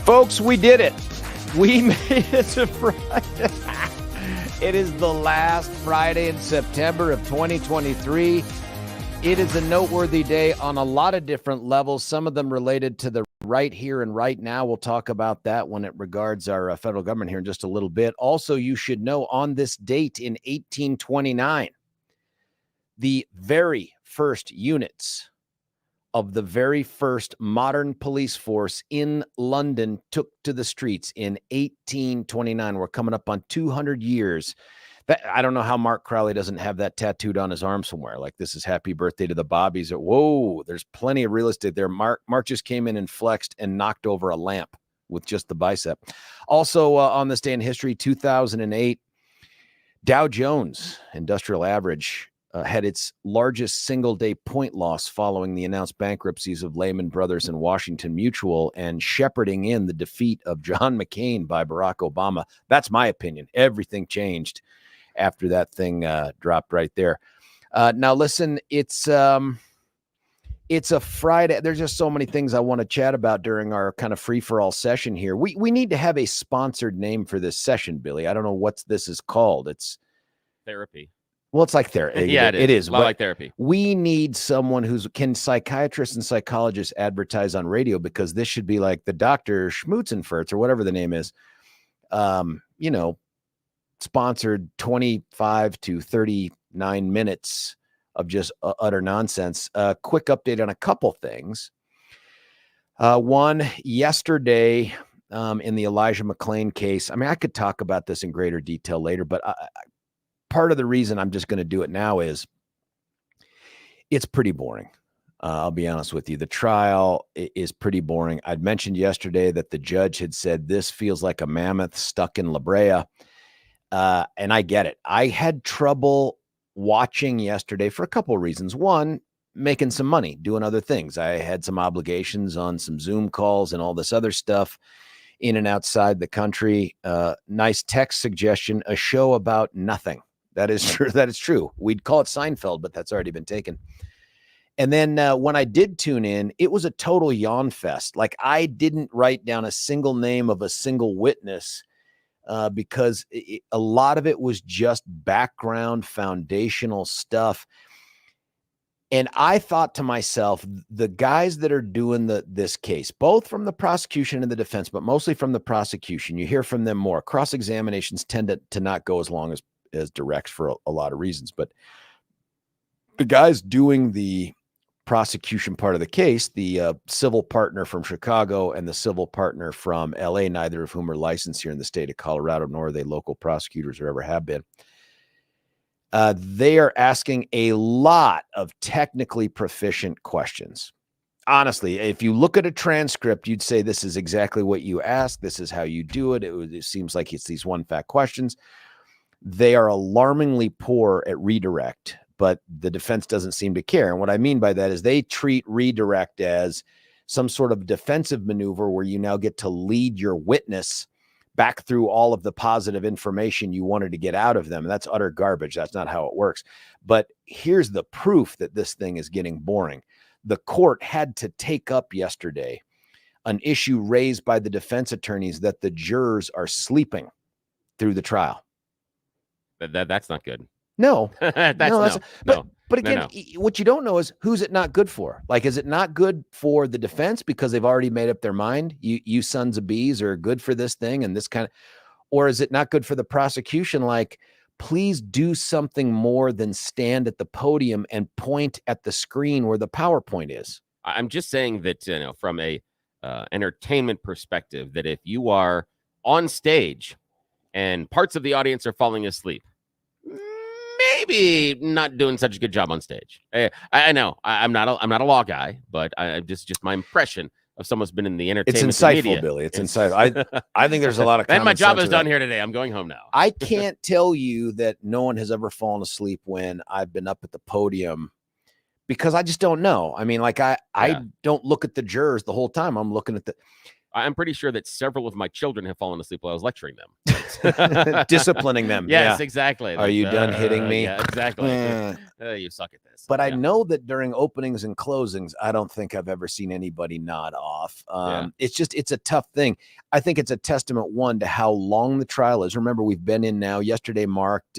Folks, we did it. We made it to Friday. It is the last Friday in September of 2023. It is a noteworthy day on a lot of different levels, some of them related to the right here and right now. We'll talk about that when it regards our federal government here in just a little bit. Also, you should know on this date in 1829, the very first units of the very first modern police force in London took to the streets in 1829. We're coming up on 200 years. I don't know how Mark Crowley doesn't have that tattooed on his arm somewhere. Like, this is happy birthday to the Bobbies. Whoa, there's plenty of real estate there. Mark just came in and flexed and knocked over a lamp with just the bicep. Also on this day in history, 2008, Dow Jones Industrial Average had its largest single-day point loss following the announced bankruptcies of Lehman Brothers and Washington Mutual, and shepherding in the defeat of John McCain by Barack Obama. That's my opinion. Everything changed after that thing dropped right there. Now, listen, it's a Friday. There's just so many things I want to chat about during our kind of free-for-all session here. We need to have a sponsored name for this session, Billy. I don't know what this is called. It's therapy. Well, it's like therapy. Yeah, it is. A lot like therapy. We need someone can psychiatrists and psychologists advertise on radio, because this should be like the Dr. Schmutzenfertz or whatever the name is, sponsored 25 to 39 minutes of just utter nonsense. Quick update on a couple things. One, yesterday in the Elijah McClain case, I mean, I could talk about this in greater detail later, but part of the reason I'm just going to do it now is it's pretty boring. I'll be honest with you. The trial is pretty boring. I'd mentioned yesterday that the judge had said this feels like a mammoth stuck in La Brea. And I get it. I had trouble watching yesterday for a couple of reasons. One, making some money, doing other things. I had some obligations on some Zoom calls and all this other stuff in and outside the country. Nice text suggestion, a show about nothing. That is true. That is true. We'd call it Seinfeld, but that's already been taken. And then when I did tune in, it was a total yawn fest. Like, I didn't write down a single name of a single witness because a lot of it was just background foundational stuff. And I thought to myself, the guys that are doing this case, both from the prosecution and the defense, but mostly from the prosecution, you hear from them more. Cross-examinations tend to not go as long as directs for a lot of reasons. But the guys doing the prosecution part of the case, the civil partner from Chicago and the civil partner from LA, neither of whom are licensed here in the state of Colorado, nor are they local prosecutors or ever have been. They are asking a lot of technically proficient questions. Honestly, if you look at a transcript, you'd say this is exactly what you asked. This is how you do it. It seems like it's these one-fact questions. They are alarmingly poor at redirect, but the defense doesn't seem to care. And what I mean by that is they treat redirect as some sort of defensive maneuver where you now get to lead your witness back through all of the positive information you wanted to get out of them. And that's utter garbage. That's not how it works. But here's the proof that this thing is getting boring. The court had to take up yesterday an issue raised by the defense attorneys that the jurors are sleeping through the trial. That's not good. No, But again, what you don't know is who's it not good for. Like, is it not good for the defense because they've already made up their mind? You sons of bees are good for this thing and this kind of, or is it not good for the prosecution? Like, please do something more than stand at the podium and point at the screen where the PowerPoint is. I'm just saying that, from a entertainment perspective, that if you are on stage and parts of the audience are falling asleep, maybe not doing such a good job on stage. I know I'm not a law guy, but I just my impression of someone who's been in the entertainment. It's insightful, media. Billy. It's insightful. I think there's a lot of. And my job is done here today. I'm going home now. I can't tell you that no one has ever fallen asleep when I've been up at the podium, because I just don't know. I mean, like I don't look at the jurors the whole time. I'm looking at I'm pretty sure that several of my children have fallen asleep while I was lecturing them. Disciplining them. Yes, Yeah. exactly. Are you done hitting me? Yeah, exactly. You suck at this. But I know that during openings and closings, I don't think I've ever seen anybody nod off. It's a tough thing. I think it's a testament, one, to how long the trial is. Remember, we've been in now. Yesterday marked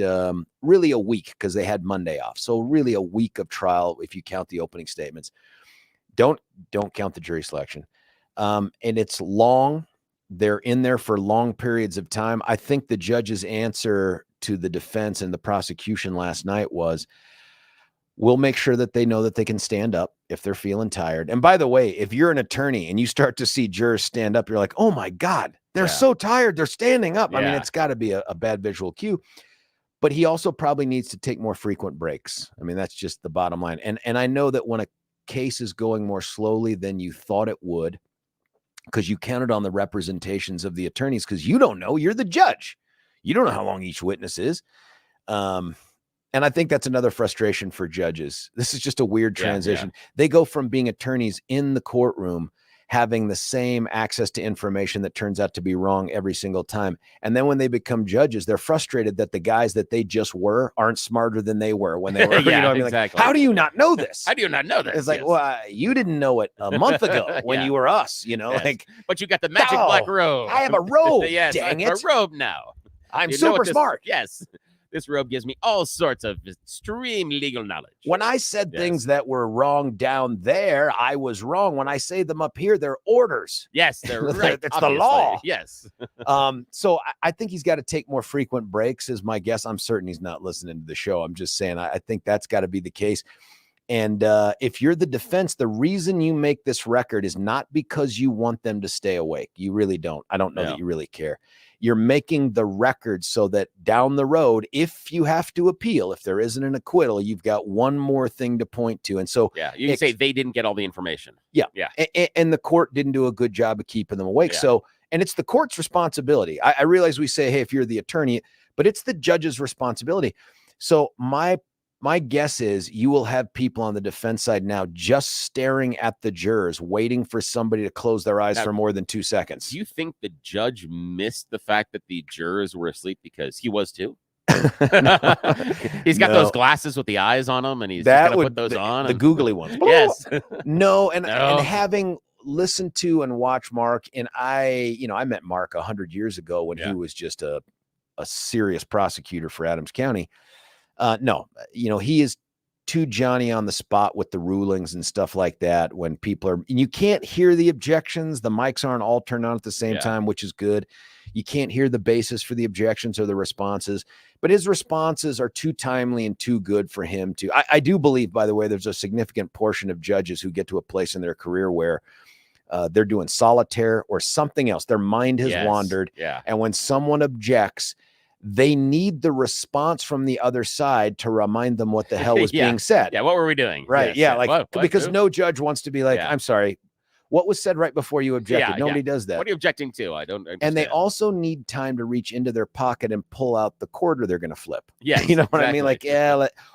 really a week because they had Monday off. So really a week of trial if you count the opening statements. Don't count the jury selection. And it's long. They're in there for long periods of time. I think the judge's answer to the defense and the prosecution last night was, we'll make sure that they know that they can stand up if they're feeling tired. And by the way, if you're an attorney and you start to see jurors stand up, you're like, oh my God, they're so tired. They're standing up. I mean, it's got to be a bad visual cue. But he also probably needs to take more frequent breaks. I mean, that's just the bottom line. And I know that when a case is going more slowly than you thought it would, because you counted on the representations of the attorneys, because you don't know, you're the judge. You don't know how long each witness is. And I think that's another frustration for judges. This is just a weird transition. They go from being attorneys in the courtroom, having the same access to information that turns out to be wrong every single time. And then when they become judges, they're frustrated that the guys that they just were aren't smarter than they were when they were. Exactly. Like, how do you not know this? How do you not know this? It's like, well, you didn't know it a month ago when you were us, like. But you got the magic black robe. I have a robe. Yes, dang it. A robe now. I'm super smart. Yes. This robe gives me all sorts of extreme legal knowledge. When I said things that were wrong down there, I was wrong. When I say them up here, they're orders. Yes, they're right. It's the law. Yes. So I think he's got to take more frequent breaks is my guess. I'm certain he's not listening to the show. I'm just saying, I think that's got to be the case. And if you're the defense, the reason you make this record is not because you want them to stay awake. You really don't. I don't know that you really care. You're making the record so that down the road, if you have to appeal, if there isn't an acquittal, you've got one more thing to point to. And so you can say they didn't get all the information. Yeah. And the court didn't do a good job of keeping them awake. So, and it's the court's responsibility. I realize we say, hey, if you're the attorney, but it's the judge's responsibility. So my guess is you will have people on the defense side now just staring at the jurors, waiting for somebody to close their eyes for more than 2 seconds. Do you think the judge missed the fact that the jurors were asleep because he was too? He's got those glasses with the eyes on them, and he's going to put those on. The googly ones. Yes. And having listened to and watched Mark, and I met Mark 100 years ago when he was just a serious prosecutor for Adams County. He is too Johnny on the spot with the rulings and stuff like that. When people are, and you can't hear the objections. The mics aren't all turned on at the same time, which is good. You can't hear the basis for the objections or the responses, but his responses are too timely and too good for him to. I do believe, by the way, there's a significant portion of judges who get to a place in their career where they're doing solitaire or something else. Their mind has wandered. Yeah. And when someone objects, they need the response from the other side to remind them what the hell was being said. Yeah, what were we doing? Right. Because no judge wants to be like, I'm sorry, what was said right before you objected? Nobody does that. What are you objecting to? I don't understand. And they also need time to reach into their pocket and pull out the quarter they're going to flip. Yeah, you know what I mean? Like,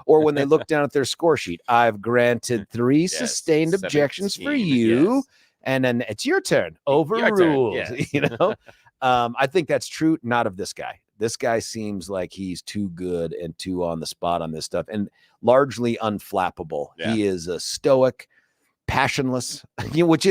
or when they look down at their score sheet, I've granted 3 sustained objections for you. And then it's your turn. Overruled. I think that's true. Not of this guy. This guy seems like he's too good and too on the spot on this stuff and largely unflappable. Yeah. He is a stoic, passionless, which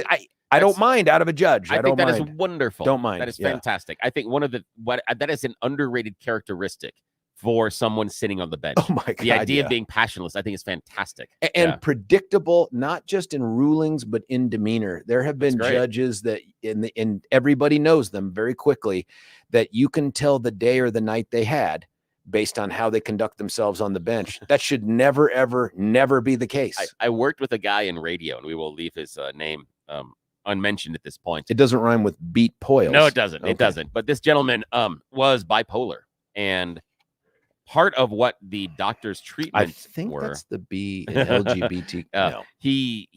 I don't mind out of a judge. I think that is wonderful. Don't mind. That is fantastic. I think that is an underrated characteristic for someone sitting on the bench. Oh my God. The idea of being passionless, I think, is fantastic. And predictable, not just in rulings, but in demeanor. There have been judges that in everybody knows them very quickly, that you can tell the day or the night they had based on how they conduct themselves on the bench. That should never, ever, never be the case. I worked with a guy in radio, and we will leave his name unmentioned at this point. It doesn't rhyme with beat poils. No, it doesn't. Okay. It doesn't. But this gentleman was bipolar, and part of what the doctor's treatment that's the B in LGBT. No. He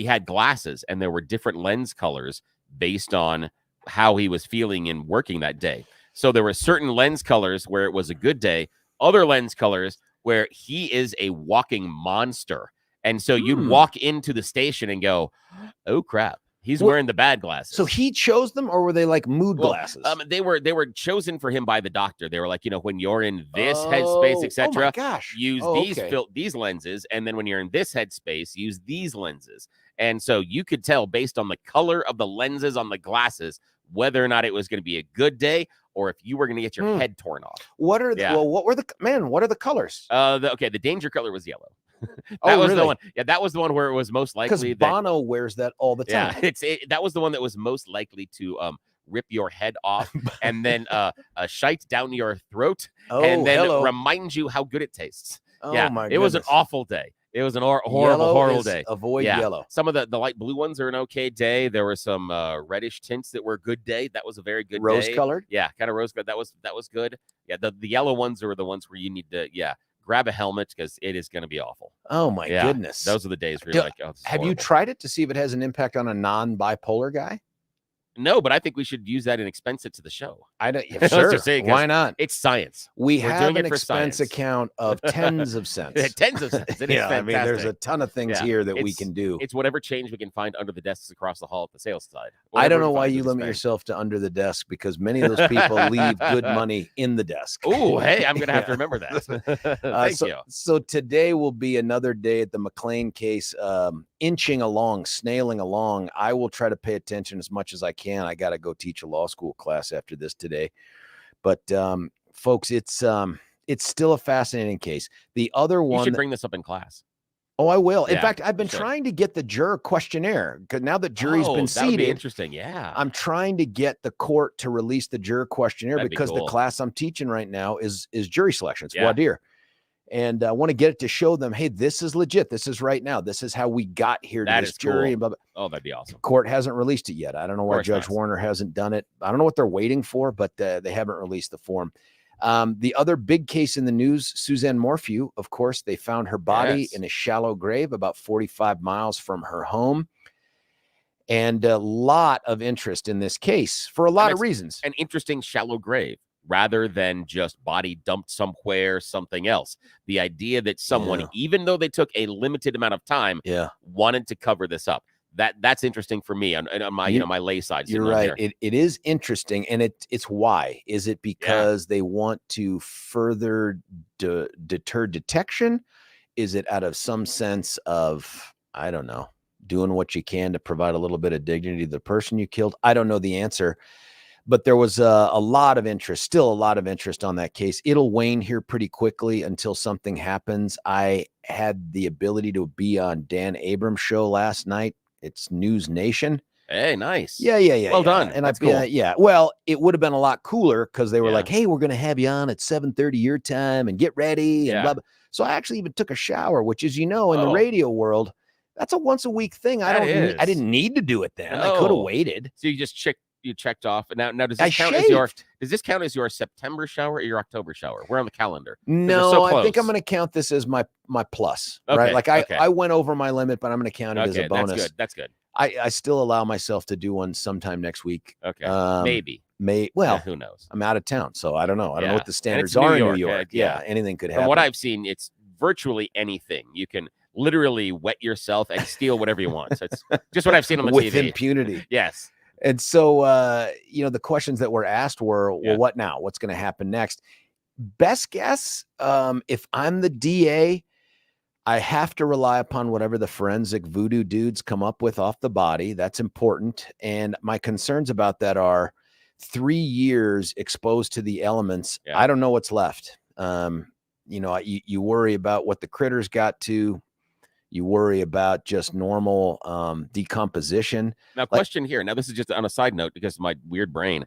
had glasses, and there were different lens colors based on how he was feeling in working that day. So there were certain lens colors where it was a good day, other lens colors where he is a walking monster. And so you'd walk into the station and go, oh crap, He's What- wearing the bad glasses. So he chose them, or were they like mood glasses? They were chosen for him by the doctor. They were like, when you're in this headspace, etc. Oh my gosh! Use these lenses, and then when you're in this headspace, use these lenses. And so you could tell based on the color of the lenses on the glasses whether or not it was going to be a good day or if you were going to get your head torn off. What are the, what were the colors? The danger color was yellow. The one. Yeah, that was the one where it was most likely. Because Bono wears that all the time. Yeah, that was the one that was most likely to rip your head off and then shite down your throat and then remind you how good it tastes. Oh yeah, my it was an awful day. It was an horrible day. Avoid yellow. Some of the light blue ones are an okay day. There were some reddish tints that were a good day. That was a very good rose day. Colored. Yeah, kind of rose colored. That was good. Yeah, the yellow ones are the ones where you need to grab a helmet because it is going to be awful. Oh my goodness. Those are the days where you're like, oh, have you tried it to see if it has an impact on a non-bipolar guy? No, but I think we should use that and expense it to the show. I don't. Sure. Why not? It's science. We're have an expense account of tens of cents. Tens of cents. I mean, there's a ton of things here that we can do. It's whatever change we can find under the desks across the hall at the sales side. I don't know why you limit yourself to under the desk, because many of those people leave good money in the desk. Oh, hey, I'm going to have to remember that. Thank you. So today will be another day at the McLean case, inching along, snailing along. I will try to pay attention as much as I can. I got to go teach a law school class after this today. But folks, it's still a fascinating case. The other one, you should bring this up in class. Oh, I will. In fact, I've been trying to get the juror questionnaire, because now that jury's been seated. That would be interesting. Yeah. I'm trying to get the court to release the juror questionnaire. That'd because the class I'm teaching right now is jury selection. It's voir dire. And I want to get it to show them, hey, this is legit. This is right now. This is how we got here to this jury. Cool. Oh, that'd be awesome. Court hasn't released it yet. I don't know why Judge Warner hasn't done it. I don't know what they're waiting for, but they haven't released the form. The other big case in the news, Suzanne Morphew, of course, they found her body in a shallow grave about 45 miles from her home. And a lot of interest in this case for a lot of reasons. An interesting shallow grave, rather than just body dumped somewhere, something else. The idea that someone, even though they took a limited amount of time, wanted to cover this up. That's interesting for me on my my lay side. You're right. It is interesting, and it's why. Is it because they want to further deter detection? Is it out of some sense of, I don't know, doing what you can to provide a little bit of dignity to the person you killed? I don't know the answer. But there was a lot of interest, still a lot of interest on that case. It'll wane here pretty quickly until something happens. I had the ability to be on Dan Abrams' show last night. It's News Nation. Hey, nice. Yeah. Well done. And that's cool. Well, it would have been a lot cooler because they were like, hey, we're going to have you on at 7:30 your time and get ready and blah, blah. So I actually even took a shower, which is, in the radio world, that's a once a week thing. I didn't need to do it then. I could have waited. So you checked off. Now does this count as your September shower or your October shower? We're on the calendar. No, I think I'm going to count this as my plus. Right? Like I went over my limit, but I'm going to count it as a bonus. That's good. I still allow myself to do one sometime next week. Okay. Maybe. Well, who knows? I'm out of town, so I don't know. I don't know what the standards are in New York. Anything could happen. From what I've seen, it's virtually anything. You can literally wet yourself and steal whatever you want. So it's just what I've seen on the with TV. Impunity. Yes. And so, the questions that were asked were, well, what now? What's going to happen next? Best guess, if I'm the DA, I have to rely upon whatever the forensic voodoo dudes come up with off the body. That's important. And my concerns about that are 3 years exposed to the elements. Yeah. I don't know what's left. You worry about what the critters got to. You worry about just normal decomposition. Now, question here. Now, this is just on a side note because of my weird brain.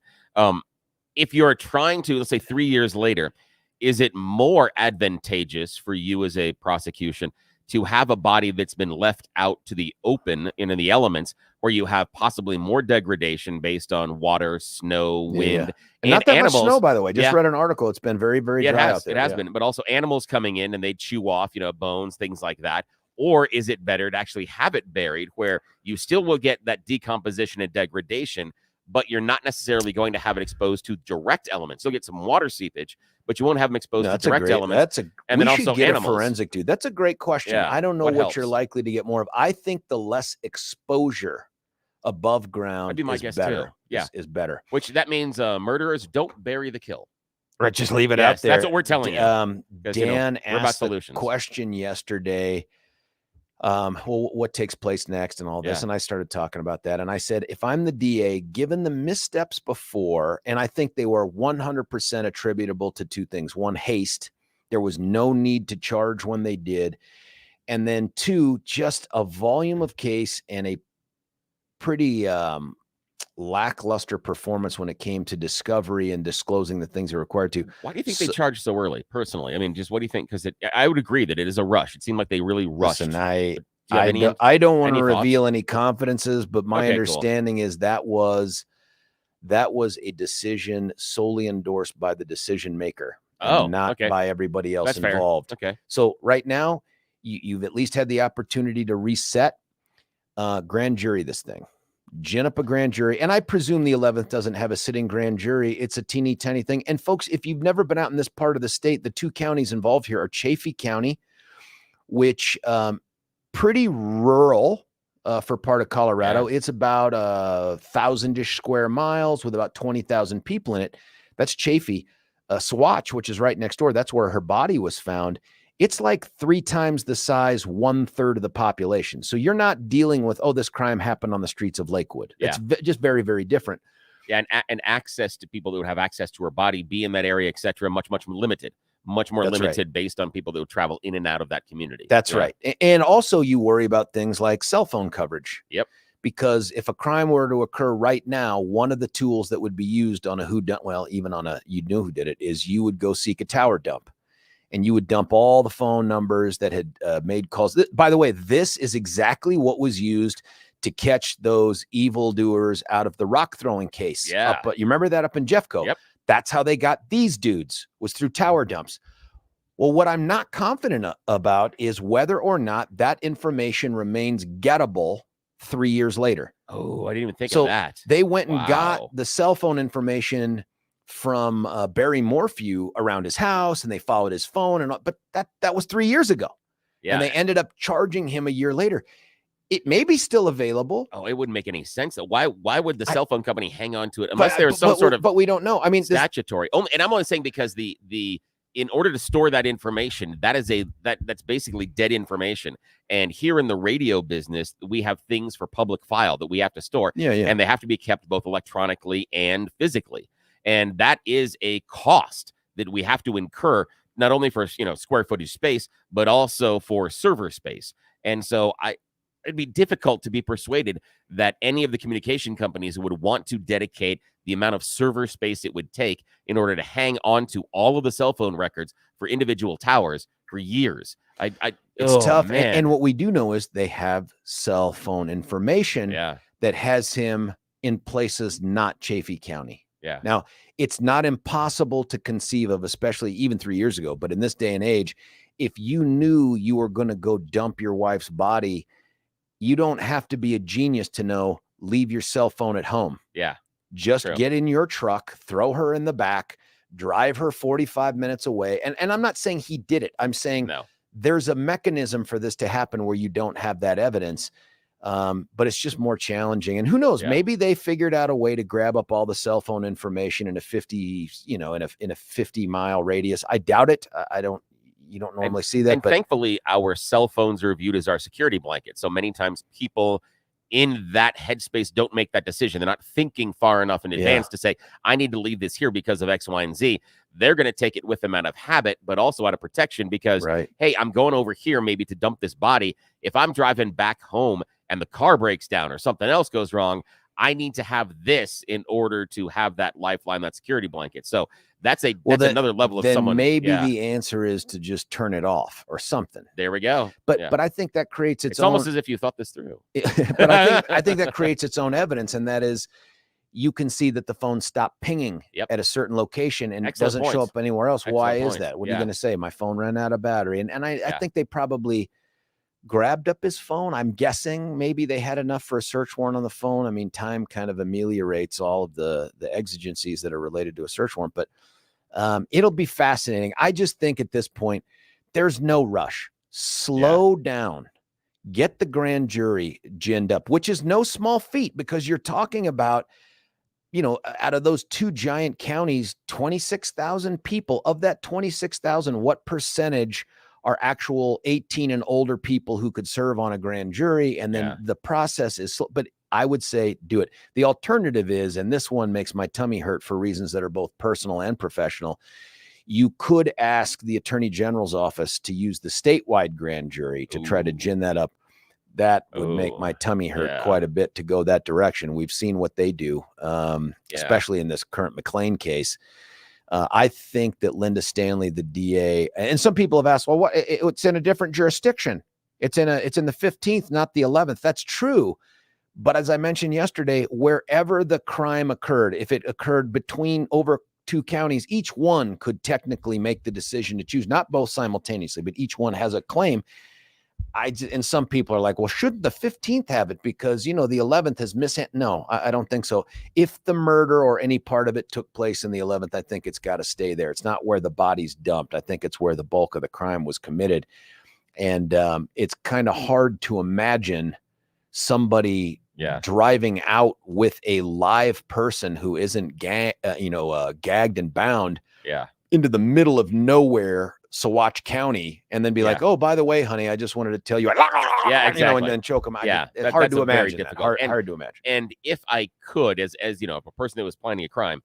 If you're trying to, let's say 3 years later, is it more advantageous for you as a prosecution to have a body that's been left out to the open in the elements, where you have possibly more degradation based on water, snow, wind, and not that animals, much snow, by the way? Just read an article. It's been very, very dry out there. It has been, but also animals coming in and they chew off, bones, things like that. Or is it better to actually have it buried where you still will get that decomposition and degradation, but you're not necessarily going to have it exposed to direct elements? You'll get some water seepage, but you won't have them exposed to direct elements. And then also animals. A forensic dude. That's a great question. I don't know what you're likely to get more of. I think the less exposure above ground That'd be my is guess better. too. Yeah. Is better. Which that means murderers don't bury the kill. Right, just leave it out there. That's what we're telling you. 'Cause, Dan we're about asked the solutions. question yesterday. Well, what takes place next and all this. Yeah. And I started talking about that. And I said, if I'm the DA, given the missteps before, and I think they were 100% attributable to two things. One, haste. There was no need to charge when they did. And then two, just a volume of case and a pretty lackluster performance when it came to discovery and disclosing the things they're required to. Why do you think they charged so early, personally? I mean, just what do you think? Because I would agree that it is a rush. It seemed like they really rushed. Listen, I don't want to reveal any confidences, but my understanding is that was a decision solely endorsed by the decision maker, and not by everybody else involved. Fair. Okay. So right now, you've at least had the opportunity to reset, grand jury this thing. Gin up a grand jury. And I presume the 11th doesn't have a sitting grand jury. It's a teeny tiny thing. And folks, if you've never been out in this part of the state, the two counties involved here are Chaffee County, which pretty rural for part of Colorado. Yeah. It's about 1,000-ish square miles with about 20,000 people in it. That's Chaffee. Swatch, which is right next door, that's where her body was found. It's like 3 times the size, 1/3 of the population. So you're not dealing with, this crime happened on the streets of Lakewood. Yeah. It's just very, very different. Yeah, and access to people that would have access to her body, be in that area, et cetera, much more limited. Based on people that would travel in and out of that community. That's right. And also you worry about things like cell phone coverage. Yep. Because if a crime were to occur right now, one of the tools that would be used on even on a you know who did it, is you would go seek a tower dump. And you would dump all the phone numbers that had made calls. By the way, this is exactly what was used to catch those evildoers out of the rock throwing case. Yeah. You remember that up in Jeffco? Yep. That's how they got these dudes, was through tower dumps. Well, what I'm not confident about is whether or not that information remains gettable 3 years later. Oh, I didn't even think of that. They went and got the cell phone information from Barry Morphew around his house, and they followed his phone, but that was 3 years ago. Yeah. And they ended up charging him a year later. It may be still available. Oh, it wouldn't make any sense. Why would the cell phone company hang on to it unless there's some sort of but we don't know. I mean, statutory. And I'm only saying because in order to store that information, that's basically dead information. And here in the radio business, we have things for public file that we have to store. Yeah. And they have to be kept both electronically and physically. And that is a cost that we have to incur, not only for square footage space, but also for server space. And so it'd be difficult to be persuaded that any of the communication companies would want to dedicate the amount of server space it would take in order to hang on to all of the cell phone records for individual towers for years. It's tough. And what we do know is they have cell phone information that has him in places not Chaffee County. Yeah. Now, it's not impossible to conceive of, especially even 3 years ago, but in this day and age, if you knew you were going to go dump your wife's body, you don't have to be a genius to know, leave your cell phone at home. Yeah. Just get in your truck, throw her in the back, drive her 45 minutes away. And I'm not saying he did it. I'm saying there's a mechanism for this to happen where you don't have that evidence. But it's just more challenging. And who knows, maybe they figured out a way to grab up all the cell phone information in a 50, in a 50-mile radius. I doubt it. You don't normally see that. But thankfully, our cell phones are viewed as our security blanket. So many times people in that headspace don't make that decision. They're not thinking far enough in advance to say, I need to leave this here because of X, Y, and Z. They're going to take it with them out of habit, but also out of protection because, hey, I'm going over here maybe to dump this body. If I'm driving back home and the car breaks down or something else goes wrong, I need to have this in order to have that lifeline, that security blanket. So that's another level of someone. Maybe the answer is to just turn it off or something. There we go. But I think that creates it's almost as if you thought this through. But I think that creates its own evidence, and that is you can see that the phone stopped pinging at a certain location and it doesn't show up anywhere else. Why is that? What are you going to say? My phone ran out of battery. And I think they probably grabbed up his phone. I'm guessing maybe they had enough for a search warrant on the phone. I mean, time kind of ameliorates all of the exigencies that are related to a search warrant, but it'll be fascinating. I just think at this point, there's no rush. Slow down. get the grand jury ginned up, which is no small feat because you're talking about, out of those two giant counties, 26,000 people. Of that 26,000, what percentage are actual 18 and older people who could serve on a grand jury? And then the process is, but I would say do it. The alternative is, and this one makes my tummy hurt for reasons that are both personal and professional, you could ask the Attorney General's office to use the statewide grand jury to try to gin that up. That would make my tummy hurt quite a bit to go that direction. We've seen what they do, especially in this current McLean case. I think that Linda Stanley, the DA, and some people have asked, well, what? It's in a different jurisdiction. It's in the 15th, not the 11th. That's true. But as I mentioned yesterday, wherever the crime occurred, if it occurred between over two counties, each one could technically make the decision to choose, not both simultaneously, but each one has a claim. And some people are like, well, shouldn't the 15th have it because, the 11th has No, I don't think so. If the murder or any part of it took place in the 11th, I think it's got to stay there. It's not where the body's dumped. I think it's where the bulk of the crime was committed. And it's kind of hard to imagine somebody driving out with a live person who isn't gagged and bound into the middle of nowhere, Saguache County, and then be like, oh, by the way, honey, I just wanted to tell you, exactly. and then choke them out. Yeah, it's hard to imagine. Hard to imagine. And if I could, as a person that was planning a crime,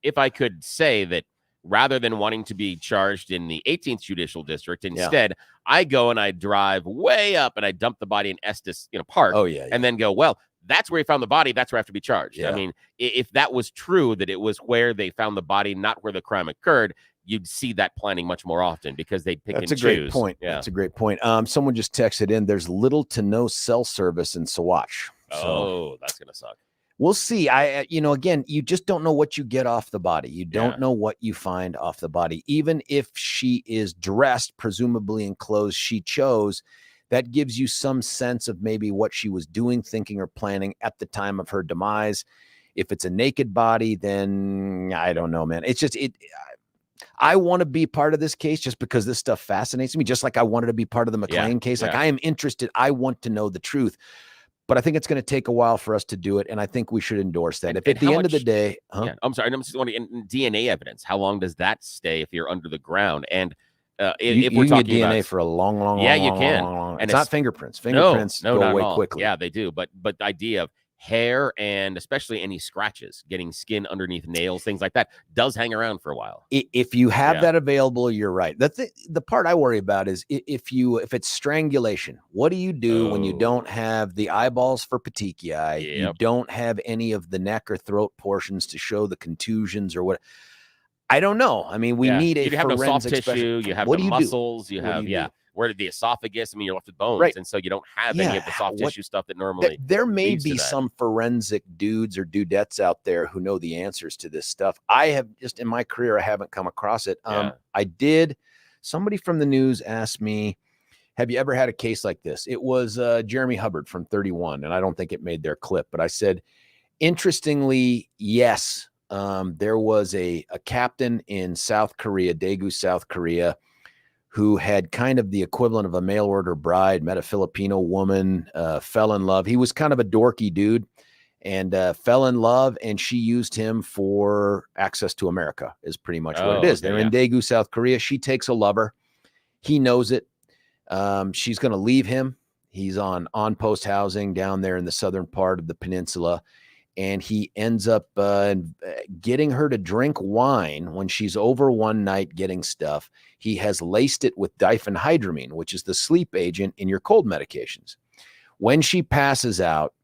if I could say that rather than wanting to be charged in the 18th Judicial District, instead, I go and I drive way up and I dump the body in Estes, Park. And then go, well, that's where he found the body. That's where I have to be charged. I mean, if that was true, that it was where they found the body, not where the crime occurred, you'd see that planning much more often because they pick and choose. That's a great point. That's a great point. Someone just texted in, there's little to no cell service in Saguache. So that's going to suck. We'll see. Again, you just don't know what you get off the body. You don't know what you find off the body. Even if she is dressed, presumably in clothes she chose, that gives you some sense of maybe what she was doing, thinking, or planning at the time of her demise. If it's a naked body, then I don't know, man. It's just, I want to be part of this case just because this stuff fascinates me, just like I wanted to be part of the McLean case. Like I am interested. I want to know the truth. But I think it's going to take a while for us to do it, and I think we should endorse that. If at the end of the day, I'm sorry, I'm just wondering, DNA evidence, how long does that stay if you're under the ground? And if we're talking DNA about, for a long, you can. And it's not fingerprints. Fingerprints go away quickly. Yeah, they do. But the idea of hair and especially any scratches, getting skin underneath nails, things like that, does hang around for a while. If you have that available, you're right. The part I worry about is if it's strangulation. What do you do when you don't have the eyeballs for petechiae? You don't have any of the neck or throat portions to show the contusions or what? I don't know. I mean, we need a you have no soft tissue. You have the muscles. You have where the esophagus. I mean, you're left with bones, and so you don't have any of the soft tissue stuff that normally. There may be some forensic dudes or dudettes out there who know the answers to this stuff. I have just in my career, I haven't come across it. I did. Somebody from the news asked me, "Have you ever had a case like this?" It was Jeremy Hubbard from 31, and I don't think it made their clip, but I said, interestingly, yes. There was a captain in South Korea, Daegu, South Korea, who had kind of the equivalent of a mail order bride, met a Filipino woman, fell in love. He was kind of a dorky dude and fell in love, and she used him for access to America is pretty much what it is. They're in Daegu, South Korea. She takes a lover. He knows it. She's going to leave him. He's on post housing down there in the southern part of the peninsula. And he ends up getting her to drink wine when she's over one night getting stuff. He has laced it with diphenhydramine, which is the sleep agent in your cold medications. When she passes out,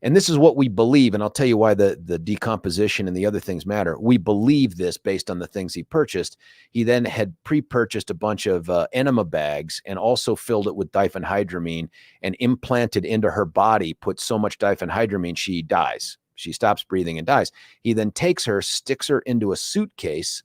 and this is what we believe, and I'll tell you why the decomposition and the other things matter. We believe this based on the things he purchased. He then had pre-purchased a bunch of enema bags and also filled it with diphenhydramine and implanted into her body, put so much diphenhydramine she dies. She stops breathing and dies. He then takes her, sticks her into a suitcase,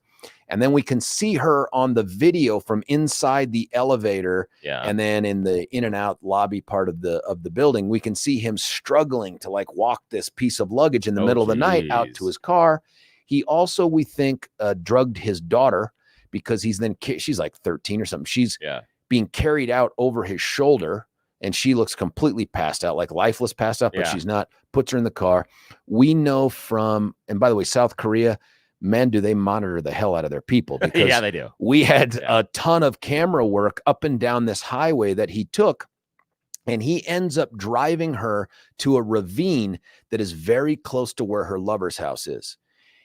and then we can see her on the video from inside the elevator. And then in the in and out lobby part of the building, we can see him struggling to like walk this piece of luggage in the middle of the night out to his car. He also, we think, drugged his daughter because she's like 13 or something. She's being carried out over his shoulder. and she looks completely passed out, like lifeless passed out, but Yeah. she's not. Puts her in the car. We know from, and by the way, South Korea, men, do they monitor the hell out of their people? Because Yeah, they do. we had a ton of camera work up and down this highway that he took, and he ends up driving her to a ravine that is very close to where her lover's house is.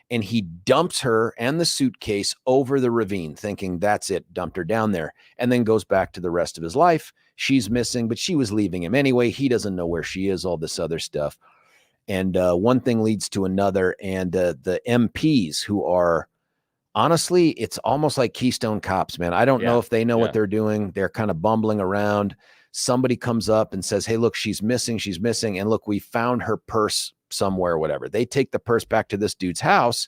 And he dumps her and the suitcase over the ravine, thinking that's it, dumped her down there, and then goes back to the rest of his life. She's missing, but she was leaving him anyway. He doesn't know where she is, all this other stuff. And one thing leads to another. And the MPs, who are, honestly, it's almost like Keystone Cops, man. I don't know if they know what they're doing. They're kind of bumbling around. Somebody comes up and says, hey, look, she's missing. She's missing. And look, we found her purse somewhere, whatever. They take the purse back to this dude's house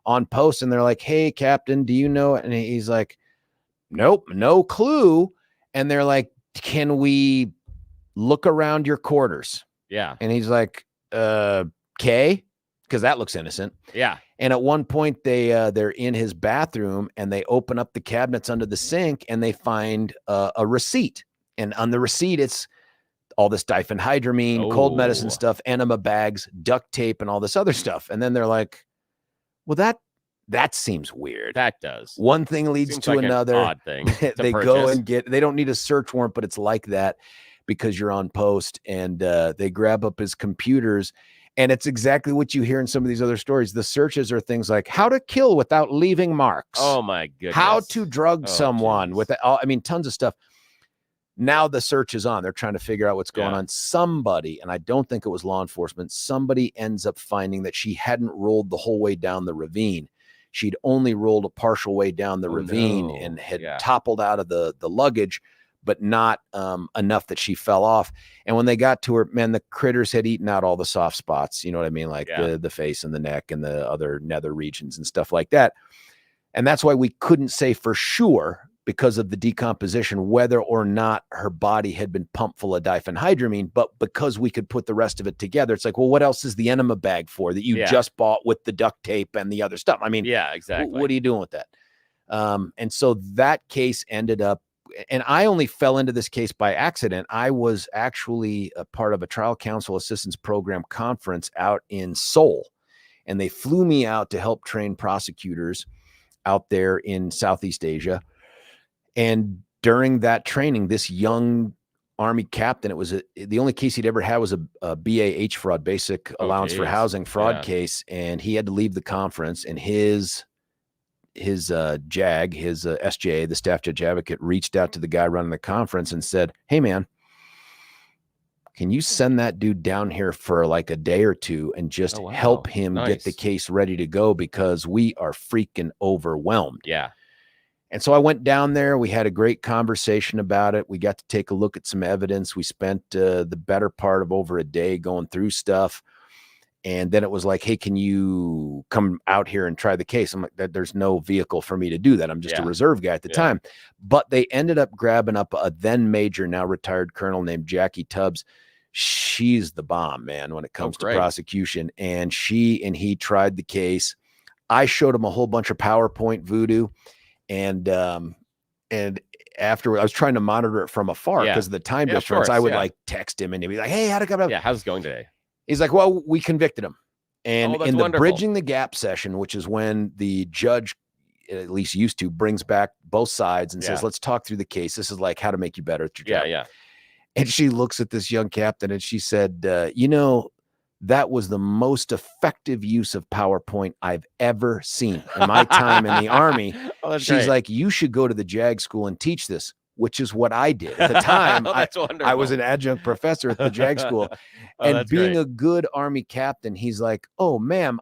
on post, and they're like, hey, Captain, do you know it? And he's like, nope, no clue. And they're like, can we look around your quarters? Yeah. And he's like, okay, because that looks innocent. Yeah. And at one point, they're in his bathroom, and they open up the cabinets under the sink, and they find a receipt. And on the receipt, it's all this diphenhydramine, cold medicine stuff, enema bags, duct tape, and all this other stuff. And then they're like, well, that seems weird. That does. One thing leads Seems to like another. An odd thing They go and they don't need a search warrant, but it's like that because you're on post, and they grab up his computers. And it's exactly what you hear in some of these other stories. The searches are things like how to kill without leaving marks. Oh my goodness. How to drug someone with, tons of stuff. Now the search is on. They're trying to figure out what's going on. Somebody, and I don't think it was law enforcement, somebody ends up finding that she hadn't rolled the whole way down the ravine. She'd only rolled a partial way down the ravine and had toppled out of the luggage, but not enough that she fell off. And when they got to her, man, the critters had eaten out all the soft spots. You know what I mean? Like the face and the neck and the other nether regions and stuff like that. And that's why we couldn't say for sure, because of the decomposition, whether or not her body had been pumped full of diphenhydramine. But because we could put the rest of it together, it's like, well, what else is the enema bag for that you just bought with the duct tape and the other stuff? I mean, exactly. What are you doing with that? And so that case ended up, and I only fell into this case by accident. I was actually a part of a trial counsel assistance program conference out in Seoul, and they flew me out to help train prosecutors out there in Southeast Asia. And during that training, this young Army captain, it was the only case he'd ever had was a BAH fraud, basic allowance for housing fraud case. And he had to leave the conference, and his JAG, his SJA, the staff judge advocate, reached out to the guy running the conference and said, hey man, can you send that dude down here for like a day or two and just help him get the case ready to go, because we are freaking overwhelmed. Yeah. And so I went down there. We had a great conversation about it. We got to take a look at some evidence. We spent the better part of over a day going through stuff. And then it was like, hey, can you come out here and try the case? I'm like, there's no vehicle for me to do that. I'm just a reserve guy at the time. But they ended up grabbing up a then major, now retired colonel named Jackie Tubbs. She's the bomb, man, when it comes to prosecution. And he tried the case. I showed him a whole bunch of PowerPoint voodoo. And after I was trying to monitor it from afar because of the time difference, I would like text him and he'd be like, hey, how'd it come out? Yeah, how's it going today? He's like, well, we convicted him. And in the wonderful. bridging the gap session, which is when the judge, at least used to, brings back both sides and says, let's talk through the case. This is like how to make you better at your job. Yeah. And she looks at this young captain and she said, that was the most effective use of PowerPoint I've ever seen in my time in the Army. She's like, you should go to the JAG school and teach this, which is what I did. At the time, I was an adjunct professor at the JAG school. And being a good Army captain, he's like, oh, ma'am,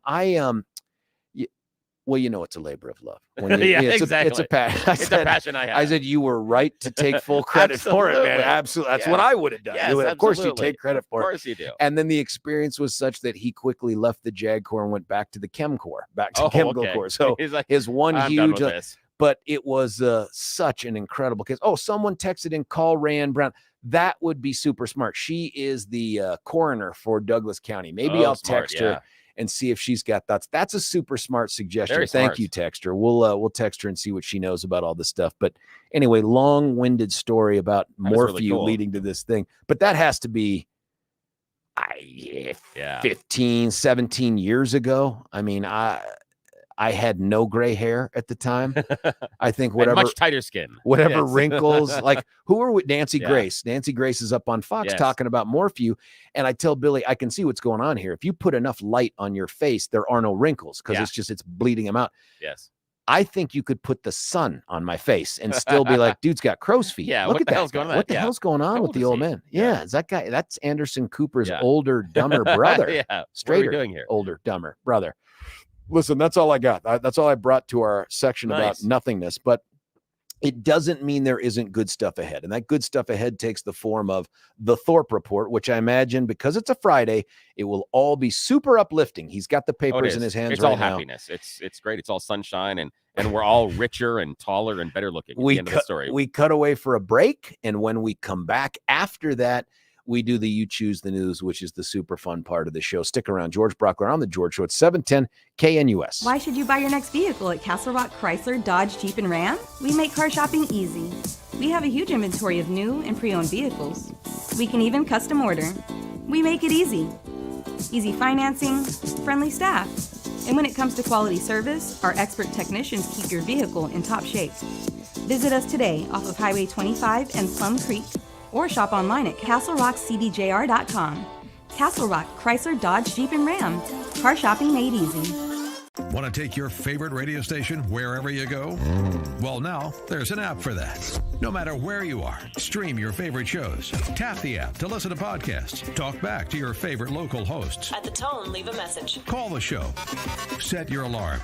well, it's a labor of love. Exactly. It's a passion I have. I said, you were right to take full credit for it, man. Absolutely. That's what I would have done. Yes, of course you take credit for it. Of course you do. And then the experience was such that he quickly left the JAG Corps and went back to the Chem Corps, Chemical Corps. So he's like, his one huge, but it was such an incredible case. Oh, someone texted in, call Rayanne Brown. That would be super smart. She is the coroner for Douglas County. Maybe I'll text her and see if she's got thoughts. That's a super smart suggestion. Very Thank smart. you, Texter. We'll text her and see what she knows about all this stuff. But anyway, long-winded story about Morphew really cool. leading to this thing. But that has to be 15, 17 years ago. I mean, I had no gray hair at the time. I think whatever, much tighter skin, whatever wrinkles, like who were with Nancy Yeah. Grace? Nancy Grace is up on Fox Yes. talking about Morphew. And I tell Billy, I can see what's going on here. If you put enough light on your face, there are no wrinkles because it's bleeding them out. Yes. I think you could put the sun on my face and still be like, dude's got crow's feet. Yeah, Look what at the that hell's guy. going on? What the Yeah. hell's going on How with old the is old he? man? Yeah. Yeah, is that guy? That's Anderson Cooper's Yeah. older, dumber brother. Yeah. What are Straighter, we doing here? older, dumber brother. Listen, that's all I got. That's all I brought to our section about Nice. nothingness. But it doesn't mean there isn't good stuff ahead. And that good stuff ahead takes the form of the Thorpe Report, which I imagine because it's a Friday, it will all be super uplifting. He's got the Oh, it papers is. in his hands It's right all now. happiness. It's great. It's all sunshine, and we're all richer and taller and better looking at the end of the story. We cut away for a break, and when we come back after that, we do the You Choose the News, which is the super fun part of the show. Stick around. George Brauchler on The George Show at 710 KNUS. Why should you buy your next vehicle at Castle Rock Chrysler, Dodge, Jeep, and Ram? We make car shopping easy. We have a huge inventory of new and pre-owned vehicles. We can even custom order. We make it easy. Easy financing, friendly staff. And when it comes to quality service, our expert technicians keep your vehicle in top shape. Visit us today off of Highway 25 and Plum Creek, or shop online at castlerockcbjr.com. Castle Rock Chrysler, Dodge, Jeep, and Ram. Car shopping made easy. Want to take your favorite radio station wherever you go? Well, now there's an app for that. No matter where you are, stream your favorite shows. Tap the app to listen to podcasts. Talk back to your favorite local hosts. At the tone, leave a message. Call the show. Set your alarm.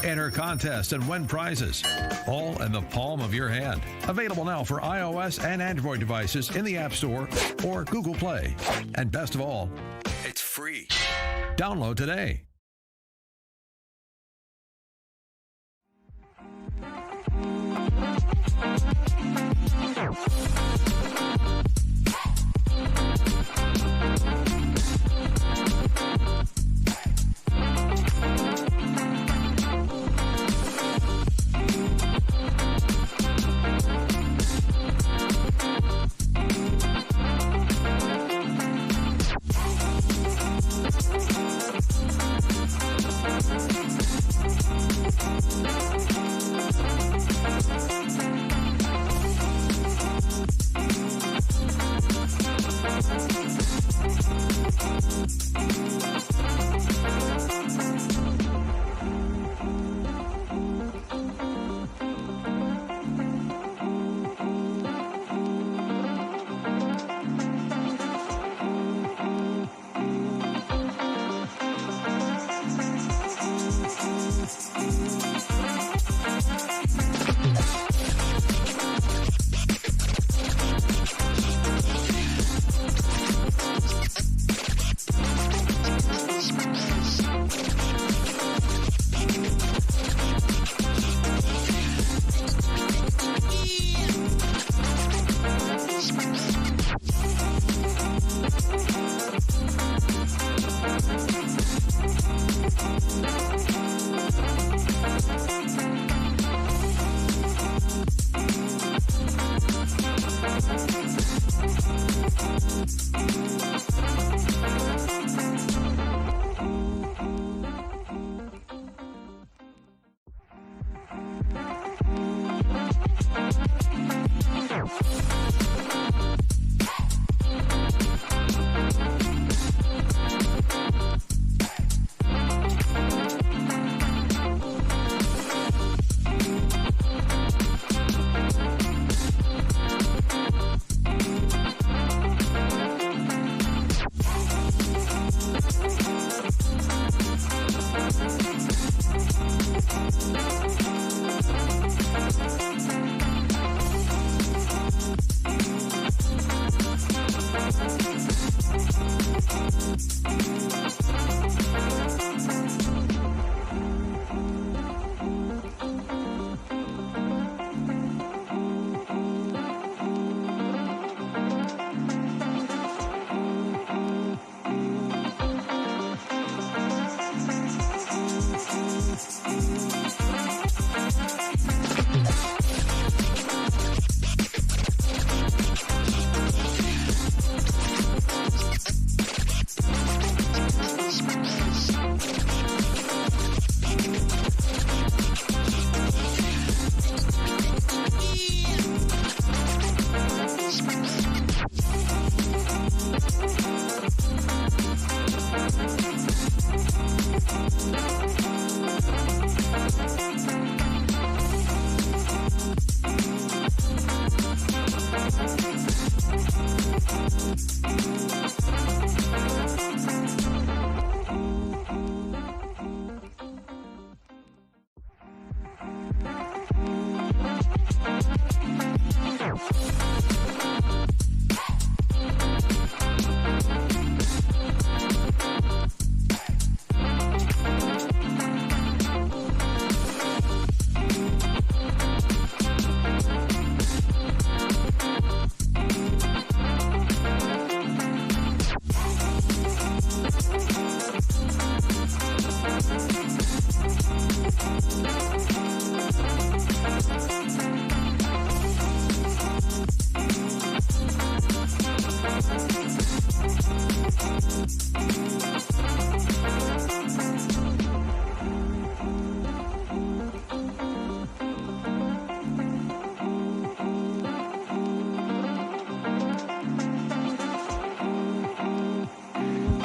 Enter contests and win prizes. All in the palm of your hand. Available now for iOS and Android devices in the App Store or Google Play. And best of all, it's free. Download today.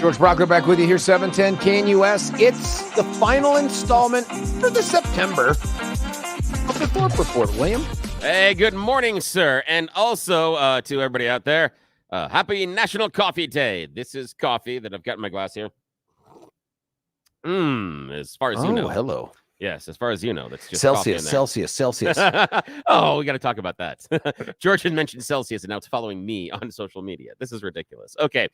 George Brauchler back with you here, 710 KNUS. It's the final installment for the September of the Thorpe Report. William? Hey, good morning, sir. And also to everybody out there, happy National Coffee Day. This is coffee that I've got in my glass here. As far as you know. Hello. Yes, as far as you know, that's just Celsius. Oh, we got to talk about that. George had mentioned Celsius, and now it's following me on social media. This is ridiculous. Okay.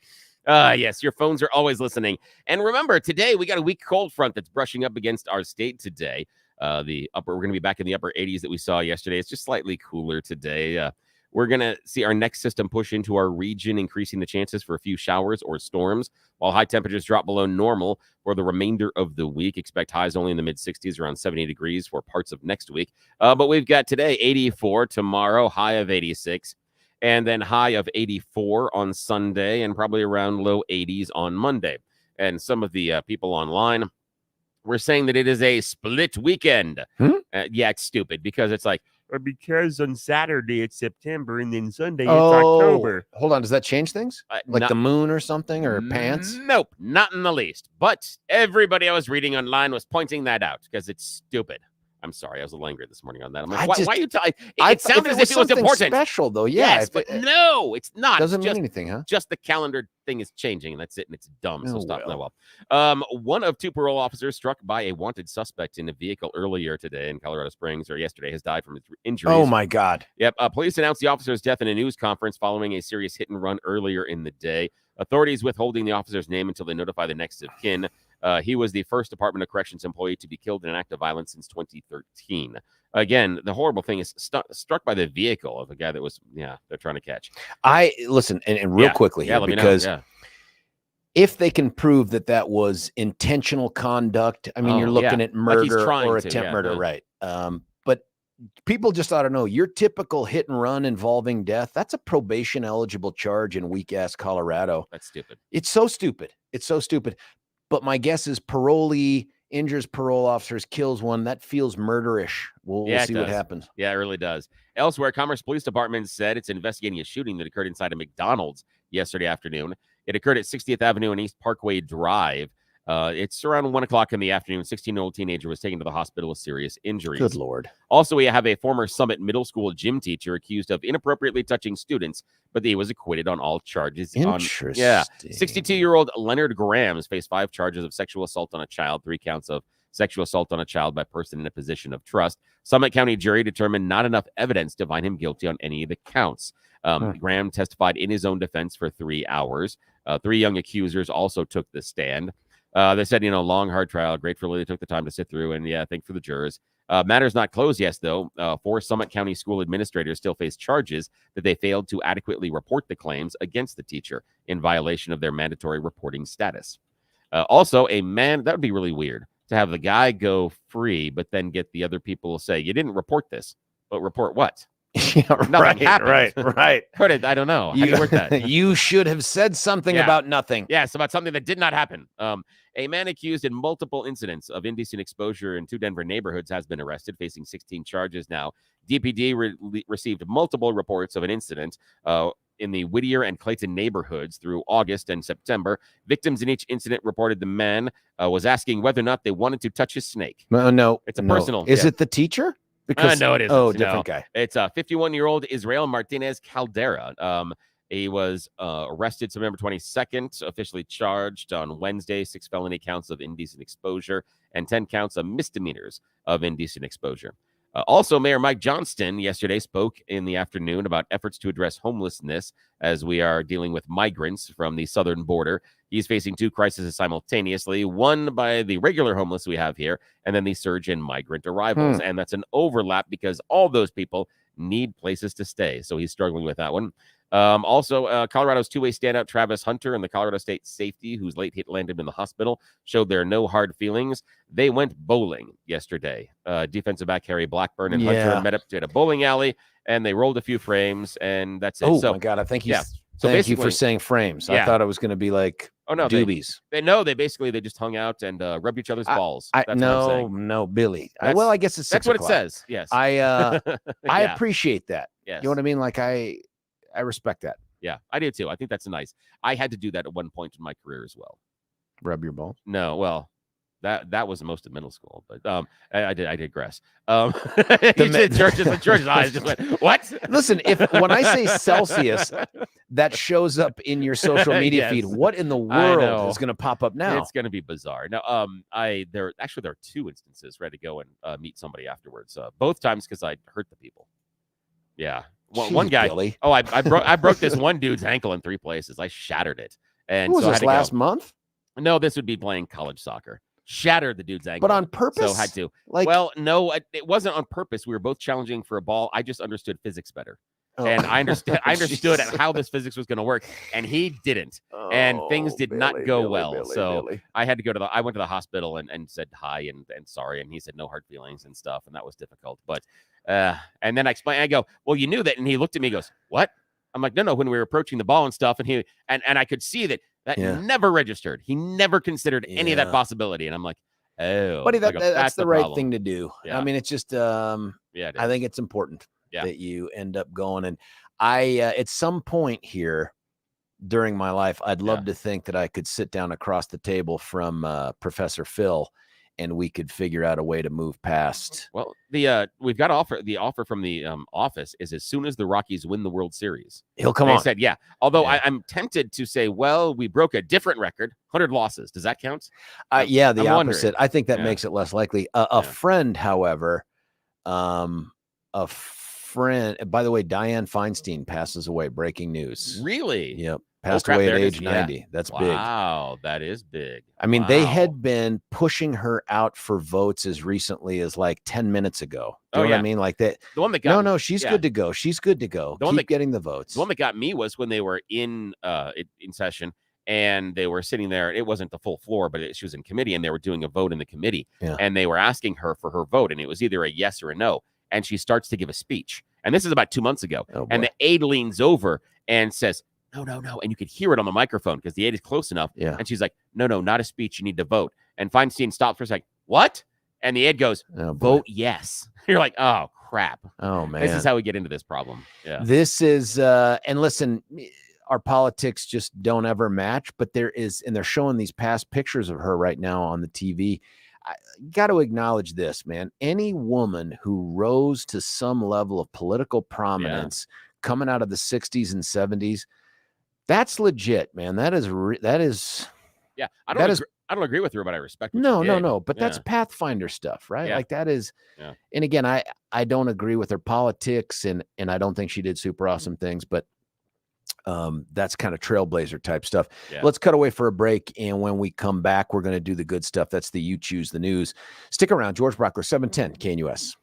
Yes, your phones are always listening. And remember, today we got a weak cold front that's brushing up against our state today. We're going to be back in the upper 80s that we saw yesterday. It's just slightly cooler today. We're going to see our next system push into our region, increasing the chances for a few showers or storms, while high temperatures drop below normal for the remainder of the week. Expect highs only in the mid-60s, around 70 degrees for parts of next week. But we've got today 84, tomorrow high of 86, and then high of 84 on Sunday, and probably around low 80s on Monday. And some of the people online were saying that it is a split weekend. Yeah, it's stupid because it's like, because on Saturday it's September and then Sunday it's October. Hold on. Does that change things? Like the moon or something, or pants? Nope, not in the least. But everybody I was reading online was pointing that out because it's stupid. I'm sorry, I was a little angry this morning on that. I'm like, why are you telling? It sounded as if it was important. Special though, yeah. Yes, but no, it's not. Doesn't mean anything, huh? Just the calendar thing is changing, and that's it, and it's dumb. So stop. Well. One of two parole officers struck by a wanted suspect in a vehicle earlier today in Colorado Springs, or yesterday, has died from injuries. Oh my God. Yep. Police announced the officer's death in a news conference following a serious hit and run earlier in the day. Authorities withholding the officer's name until they notify the next of kin. He was the first Department of Corrections employee to be killed in an act of violence since 2013. Again, the horrible thing is struck by the vehicle of a guy that was, they're trying to catch. Listen, and real quickly here, because if they can prove that was intentional conduct, I mean, you're looking at murder or attempt murder, right? But people just ought to know, your typical hit and run involving death, that's a probation eligible charge in weak ass Colorado. That's stupid. It's so stupid. It's so stupid. But my guess is parolee injures parole officers, kills one. That feels murderish. We'll see what happens. Yeah, it really does. Elsewhere, Commerce Police Department said it's investigating a shooting that occurred inside a McDonald's yesterday afternoon. It occurred at 60th Avenue and East Parkway Drive. It's around 1 o'clock in the afternoon. 16-year-old teenager was taken to the hospital with serious injuries. Good Lord. Also, we have a former Summit Middle School gym teacher accused of inappropriately touching students, but he was acquitted on all charges. Interesting. 62-year-old Leonard Grams faced 5 charges of sexual assault on a child, 3 counts of sexual assault on a child by person in a position of trust. Summit County jury determined not enough evidence to find him guilty on any of the counts. Graham testified in his own defense for 3 hours. 3 young accusers also took the stand. They said, long, hard trial. Gratefully, they took the time to sit through, and thanks for the jurors. Matters not closed yet, though. 4 Summit County school administrators still face charges that they failed to adequately report the claims against the teacher in violation of their mandatory reporting status. Also, that would be really weird to have the guy go free, but then get the other people to say, you didn't report this, but report what? Nothing happened. Right. I don't know. How do you work that? You should have said something about nothing. Yes, about something that did not happen. A man accused in multiple incidents of indecent exposure in 2 Denver neighborhoods has been arrested, facing 16 charges now. DPD received multiple reports of an incident in the Whittier and Clayton neighborhoods through August and September. Victims in each incident reported the man was asking whether or not they wanted to touch his snake. No, It's a personal. Is it the teacher? Because no, it isn't. Oh, different guy. It's a 51-year-old Israel Martinez Caldera. He was arrested September 22nd, officially charged on Wednesday, 6 felony counts of indecent exposure and 10 counts of misdemeanors of indecent exposure. Also, Mayor Mike Johnston yesterday spoke in the afternoon about efforts to address homelessness as we are dealing with migrants from the southern border. He's facing 2 crises simultaneously, one by the regular homeless we have here, and then the surge in migrant arrivals. And that's an overlap because all those people need places to stay. So he's struggling with that one. Also, Colorado's two-way standout Travis Hunter and the Colorado State safety, whose late hit landed in the hospital, showed there no hard feelings. They went bowling yesterday. Defensive back Harry Blackburn and Hunter met up at a bowling alley, and they rolled a few frames, and that's it. Oh, my God. I think he's... So thank you for saying frames. I thought it was going to be like doobies. They basically just hung out and rubbed each other's balls. No, Billy. Well, I guess it's 6 That's what it says. Yes. I appreciate that. Yes. You know what I mean? Like I respect that. Yeah, I do too. I think that's nice. I had to do that at one point in my career as well. Rub your balls? No, well, that was most of middle school, but I digress. George's eyes just went, what? Listen, when I say Celsius, that shows up in your social media feed. What in the world is going to pop up now? It's going to be bizarre. Now, there are 2 instances where I had to go and meet somebody afterwards. Both times because I hurt the people. Yeah. One guy. Billy. Oh, I broke this one dude's ankle in 3 places. I shattered it. And was this last month? No, this would be playing college soccer. Shattered the dude's ankle. But on purpose? So had to. Well, no, it wasn't on purpose. We were both challenging for a ball. I just understood physics better. Oh. And I understood how this physics was going to work, and he didn't. And things did not go well. So I had to go I went to the hospital and said hi and sorry. And he said no hard feelings and stuff. And that was difficult. But and then I go, well, you knew that. And he looked at me and goes, what? I'm like, no, when we were approaching the ball and stuff. And I could see that never registered. He never considered any of that possibility. And I'm like, oh, buddy, that's the right thing to do. Yeah. I mean, it's just, I think it's important that you end up going. And at some point here during my life, I'd love to think that I could sit down across the table from Professor Phil and we could figure out a way to move past. Well, we've got the offer from the office is as soon as the Rockies win the World Series, he'll come on. They said, although I'm tempted to say, well, we broke a different record, 100 losses. Does that count? The opposite. Wondering. I think that makes it less likely. A friend, however, by the way, Dianne Feinstein passes away. Breaking news. Really? Yep. Passed away at age 90. That's big. Wow, that is big. I mean, they had been pushing her out for votes as recently as like 10 minutes ago. Do you know what I mean? Like that. The one that got no, she's good to go. She's good to go. Keep getting the votes. The one that got me was when they were in session and they were sitting there. It wasn't the full floor, but she was in committee and they were doing a vote in the committee. Yeah. And they were asking her for her vote, and it was either a yes or a no. And she starts to give a speech. And this is about 2 months ago. Oh, and the aide leans over and says, no. And you could hear it on the microphone because the aide is close enough. Yeah. And she's like, no, not a speech. You need to vote. And Feinstein stops for a second. What? And the aide goes, vote yes. You're like, oh, crap. Oh, man. This is how we get into this problem. Yeah. This is, and listen, our politics just don't ever match, but they're showing these past pictures of her right now on the TV. I got to acknowledge this, man. Any woman who rose to some level of political prominence coming out of the 60s and 70s, that's legit, man. That is. Yeah, I don't agree with her, but I respect her. No. But that's Pathfinder stuff, right? Yeah. Like that is. Yeah. And again, I don't agree with her politics, and I don't think she did super awesome things, but that's kind of trailblazer type stuff. Yeah. Let's cut away for a break, and when we come back, we're going to do the good stuff. That's the You Choose the News. Stick around. George Brauchler, 710 KNUS.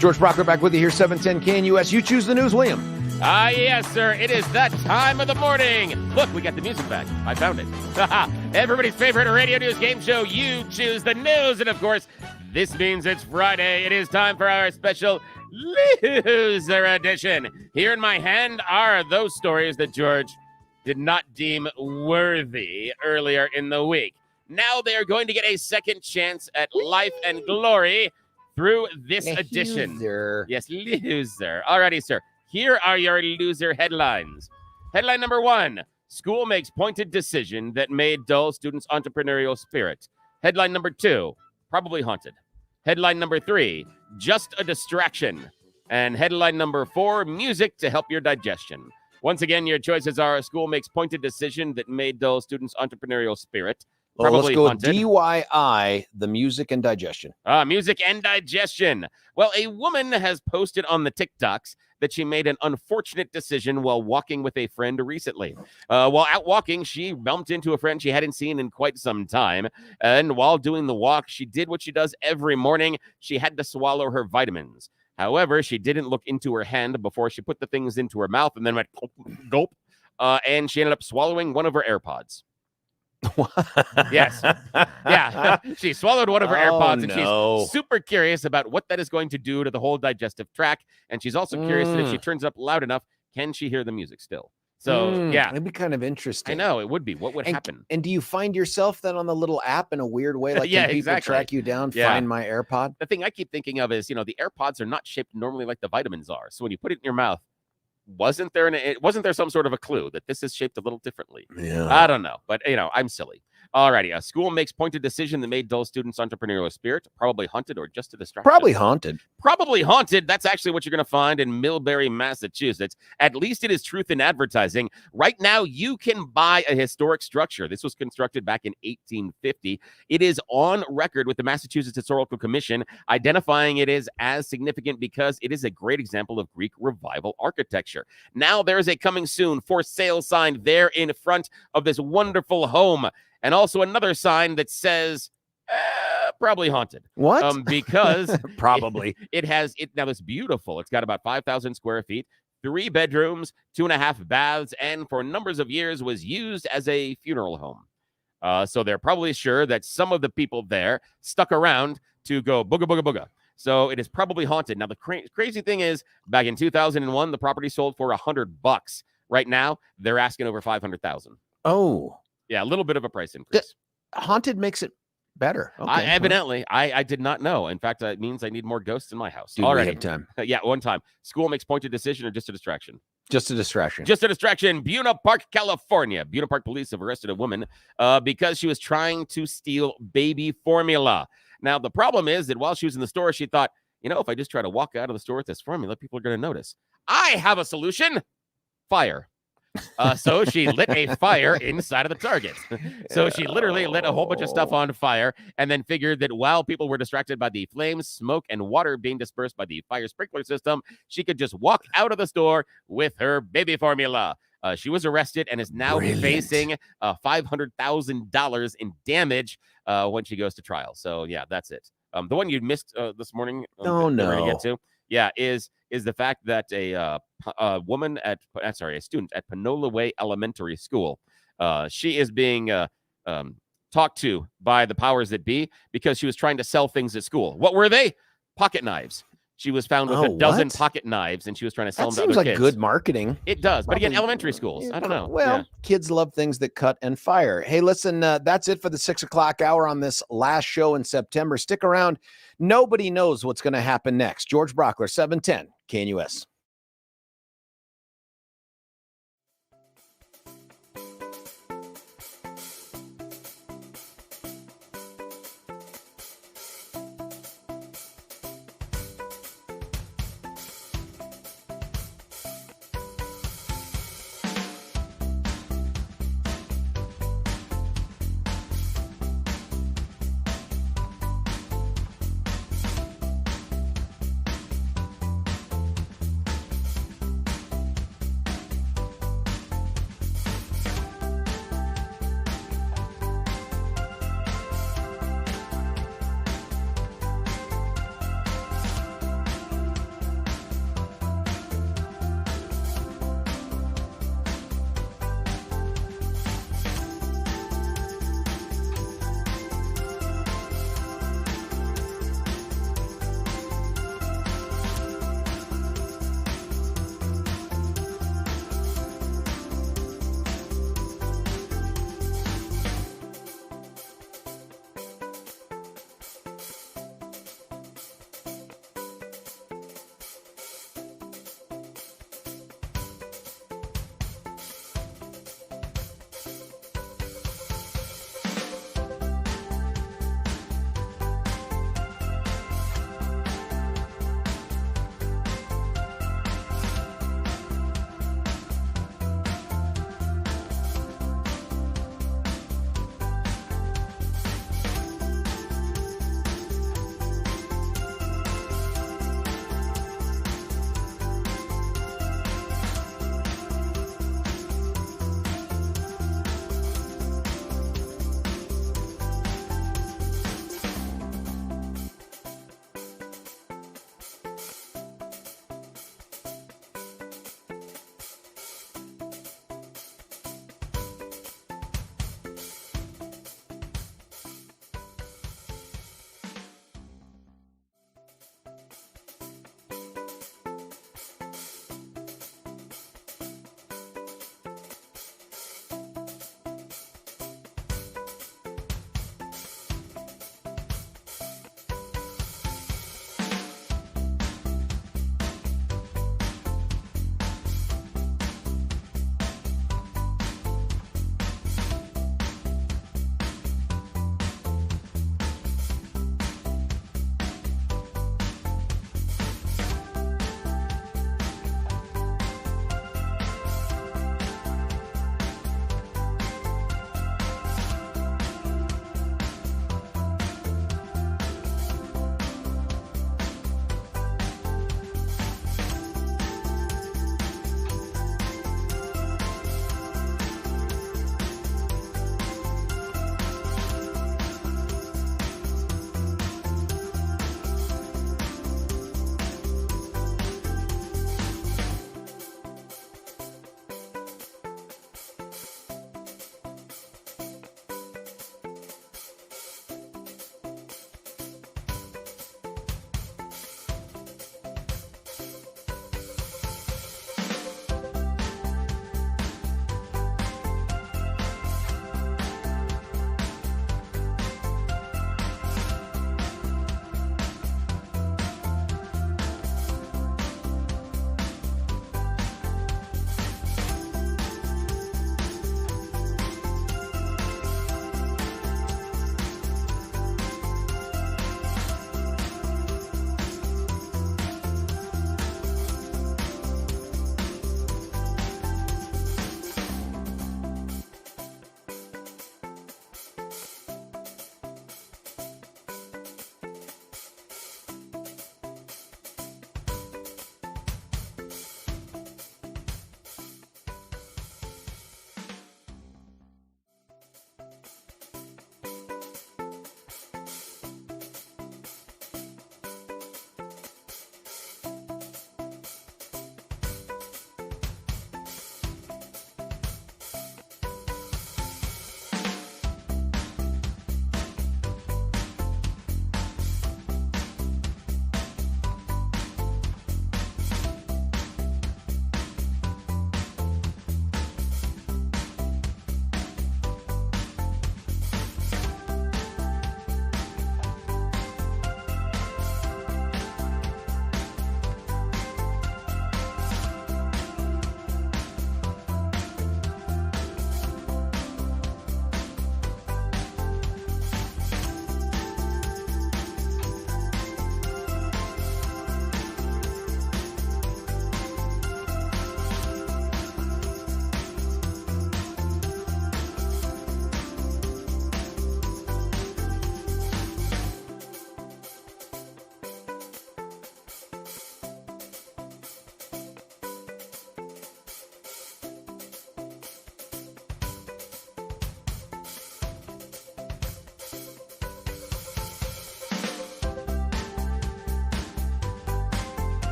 George Brauchler back with you here, 710 KNUS. You choose the news, William. Yes, sir. It is that time of the morning. Look, we got the music back. I found it. Everybody's favorite radio news game show, You Choose the News. And, of course, this means it's Friday. It is time for our special Loser Edition. Here in my hand are those stories that George did not deem worthy earlier in the week. Now they are going to get a second chance at life and glory through this edition. Loser. Yes, loser. Alrighty, sir. Here are your loser headlines. Headline number 1, school makes pointed decision that made dull students' entrepreneurial spirit. Headline number 2, probably haunted. Headline number 3, just a distraction. And headline number 4, music to help your digestion. Once again, your choices are school makes pointed decision that made dull students' entrepreneurial spirit. Well, let's go haunted. DYI, the music and digestion. Music and digestion. Well, a woman has posted on the TikToks that she made an unfortunate decision while walking with a friend recently. While out walking, she bumped into a friend she hadn't seen in quite some time. And while doing the walk, she did what she does every morning. She had to swallow her vitamins. However, she didn't look into her hand before she put the things into her mouth and then went gulp. And she ended up swallowing one of her AirPods. Yes. Yeah. She swallowed one of her AirPods, and she's super curious about what that is going to do to the whole digestive tract. And she's also curious that if she turns up loud enough, can she hear the music still? So, yeah. It'd be kind of interesting. I know, it would be. What would happen? And do you find yourself then on the little app in a weird way? Like, Yeah, can people exactly. track you down, find my AirPod? The thing I keep thinking of is, the AirPods are not shaped normally like the vitamins are. So when you put it in your mouth, wasn't there some sort of a clue that this is shaped a little differently? Yeah. I don't know, but I'm silly. Alrighty, a school makes pointed decision that made dull students' entrepreneurial spirit. Probably haunted or just a distraction. Probably haunted. Probably haunted. That's actually what you're going to find in Millbury, Massachusetts. At least it is truth in advertising. Right now, you can buy a historic structure. This was constructed back in 1850. It is on record with the Massachusetts Historical Commission, identifying it as significant because it is a great example of Greek Revival architecture. Now there is a coming soon for sale sign there in front of this wonderful home. And also another sign that says, probably haunted. What? Because probably. Now it's beautiful. It's got about 5,000 square feet, 3 bedrooms, 2.5 baths, and for numbers of years was used as a funeral home. So they're probably sure that some of the people there stuck around to go booga, booga, booga. So it is probably haunted. Now, the crazy thing is, back in 2001, the property sold for $100. Right now, they're asking over $500,000. Oh. Yeah, a little bit of a price increase. Haunted makes it better. Okay. Evidently, I did not know. In fact, it means I need more ghosts in my house. Dude, we have time. Yeah, one time. School makes pointed decision or just a distraction? Just a distraction. Just a distraction. Buena Park, California. Buena Park police have arrested a woman because she was trying to steal baby formula. Now, the problem is that while she was in the store, she thought, if I just try to walk out of the store with this formula, people are going to notice. I have a solution. Fire. So she lit a fire inside of the Target. So she literally lit a whole bunch of stuff on fire and then figured that while people were distracted by the flames, smoke, and water being dispersed by the fire sprinkler system, she could just walk out of the store with her baby formula. She was arrested and is now facing $500,000 in damage when she goes to trial. So, yeah, that's it. The one you missed this morning. No. Get to, is the fact that a student at Panola Way Elementary School, she is being talked to by the powers that be because she was trying to sell things at school. What were they? Pocket knives. She was found with a dozen pocket knives, and she was trying to sell them to other kids. That seems like good marketing. It does. But again, elementary schools. I don't know. Well, kids love things that cut and fire. Hey, listen, that's it for the 6 o'clock hour on this last show in September. Stick around. Nobody knows what's going to happen next. George Brauchler, 710 KNUS.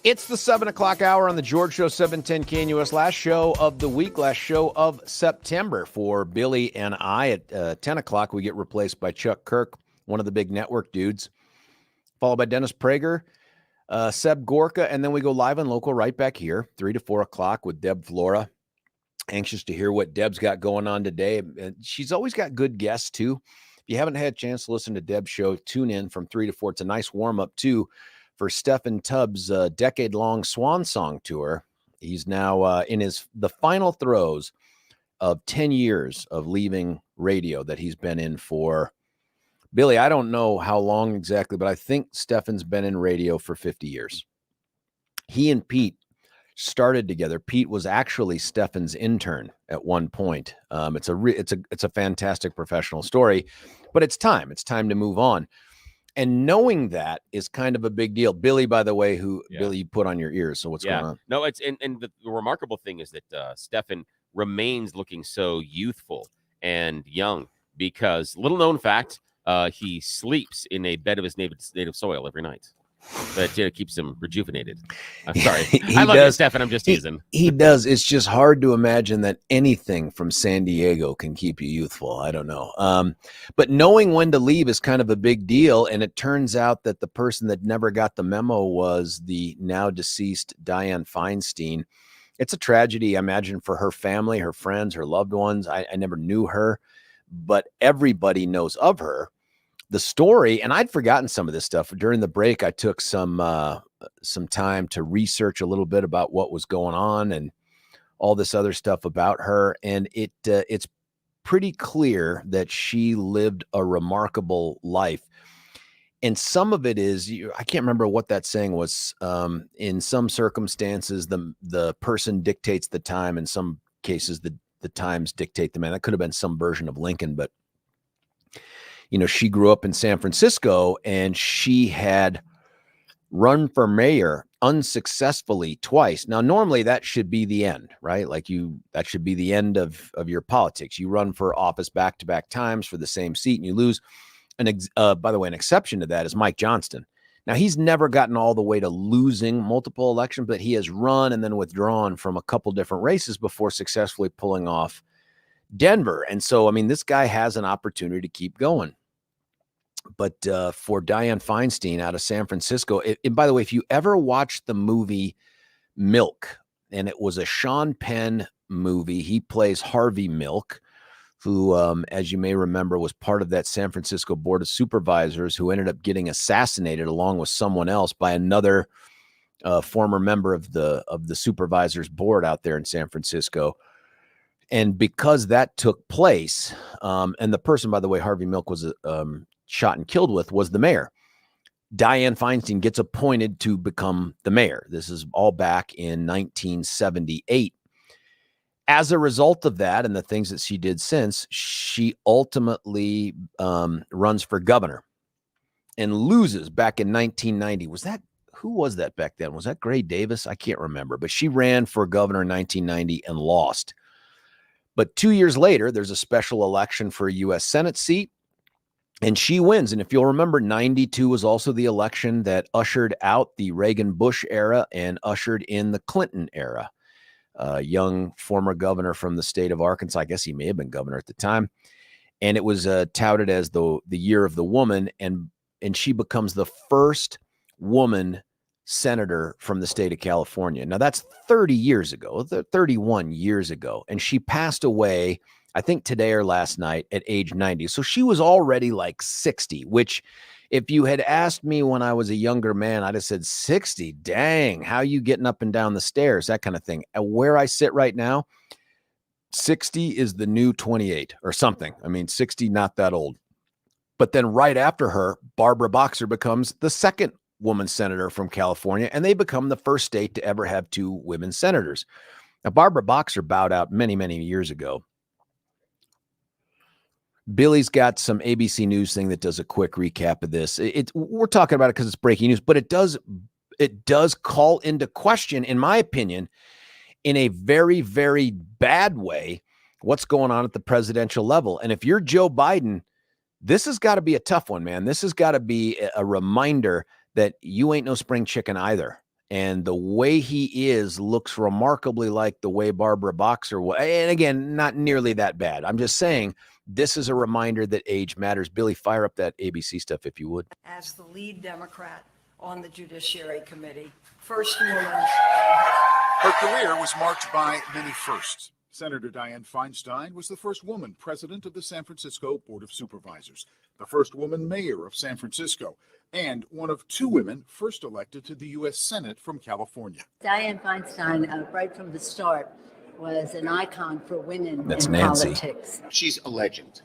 It's the 7 o'clock hour on the George Show, 710 KNUS. Last show of the week, last show of September for Billy and I. At 10 o'clock, we get replaced by Chuck Kirk, one of the big network dudes, followed by Dennis Prager, Seb Gorka, and then we go live and local right back here, 3 to 4 o'clock with Deb Flora. Anxious to hear what Deb's got going on today. She's always got good guests, too. If you haven't had a chance to listen to Deb's show, tune in from 3 to 4. It's a nice warm-up, too, for Stephen Tubbs' decade-long Swan Song tour. He's now in the final throes of 10 years of leaving radio that he's been in for. Billy, I don't know how long exactly, but I think Stephen's been in radio for 50 years. He and Pete started together. Pete was actually Stephen's intern at one point. It's a fantastic professional story, but it's time to move on. And knowing that is kind of a big deal. Billy, by the way, Billy, you put on your ears. So what's going on? No, it's and the remarkable thing is that Stephen remains looking so youthful and young because, little known fact, he sleeps in a bed of his native soil every night. That keeps him rejuvenated. I'm sorry. I love you, Stephen. I'm just teasing. He does. It's just hard to imagine that anything from San Diego can keep you youthful. I don't know. But knowing when to leave is kind of a big deal. And it turns out that the person that never got the memo was the now deceased Dianne Feinstein. It's a tragedy, I imagine, for her family, her friends, her loved ones. I never knew her, but everybody knows of her. The story, and I'd forgotten some of this stuff. During the break, I took some time to research a little bit about what was going on and all this other stuff about her. And it's pretty clear that she lived a remarkable life. And some of it is, I can't remember what that saying was. In some circumstances, the person dictates the time. In some cases, the times dictate the man. That could have been some version of Lincoln, but she grew up in San Francisco and she had run for mayor unsuccessfully twice. Now, normally that should be the end, right? That should be the end of your politics. You run for office back-to-back times for the same seat and you lose. And by the way, an exception to that is Mike Johnston. Now, he's never gotten all the way to losing multiple elections, but he has run and then withdrawn from a couple different races before successfully pulling off Denver. And so, this guy has an opportunity to keep going. But for Dianne Feinstein out of San Francisco, and by the way, if you ever watched the movie Milk, and it was a Sean Penn movie, he plays Harvey Milk, who, as you may remember, was part of that San Francisco Board of Supervisors who ended up getting assassinated along with someone else by another former member of the supervisors board out there in San Francisco. And because that took place, and the person, by the way, Harvey Milk was shot and killed with, was the mayor. Dianne Feinstein gets appointed to become the mayor. This is all back in 1978. As a result of that and the things that she did since, she ultimately runs for governor and loses back in 1990. Who was that back then? Was that Gray Davis? I can't remember, but she ran for governor in 1990 and lost. But 2 years later, there's a special election for a U.S. Senate seat. And she wins. And if you'll remember, 92 was also the election that ushered out the Reagan-Bush era and ushered in the Clinton era. Young former governor from the state of Arkansas. I guess he may have been governor at the time. And it was touted as the year of the woman. And she becomes the first woman senator from the state of California. Now, that's 30 years ago, 31 years ago. And she passed away, I think today or last night, at age 90. So she was already like 60, which if you had asked me when I was a younger man, I'd have said 60. Dang, how you getting up and down the stairs, that kind of thing. And where I sit right now, 60 is the new 28 or something. 60, not that old. But then right after her, Barbara Boxer becomes the second woman senator from California, and they become the first state to ever have two women senators. Now, Barbara Boxer bowed out many, many years ago. Billy's got some ABC News thing that does a quick recap of this. We're talking about it because it's breaking news, but it does call into question, in my opinion, in a very, very bad way, what's going on at the presidential level. And if you're Joe Biden, this has got to be a tough one, man. This has got to be a reminder that you ain't no spring chicken either. And the way he looks remarkably like the way Barbara Boxer was. And again, not nearly that bad. I'm just saying this is a reminder that age matters. Billy, fire up that ABC stuff if you would. As the lead Democrat on the Judiciary Committee, first woman. Her career was marked by many firsts. Senator Dianne Feinstein was the first woman president of the San Francisco Board of Supervisors, the first woman mayor of San Francisco, and one of 2 women first elected to the U.S. Senate from California. Dianne Feinstein, right from the start, was an icon for women That's in Nancy. politics. She's a legend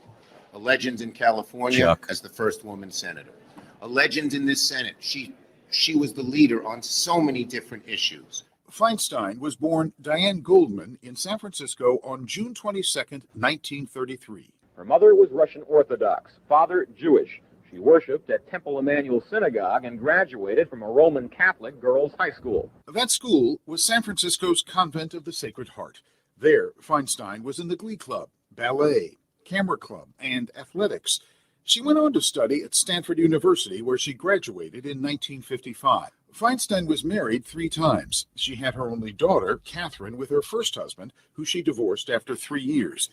in California Chuck. as the first woman senator, a legend in this Senate. She was the leader on so many different issues. Feinstein was born Diane Goldman in San Francisco on June 22, 1933. Her mother was Russian Orthodox, father Jewish. She worshipped at Temple Emmanuel Synagogue and graduated from a Roman Catholic girls' high school. That school was San Francisco's Convent of the Sacred Heart. There, Feinstein was in the Glee Club, ballet, camera club, and athletics. She went on to study at Stanford University, where she graduated in 1955. Feinstein was married 3 times. She had her only daughter, Catherine, with her first husband, who she divorced after 3 years.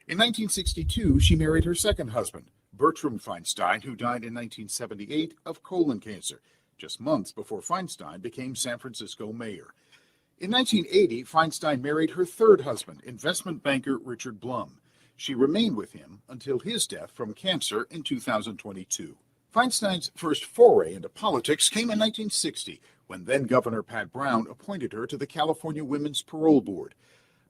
In 1962, she married her second husband, Bertram Feinstein, who died in 1978 of colon cancer, just months before Feinstein became San Francisco mayor. In 1980, Feinstein married her third husband, investment banker Richard Blum. She remained with him until his death from cancer in 2022. Feinstein's first foray into politics came in 1960, when then-Governor Pat Brown appointed her to the California Women's Parole Board.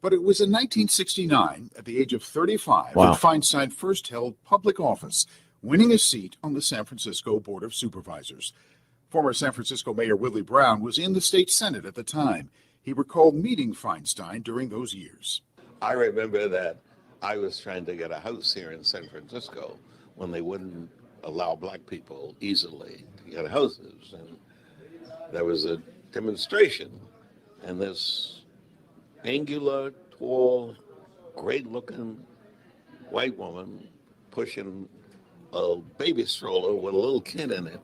But it was in 1969, at the age of 35, that Feinstein first held public office, winning a seat on the San Francisco Board of Supervisors. Former San Francisco Mayor Willie Brown was in the state Senate at the time. He recalled meeting Feinstein during those years. I remember that I was trying to get a house here in San Francisco when they wouldn't allow black people easily to get houses. And there was a demonstration, and this angular, tall, great-looking white woman pushing a baby stroller with a little kid in it,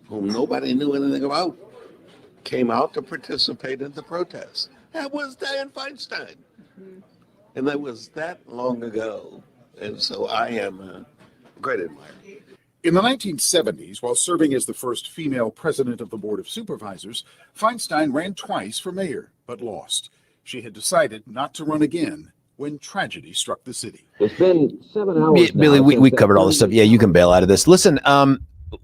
whom nobody knew anything about, came out to participate in the protest. That was Dianne Feinstein. And that was that long ago. And so I am a great admirer. In the 1970s, while serving as the first female president of the Board of Supervisors, Feinstein ran twice for mayor, but lost. She had decided not to run again when tragedy struck the city. It's been 7 hours Billy, we covered all this stuff. Yeah, you can bail out of this. Listen,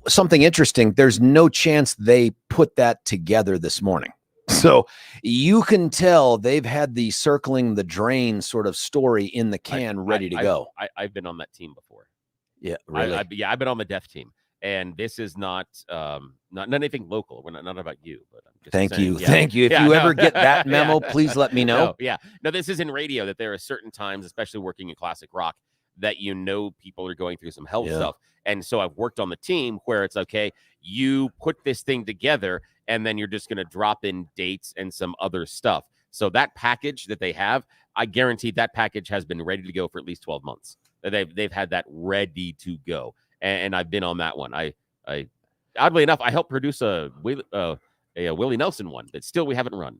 something interesting. There's no chance they put that together this morning. So you can tell they've had the circling the drain sort of story in the can ready to go. I've been on that team before. Yeah, really. I've been on the deaf team, and this is not anything local. We're not about you, but I'm just Thank saying, you. yeah. Thank you. If you ever get that memo, please let me know. No, this is in radio that there are certain times, especially working in classic rock, that people are going through some health stuff. And so I've worked on the team where it's okay, you put this thing together and then you're just going to drop in dates and some other stuff. So that package that they have, I guarantee that package has been ready to go for at least 12 months. They've had that ready to go. And I've been on that one. I oddly enough, I helped produce a Willie Nelson one that still we haven't run.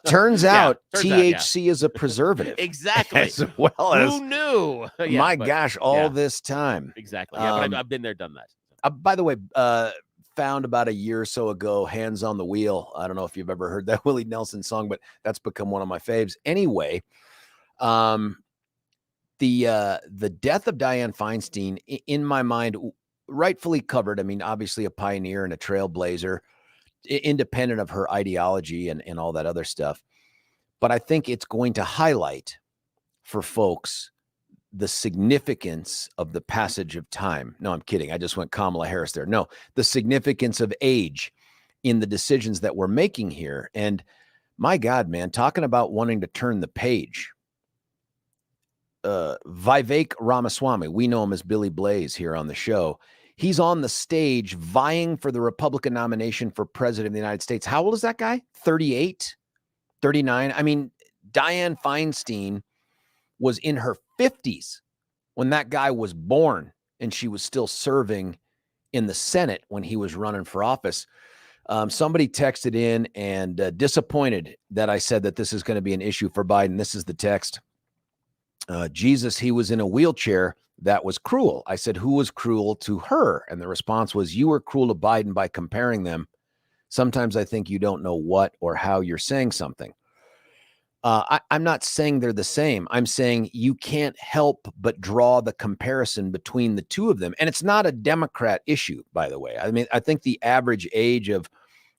Turns out THC is a preservative. Exactly. As well as, who knew? Gosh, all this time. Exactly. Yeah, but I've been there, done that. By the way, found about a year or so ago, Hands on the Wheel. I don't know if you've ever heard that Willie Nelson song, but that's become one of my faves. Anyway, the death of Dianne Feinstein, in my mind, rightfully covered. I mean, obviously a pioneer and a trailblazer, independent of her ideology and all that other stuff. But I think it's going to highlight for folks the significance of the passage of time. No, I'm kidding. I just went Kamala Harris there. No, the significance of age in the decisions that we're making here. And my God, man, talking about wanting to turn the page. Vivek Ramaswamy, we know him as Billy Blaze here on the show. He's on the stage vying for the Republican nomination for president of the United States. How old is that guy? 38, 39. I mean, Dianne Feinstein was in her 50s when that guy was born, and she was still serving in the Senate when he was running for office. Somebody texted in and disappointed that I said that this is going to be an issue for Biden. This is the text. Jesus, he was in a wheelchair. That was cruel. I said, who was cruel to her? And the response was, you were cruel to Biden by comparing them. Sometimes I think you don't know what or how you're saying something. I'm not saying they're the same. I'm saying you can't help but draw the comparison between the two of them. And it's not a Democrat issue, by the way. I mean, I think the average age of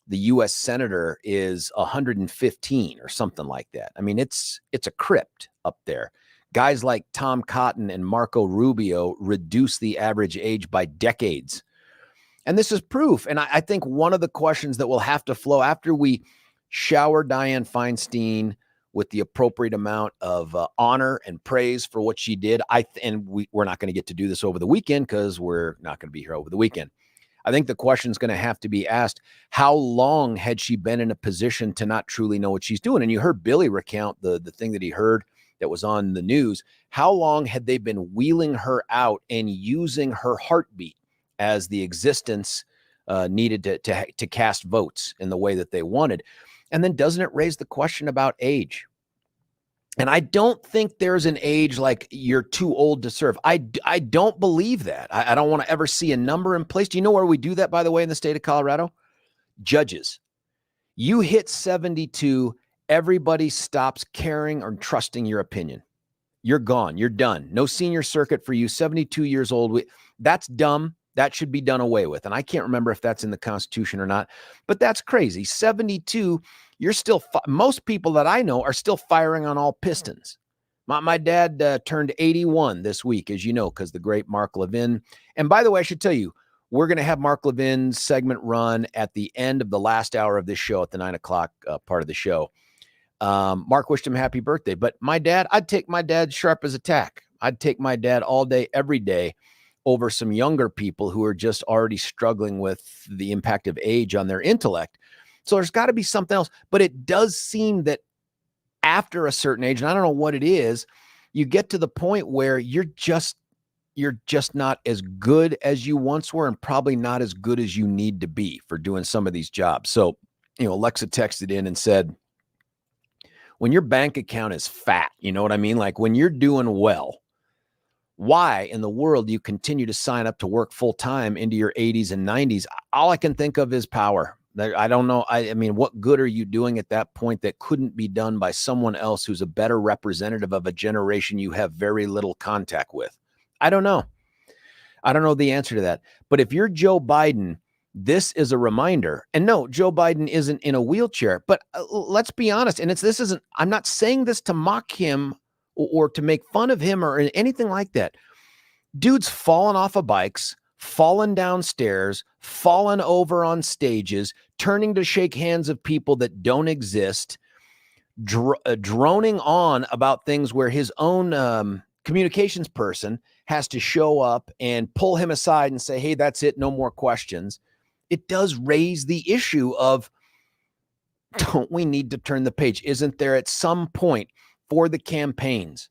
the U.S. senator is 115 or something like that. I mean, it's a crypt up there. Guys like Tom Cotton and Marco Rubio reduce the average age by decades. And this is proof. And I think one of the questions that will have to flow after we shower Dianne Feinstein with the appropriate amount of honor and praise for what she did. We're not going to get to do this over the weekend because we're not going to be here over the weekend. I think the question is going to have to be asked, how long had she been in a position to not truly know what she's doing? And you heard Billy recount the thing that he heard that was on the news. How long had they been wheeling her out and using her heartbeat as the existence needed to cast votes in the way that they wanted? And then doesn't it raise the question about age? And I don't think there's an age like you're too old to serve. I don't believe that. I don't want to ever see a number in place. Do you know where we do that, by the way, in the state of Colorado? Judges. You hit 72, everybody stops caring or trusting your opinion. You're gone. You're done. No senior circuit for you. 72 years old. That's dumb. That should be done away with. And I can't remember if that's in the Constitution or not, but that's crazy. 72, you're still, most people that I know are still firing on all pistons. My dad turned 81 this week, as you know, because the great Mark Levin. And by the way, I should tell you, we're going to have Mark Levin's segment run at the end of the last hour of this show at the 9 o'clock part of the show. Mark wished him happy birthday, but my dad, I'd take my dad sharp as a tack. I'd take my dad all day, every day, over some younger people who are just already struggling with the impact of age on their intellect. So there's got to be something else. But it does seem that after a certain age, and I don't know what it is, you get to the point where you're just not as good as you once were, and probably not as good as you need to be for doing some of these jobs. So, Alexa texted in and said, when your bank account is fat, you know what I mean? Like when you're doing well, why in the world do you continue to sign up to work full time into your 80s and 90s? All I can think of is power. I don't know. I mean, what good are you doing at that point that couldn't be done by someone else who's a better representative of a generation you have very little contact with? I don't know. I don't know the answer to that. But if you're Joe Biden, this is a reminder. And no, Joe Biden isn't in a wheelchair, but let's be honest. And I'm not saying this to mock him or to make fun of him or anything like that. Dude's fallen off of bikes, fallen downstairs, fallen over on stages, turning to shake hands of people that don't exist, droning on about things where his own communications person has to show up and pull him aside and say, hey, that's it, no more questions. It does raise the issue of, don't we need to turn the page? Isn't there at some point for the campaigns,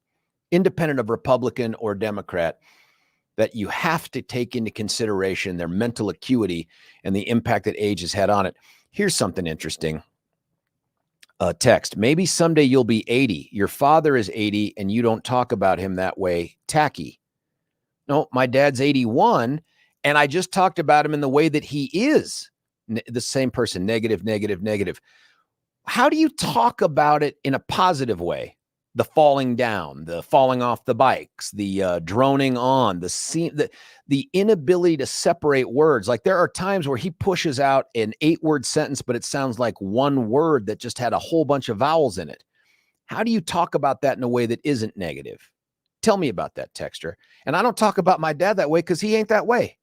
independent of Republican or Democrat, that you have to take into consideration their mental acuity and the impact that age has had on it? Here's something interesting. Text, maybe someday you'll be 80. Your father is 80 and you don't talk about him that way. Tacky. No, my dad's 81 and I just talked about him in the way that he is. The same person, negative, negative, negative. How do you talk about it in a positive way? The falling down, the falling off the bikes, the droning on, the inability to separate words. Like there are times where he pushes out an 8-word sentence, but it sounds like one word that just had a whole bunch of vowels in it. How do you talk about that in a way that isn't negative? Tell me about that, texter. And I don't talk about my dad that way because he ain't that way.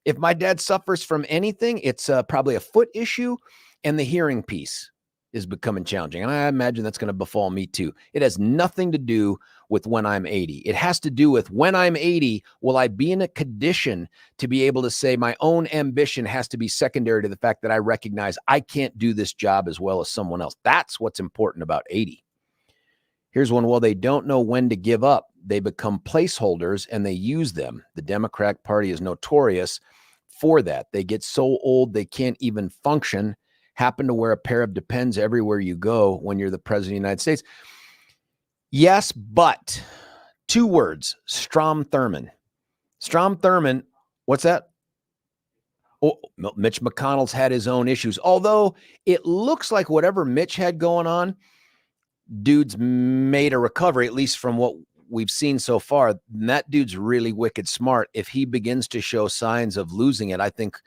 If my dad suffers from anything, it's probably a foot issue and the hearing piece is becoming challenging. And I imagine that's going to befall me too. It has nothing to do with when I'm 80. It has to do with when I'm 80, will I be in a condition to be able to say my own ambition has to be secondary to the fact that I recognize I can't do this job as well as someone else. That's what's important about 80. Here's one. Well, they don't know when to give up. They become placeholders and they use them. The Democratic Party is notorious for that. They get so old they can't even function, happen to wear a pair of Depends everywhere you go when you're the president of the United States. Yes, but 2 words, Strom Thurmond. Strom Thurmond, what's that? Oh, Mitch McConnell's had his own issues. Although it looks like whatever Mitch had going on, dude's made a recovery, at least from what we've seen so far. And that dude's really wicked smart. If he begins to show signs of losing it, I think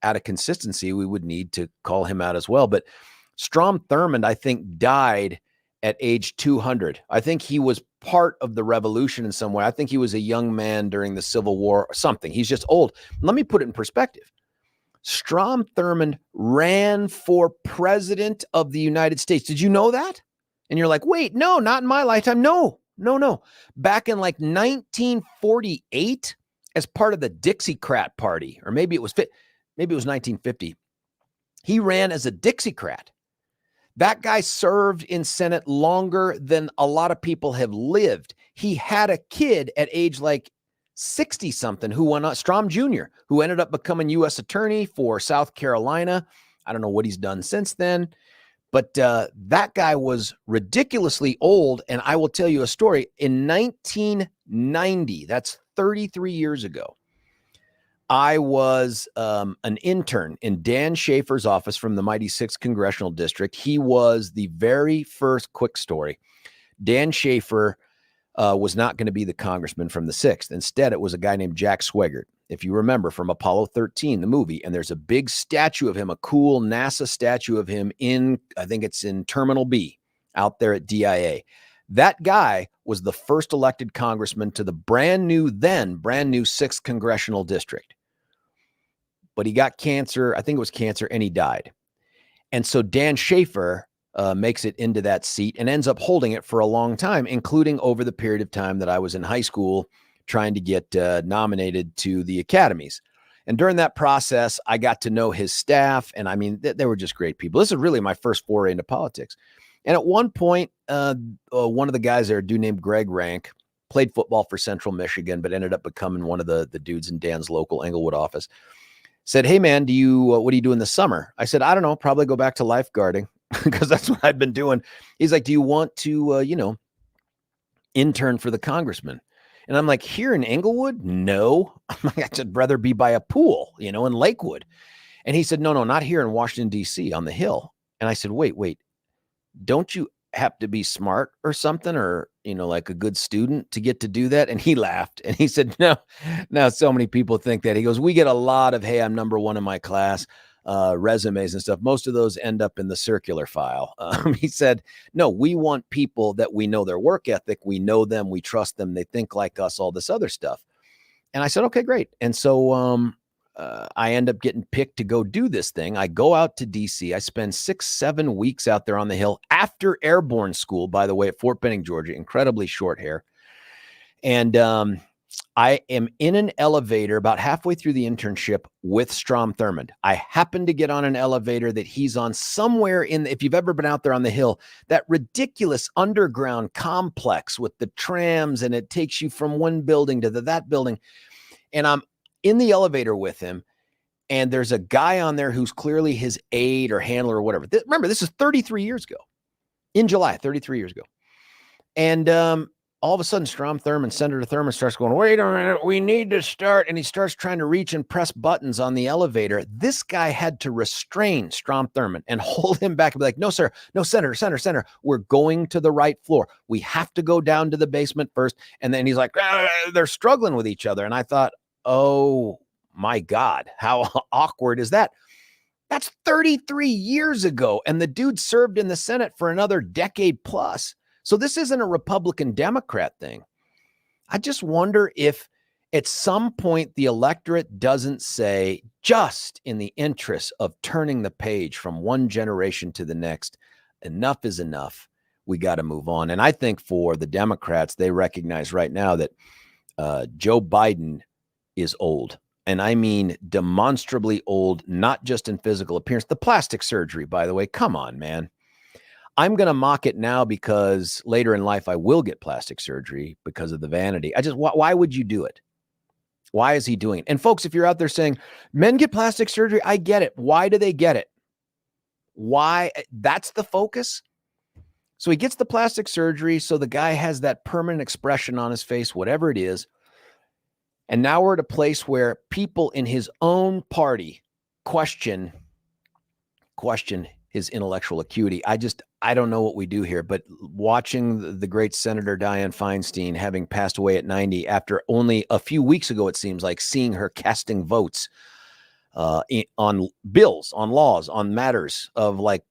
out of consistency, we would need to call him out as well. But Strom Thurmond, I think, died at age 200. I think he was part of the revolution in some way. I think he was a young man during the Civil War or something. He's just old. Let me put it in perspective. Strom Thurmond ran for president of the United States. Did you know that? And you're like, wait, no, not in my lifetime. No. Back in like 1948, as part of the Dixiecrat Party, or maybe it was 1950. He ran as a Dixiecrat. That guy served in Senate longer than a lot of people have lived. He had a kid at age like 60 something who went on, Strom Jr., who ended up becoming U.S. attorney for South Carolina. I don't know what he's done since then, but that guy was ridiculously old. And I will tell you a story. In 1990, that's 33 years ago, I was an intern in Dan Schaefer's office from the mighty 6th Congressional District. He was the very first, quick story. Dan Schaefer was not going to be the congressman from the 6th. Instead, it was a guy named Jack Swigert. If you remember from Apollo 13, the movie, and there's a big statue of him, a cool NASA statue of him in, I think it's in Terminal B out there at DIA. That guy was the first elected congressman to the brand new 6th Congressional District. But he got cancer, I think it was cancer, and he died. And so Dan Schaefer makes it into that seat and ends up holding it for a long time, including over the period of time that I was in high school trying to get nominated to the academies. And during that process, I got to know his staff. And I mean, they were just great people. This is really my first foray into politics. And at one point, one of the guys there, a dude named Greg Rank, played football for Central Michigan, but ended up becoming one of the dudes in Dan's local Englewood office, said, "Hey man, what do you do in the summer?" I said, "I don't know, probably go back to lifeguarding," because that's what I'd been doing. He's like, "Do you want to, intern for the congressman?" And I'm like, "Here in Englewood? No." I'm like, "I'd rather be by a pool, in Lakewood." And he said, no, not here in Washington, D.C. on the Hill. And I said, wait, don't you have to be smart or something, or, like a good student to get to do that? And he laughed and he said, no, so many people think that. He goes, "We get a lot of, hey, I'm number one in my class, resumes and stuff. Most of those end up in the circular file." He said, "No, we want people that we know their work ethic. We know them. We trust them. They think like us, all this other stuff." And I said, "Okay, great." And so, I end up getting picked to go do this thing. I go out to DC. I spend 6-7 weeks out there on the Hill after airborne school, by the way, at Fort Benning, Georgia, incredibly short hair. And I am in an elevator about halfway through the internship with Strom Thurmond. I happen to get on an elevator that he's on somewhere if you've ever been out there on the Hill, that ridiculous underground complex with the trams, and it takes you from one building to that building. And I'm in the elevator with him, and there's a guy on there who's clearly his aide or handler or whatever. Remember, this is 33 years ago. In July, 33 years ago. And all of a sudden, Senator Thurmond starts going, "Wait a minute, we need to start." And he starts trying to reach and press buttons on the elevator. This guy had to restrain Strom Thurmond and hold him back and be like, "No, sir, no, Senator, we're going to the right floor. We have to go down to the basement first." And then he's like, they're struggling with each other. And I thought, oh my God, how awkward is that? That's 33 years ago. And the dude served in the Senate for another decade plus. So this isn't a Republican Democrat thing. I just wonder if at some point the electorate doesn't say, just in the interest of turning the page from one generation to the next, enough is enough. We got to move on. And I think for the Democrats, they recognize right now that Joe Biden is old. And I mean demonstrably old, not just in physical appearance. The plastic surgery, by the way, come on, man. I'm going to mock it now because later in life I will get plastic surgery because of the vanity. Why would you do it? Why is he doing it? And folks, if you're out there saying men get plastic surgery, I get it. Why do they get it? Why? That's the focus. So he gets the plastic surgery. So the guy has that permanent expression on his face, whatever it is. And now we're at a place where people in his own party question his intellectual acuity. I don't know what we do here, but watching the great Senator Dianne Feinstein having passed away at 90 after only a few weeks ago, it seems like, seeing her casting votes on bills, on laws, on matters of like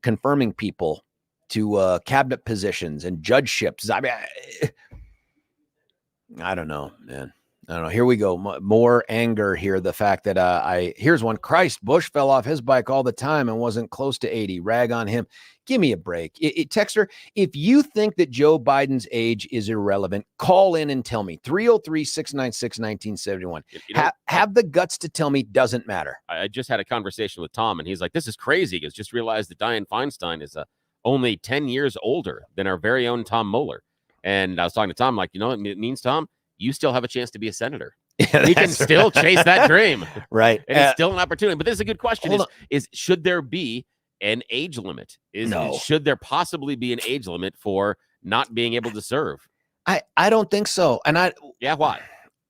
confirming people to cabinet positions and judgeships. I mean, I don't know, man. I don't know. Here we go. More anger here. The fact that here's one. Christ, Bush fell off his bike all the time and wasn't close to 80. Rag on him. Give me a break. Texter, if you think that Joe Biden's age is irrelevant, call in and tell me. 303-696-1971. Have the guts to tell me doesn't matter. I just had a conversation with Tom, and he's like, this is crazy. He goes, just realized that Dianne Feinstein is only 10 years older than our very own Tom Mueller. And I was talking to Tom, like, you know what it means, Tom? You still have a chance to be a senator. Yeah, you can still chase that dream. Right. And it's still an opportunity. But this is a good question. Is should there be an age limit? Should there possibly be an age limit for not being able to serve? I don't think so. And why?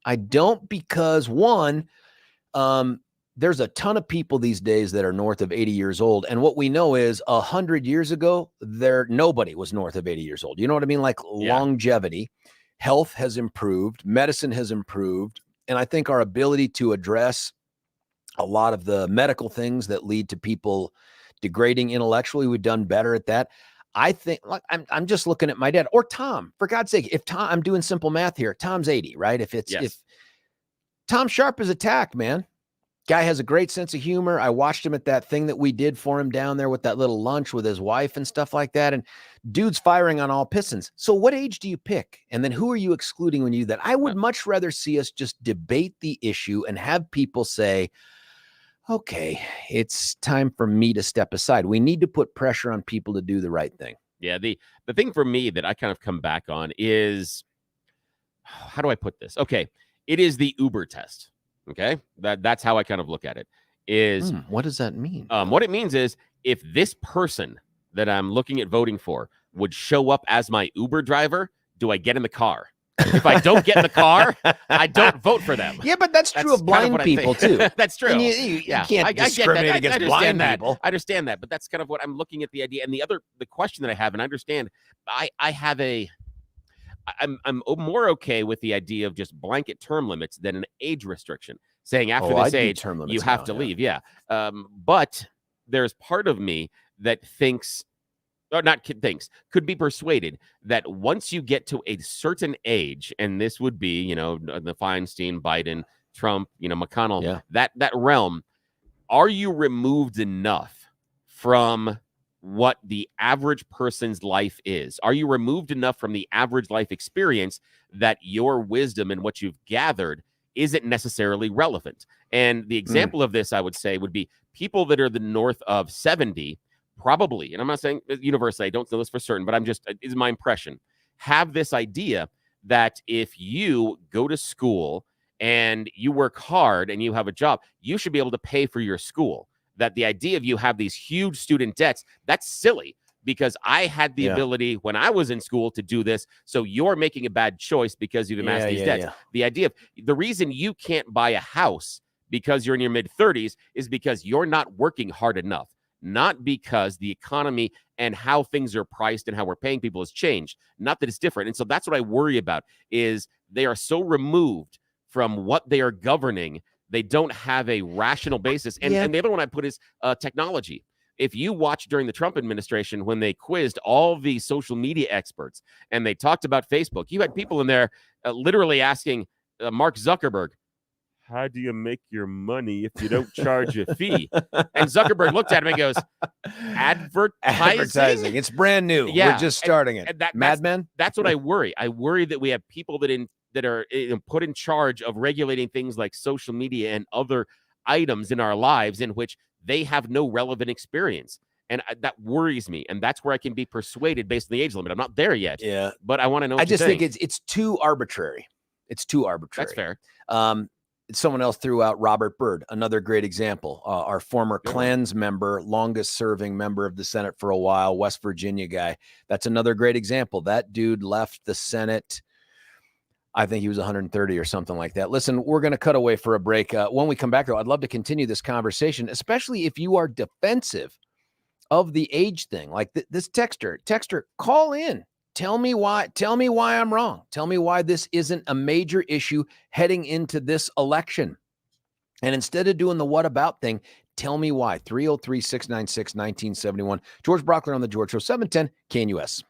I don't, because one, there's a ton of people these days that are north of 80 years old. And what we know is 100 years ago, nobody was north of 80 years old. You know what I mean? Like longevity. Health has improved, medicine has improved, and I think our ability to address a lot of the medical things that lead to people degrading intellectually, we've done better at that. I think, like, I'm just looking at my dad or Tom, for God's sake. If Tom, I'm doing simple math here. Tom's 80, right? If Tom Sharp is attacked, man, guy has a great sense of humor. I watched him at that thing that we did for him down there with that little lunch with his wife and stuff like that. And dude's firing on all pistons. So what age do you pick? And then who are you excluding when you do that? I would much rather see us just debate the issue and have people say, okay, it's time for me to step aside. We need to put pressure on people to do the right thing. Yeah. The thing for me that I kind of come back on is, how do I put this? Okay. It is the Uber test. Okay. That's how I kind of look at it is. What does that mean? What it means is if this person that I'm looking at voting for would show up as my Uber driver, do I get in the car? If I don't get in the car, I don't vote for them. Yeah, but that's true of blind people too. That's true. And you can't discriminate against blind people. I understand that, but that's kind of what I'm looking at the idea. And the question that I have, and I understand, I'm more okay with the idea of just blanket term limits than an age restriction, saying after this age you have to leave. Yeah. But there's part of me that thinks, or not thinks, could be persuaded that once you get to a certain age, and this would be, the Feinstein, Biden, Trump, McConnell, that realm, are you removed enough from what the average person's life is? Are you removed enough from the average life experience that your wisdom and what you've gathered isn't necessarily relevant? And the example of this, I would say, would be people that are the north of 70, probably, and I'm not saying universally, I don't know this for certain, but is my impression, have this idea that if you go to school and you work hard and you have a job, you should be able to pay for your school. That the idea of you have these huge student debts, that's silly, because I had the ability when I was in school to do this. So you're making a bad choice because you've amassed these debts. Yeah. The idea of the reason you can't buy a house because you're in your mid 30s is because you're not working hard enough, not because the economy and how things are priced and how we're paying people has changed. Not that it's different. And so that's what I worry about, is they are so removed from what they are governing. They don't have a rational basis. And the other one I put is technology. If you watch during the Trump administration, when they quizzed all the social media experts and they talked about Facebook, you had people in there literally asking Mark Zuckerberg, how do you make your money if you don't charge a fee? And Zuckerberg looked at him and goes, advertising? It's brand new. Yeah. We're just starting it. Mad Men? That's what I worry. I worry that we have people that are put in charge of regulating things like social media and other items in our lives in which they have no relevant experience. And that worries me. And that's where I can be persuaded based on the age limit. I'm not there yet. Yeah. But I want to know what I just think it's too arbitrary. It's too arbitrary. That's fair. someone else threw out Robert Byrd, another great example. Our former Klans member, longest serving member of the Senate for a while, West Virginia guy. That's another great example. That dude left the Senate. I think he was 130 or something like that. Listen, we're going to cut away for a break. When we come back, though, I'd love to continue this conversation, especially if you are defensive of the age thing. Like this texter, call in. Tell me why I'm wrong. Tell me why this isn't a major issue heading into this election. And instead of doing the what about thing, tell me why. 303-696-1971. George Brauchler on the George Show, 710 KNUS.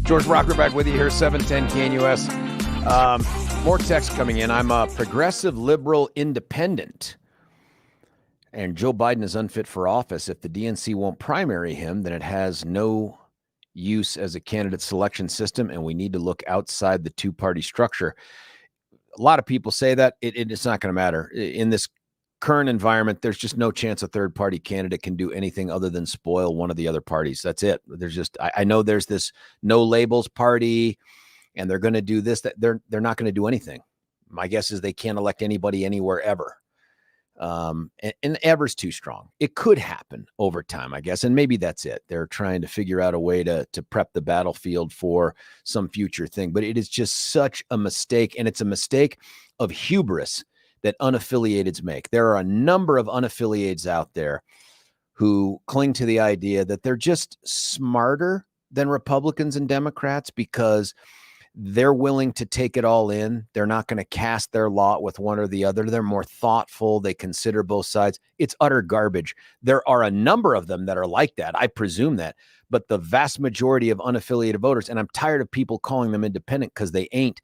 George Brauchler back with you here, 710 KNUS. More text coming in. I'm a progressive liberal independent, and Joe Biden is unfit for office. If the DNC won't primary him, then it has no use as a candidate selection system, and we need to look outside the two-party structure. A lot of people say that. It's not going to matter. In this current environment, there's just no chance a third-party candidate can do anything other than spoil one of the other parties. That's it. There's just, I know there's this no labels party, and they're going to do this, that they're not going to do anything. My guess is they can't elect anybody anywhere ever. And ever's too strong. It could happen over time, I guess. And maybe that's it. They're trying to figure out a way to prep the battlefield for some future thing. But it is just such a mistake. And it's a mistake of hubris that unaffiliateds make. There are a number of unaffiliates out there who cling to the idea that they're just smarter than Republicans and Democrats because they're willing to take it all in. They're not going to cast their lot with one or the other. They're more thoughtful. They consider both sides. It's utter garbage. There are a number of them that are like that. I presume that. But the vast majority of unaffiliated voters, and I'm tired of people calling them independent because they ain't,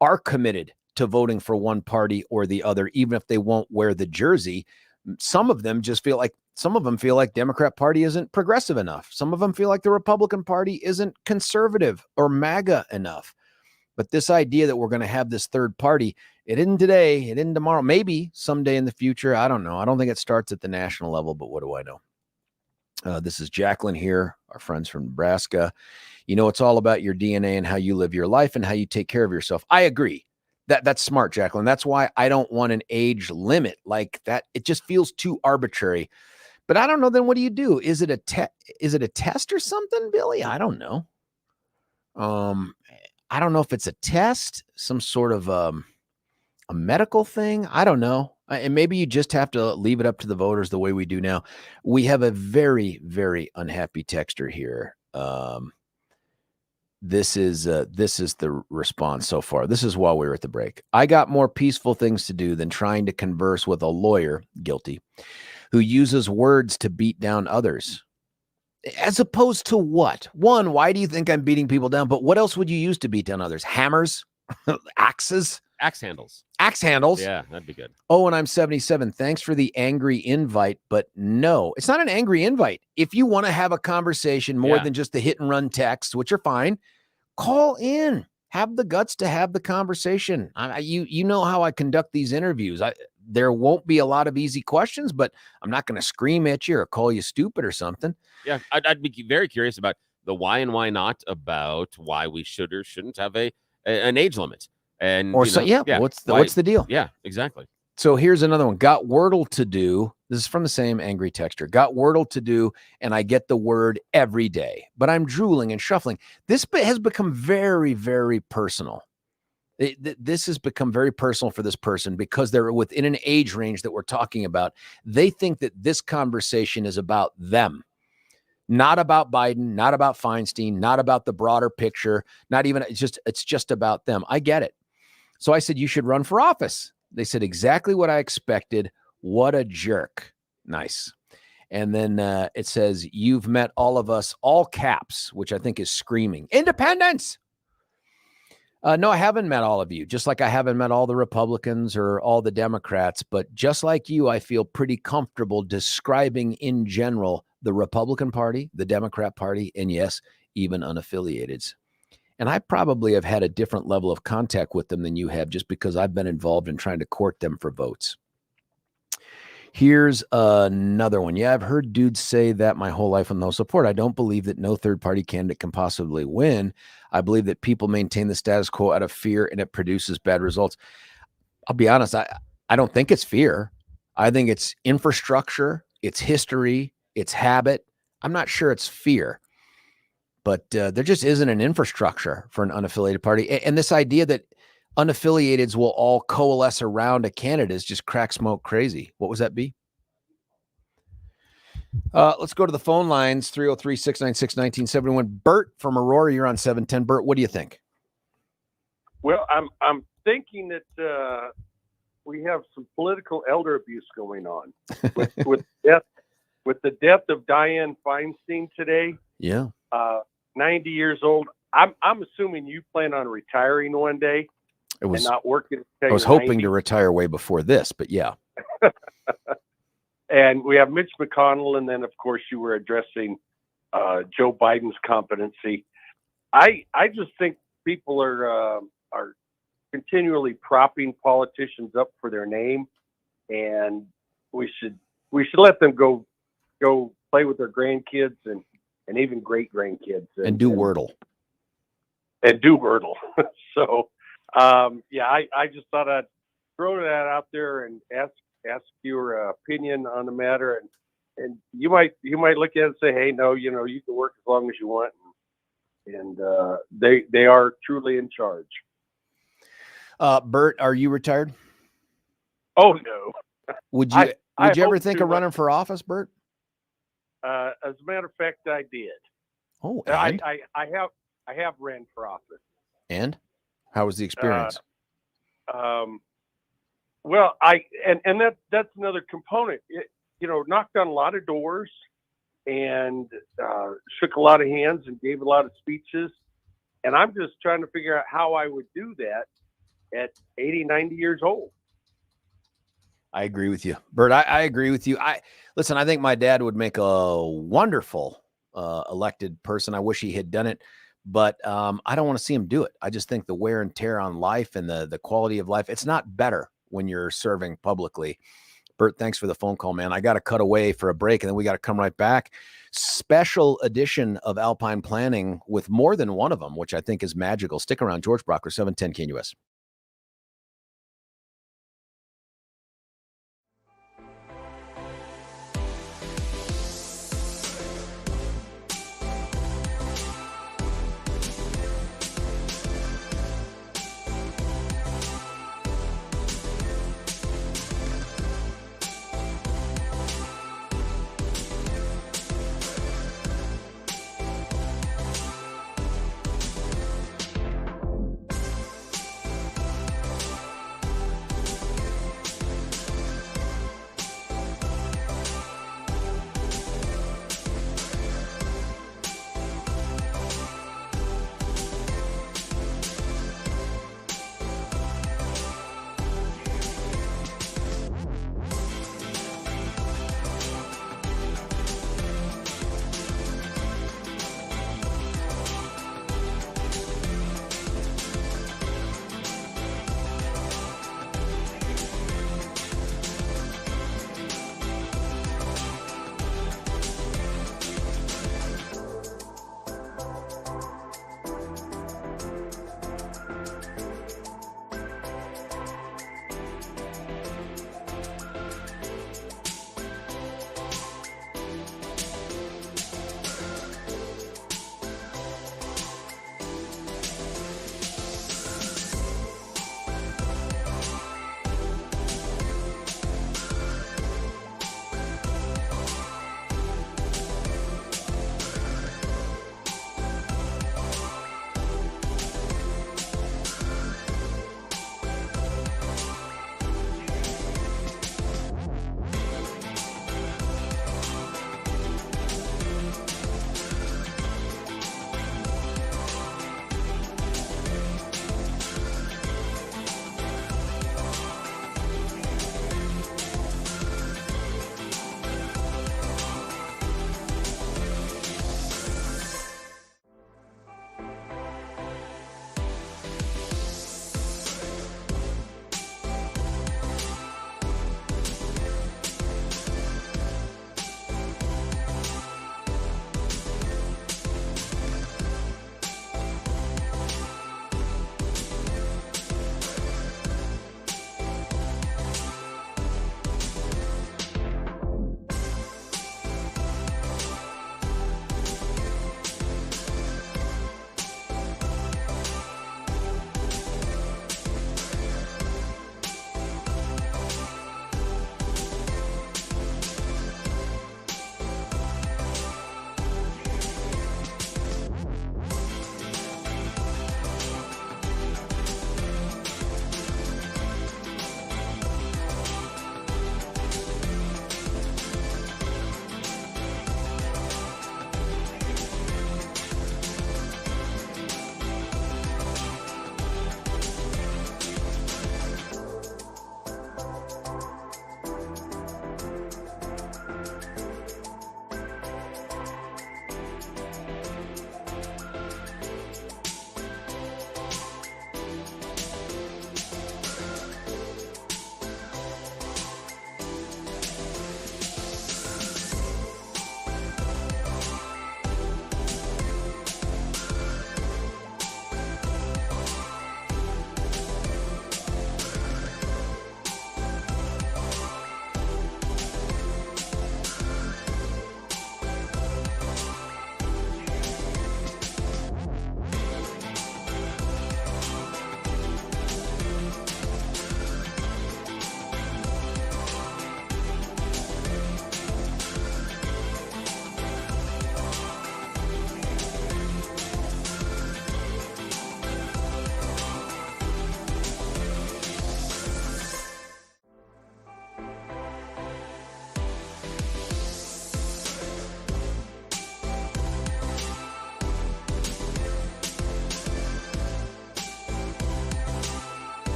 are committed to voting for one party or the other, even if they won't wear the jersey. Some of them feel like Democrat Party isn't progressive enough. Some of them feel like the Republican Party isn't conservative or MAGA enough. But this idea that we're going to have this third party, it isn't today, it isn't tomorrow, maybe someday in the future. I don't know. I don't think it starts at the national level, but what do I know? This is Jacqueline here, our friends from Nebraska. You know, it's all about your DNA and how you live your life and how you take care of yourself. I agree. That's smart, Jacqueline. That's why I don't want an age limit like that. It just feels too arbitrary. But I don't know. Then what do you do? Is it a test or something, Billy? I don't know. I don't know if it's a test, some sort of a medical thing. I don't know. And maybe you just have to leave it up to the voters the way we do now. We have a very, very unhappy texter here. This is the response so far. This is while we were at the break. I got more peaceful things to do than trying to converse with a lawyer, guilty, who uses words to beat down others. As opposed to what? One, why do you think I'm beating people down? But what else would you use to beat down others? Hammers? Axes? Axe handles. Axe handles? Yeah, that'd be good. Oh, and I'm 77. Thanks for the angry invite. But no, it's not an angry invite. If you want to have a conversation more than just the hit and run text, which are fine, call in. Have the guts to have the conversation. You know how I conduct these interviews. There won't be a lot of easy questions, but I'm not going to scream at you or call you stupid or something. Yeah, I'd be very curious about the why and why not, about why we should or shouldn't have an age limit. And what's the deal? Yeah, exactly. So here's another one. Got Wordle to do. This is from the same angry texter. Got Wordle to do, and I get the word every day, but I'm drooling and shuffling. This has become very, very personal. This has become very personal for this person because they're within an age range that we're talking about. They think that this conversation is about them, not about Biden, not about Feinstein, not about the broader picture, not even, it's just about them. I get it. So I said, you should run for office. They said exactly what I expected. What a jerk. Nice. And then it says, you've met all of us, all caps, which I think is screaming. Independence. No, I haven't met all of you, just like I haven't met all the Republicans or all the Democrats. But just like you, I feel pretty comfortable describing in general the Republican Party, the Democrat Party, and yes, even unaffiliateds. And I probably have had a different level of contact with them than you have just because I've been involved in trying to court them for votes. Here's another one. Yeah, I've heard dudes say that my whole life with no support. I don't believe that no third-party candidate can possibly win. I believe that people maintain the status quo out of fear and it produces bad results. I'll be honest, I don't think it's fear. I think it's infrastructure, it's history, it's habit. I'm not sure it's fear. But there just isn't an infrastructure for an unaffiliated party. And this idea that unaffiliateds will all coalesce around a candidate is just crack smoke crazy. What was that, B? Let's go to the phone lines, 303-696-1971. Bert from Aurora, you're on 710. Bert, what do you think? Well, I'm thinking that we have some political elder abuse going on with the death of Dianne Feinstein today. Yeah. 90 years old. I'm assuming you plan on retiring one day and not working. I was hoping to retire way before this, but yeah. And we have Mitch McConnell, and then of course you were addressing Joe Biden's competency. I just think people are continually propping politicians up for their name, and we should let them go play with their grandkids and even great grandkids and do Wordle. So I just thought I'd throw that out there and ask your opinion on the matter, and you might look at it and say, hey, no, you can work as long as you want, and they are truly in charge. Bert, are you retired? Oh no. Would you ever think of running for office, Bert? As a matter of fact, I did. Oh, and? I have ran for office. And how was the experience? Well, that's another component. Knocked on a lot of doors and shook a lot of hands and gave a lot of speeches. And I'm just trying to figure out how I would do that at 80, 90 years old. I agree with you, Bert. I agree with you. I think my dad would make a wonderful elected person. I wish he had done it, but I don't want to see him do it. I just think the wear and tear on life and the quality of life, it's not better when you're serving publicly. Bert, thanks for the phone call, man. I got to cut away for a break, and then we got to come right back. Special edition of Alpine Planning with more than one of them, which I think is magical. Stick around. George Brauchler, 710 KNUS.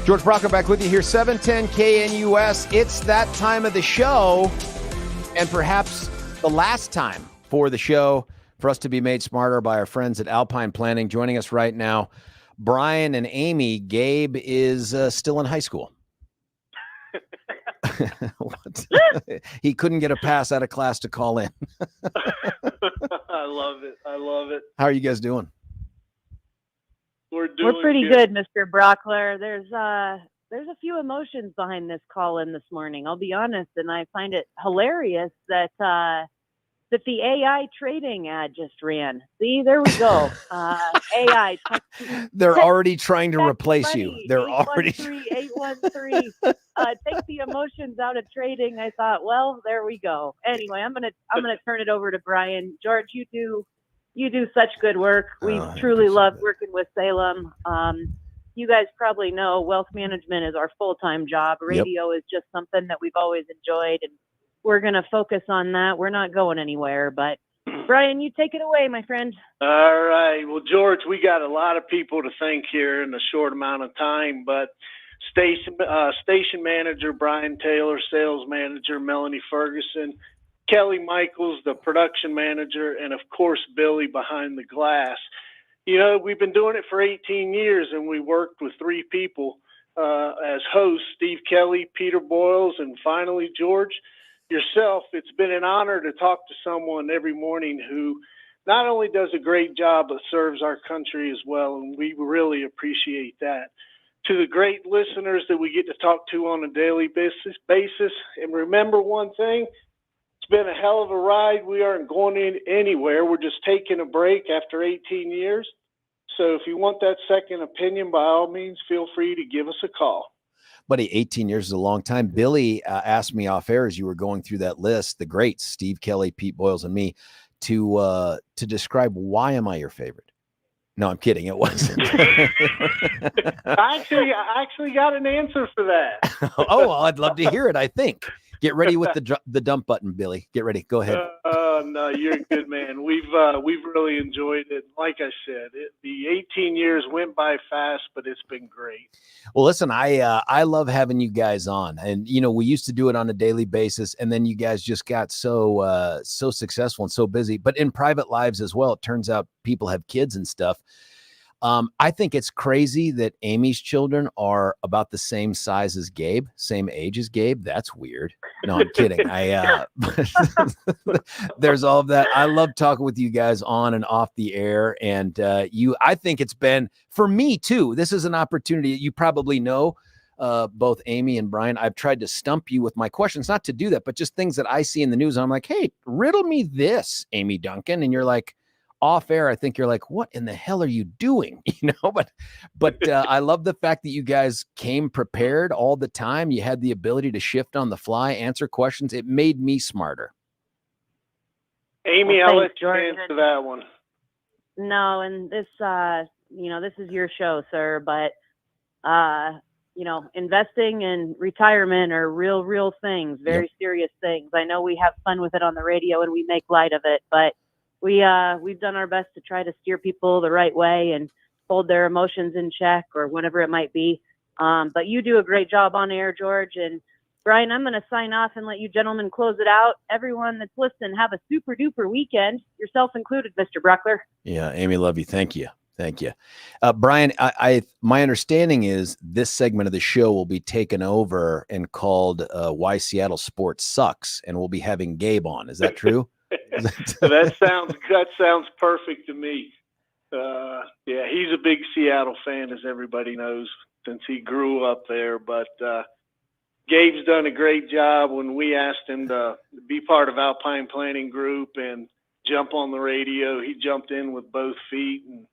George Brauchler back with you here, 710 KNUS. It's that time of the show, and perhaps the last time for the show for us to be made smarter by our friends at Alpine Planning. Joining us right now, Brian and Amy. Gabe is still in high school. He couldn't get a pass out of class to call in. I love it. I love it. How are you guys doing? We're pretty good, Mr. Brauchler. There's a few emotions behind this call in this morning. I'll be honest, and I find it hilarious that the AI trading ad just ran. See, there we go. AI. They're already trying to replace you. They're already 813. Take the emotions out of trading. I thought, well, there we go. Anyway, I'm gonna turn it over to Brian. George, you do such good work. We truly love working with Salem. You guys probably know wealth management is our full-time job. Radio is just something that we've always enjoyed, and we're going to focus on that. We're not going anywhere, but Brian, you take it away, my friend. All right. Well, George, we got a lot of people to thank here in a short amount of time, but station manager Brian Taylor, sales manager Melanie Ferguson, Kelly Michaels, the production manager, and of course, Billy behind the glass. You know, we've been doing it for 18 years, and we worked with three people as hosts, Steve Kelly, Peter Boyles, and finally, George, yourself. It's been an honor to talk to someone every morning who not only does a great job, but serves our country as well, and we really appreciate that. To the great listeners that we get to talk to on a daily basis, and remember one thing, it's been a hell of a ride. We aren't going anywhere. We're just taking a break after 18 years. So if you want that second opinion, by all means, feel free to give us a call. Buddy, 18 years is a long time. Billy asked me off air as you were going through that list, the greats, Steve Kelly, Pete Boyles, and me, to describe why am I your favorite? No, I'm kidding. It wasn't. I actually got an answer for that. Oh, well, I'd love to hear it, I think. Get ready with the dump button, Billy. Get ready. Go ahead. No, you're a good man. We've really enjoyed it. Like I said, the 18 years went by fast, but it's been great. Well, listen, I love having you guys on, and you know we used to do it on a daily basis, and then you guys just got so successful and so busy. But in private lives as well, it turns out people have kids and stuff. I think it's crazy that Amy's children are about the same size as Gabe, same age as Gabe. That's weird. No, I'm kidding. There's all of that. I love talking with you guys on and off the air. And I think it's been, for me too, this is an opportunity. You probably know both Amy and Brian. I've tried to stump you with my questions, not to do that, but just things that I see in the news. I'm like, hey, riddle me this, Amy Duncan. And you're like, off air, I think you're like, what in the hell are you doing? You know, but I love the fact that you guys came prepared all the time. You had the ability to shift on the fly, answer questions. It made me smarter. Amy, I'll let you answer that one. No, and this, this is your show, sir, but, investing and retirement are real things, very serious things. I know we have fun with it on the radio and we make light of it, but we've done our best to try to steer people the right way and hold their emotions in check or whatever it might be. But you do a great job on air, George. And Brian, I'm going to sign off and let you gentlemen close it out. Everyone that's listening, have a super duper weekend, yourself included, Mr. Brauchler. Yeah, Amy, love you. Thank you. Thank you. Brian, my understanding is this segment of the show will be taken over and called Why Seattle Sports Sucks, and we'll be having Gabe on. Is that true? That sounds perfect to me. Yeah, he's a big Seattle fan, as everybody knows, since he grew up there. But Gabe's done a great job. When we asked him to be part of Alpine Planning Group and jump on the radio, he jumped in with both feet, and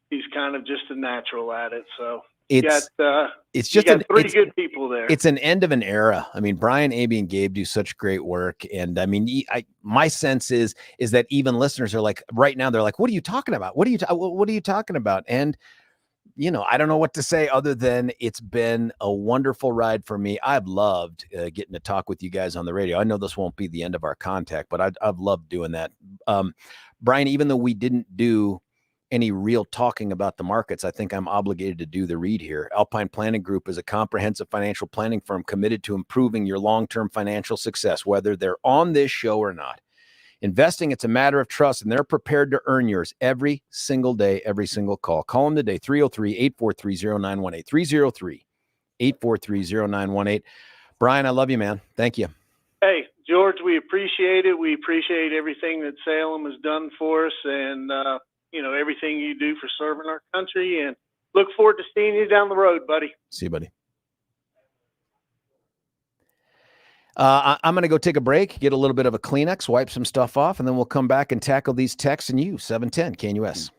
he's kind of just a natural at it. So it's three good people there. It's an end of an era. I mean, Brian, Amy, and Gabe do such great work. And I mean, my sense is that even listeners are like, right now, they're like, what are you talking about? What are you talking about? And, you know, I don't know what to say other than it's been a wonderful ride for me. I've loved getting to talk with you guys on the radio. I know this won't be the end of our contact, but I've loved doing that. Brian, even though we didn't do any real talking about the markets, I think I'm obligated to do the read here. Alpine Planning Group is a comprehensive financial planning firm committed to improving your long-term financial success, whether they're on this show or not. Investing, it's a matter of trust, and they're prepared to earn yours every single day, every single call. Call them today, 303-843-0918, 303-843-0918. Brian, I love you, man. Thank you. Hey, George, we appreciate it. We appreciate everything that Salem has done for us and, everything you do for serving our country, and look forward to seeing you down the road, buddy. See you, buddy. I'm going to go take a break, get a little bit of a Kleenex, wipe some stuff off, and then we'll come back and tackle these texts and you, 710 KNUS.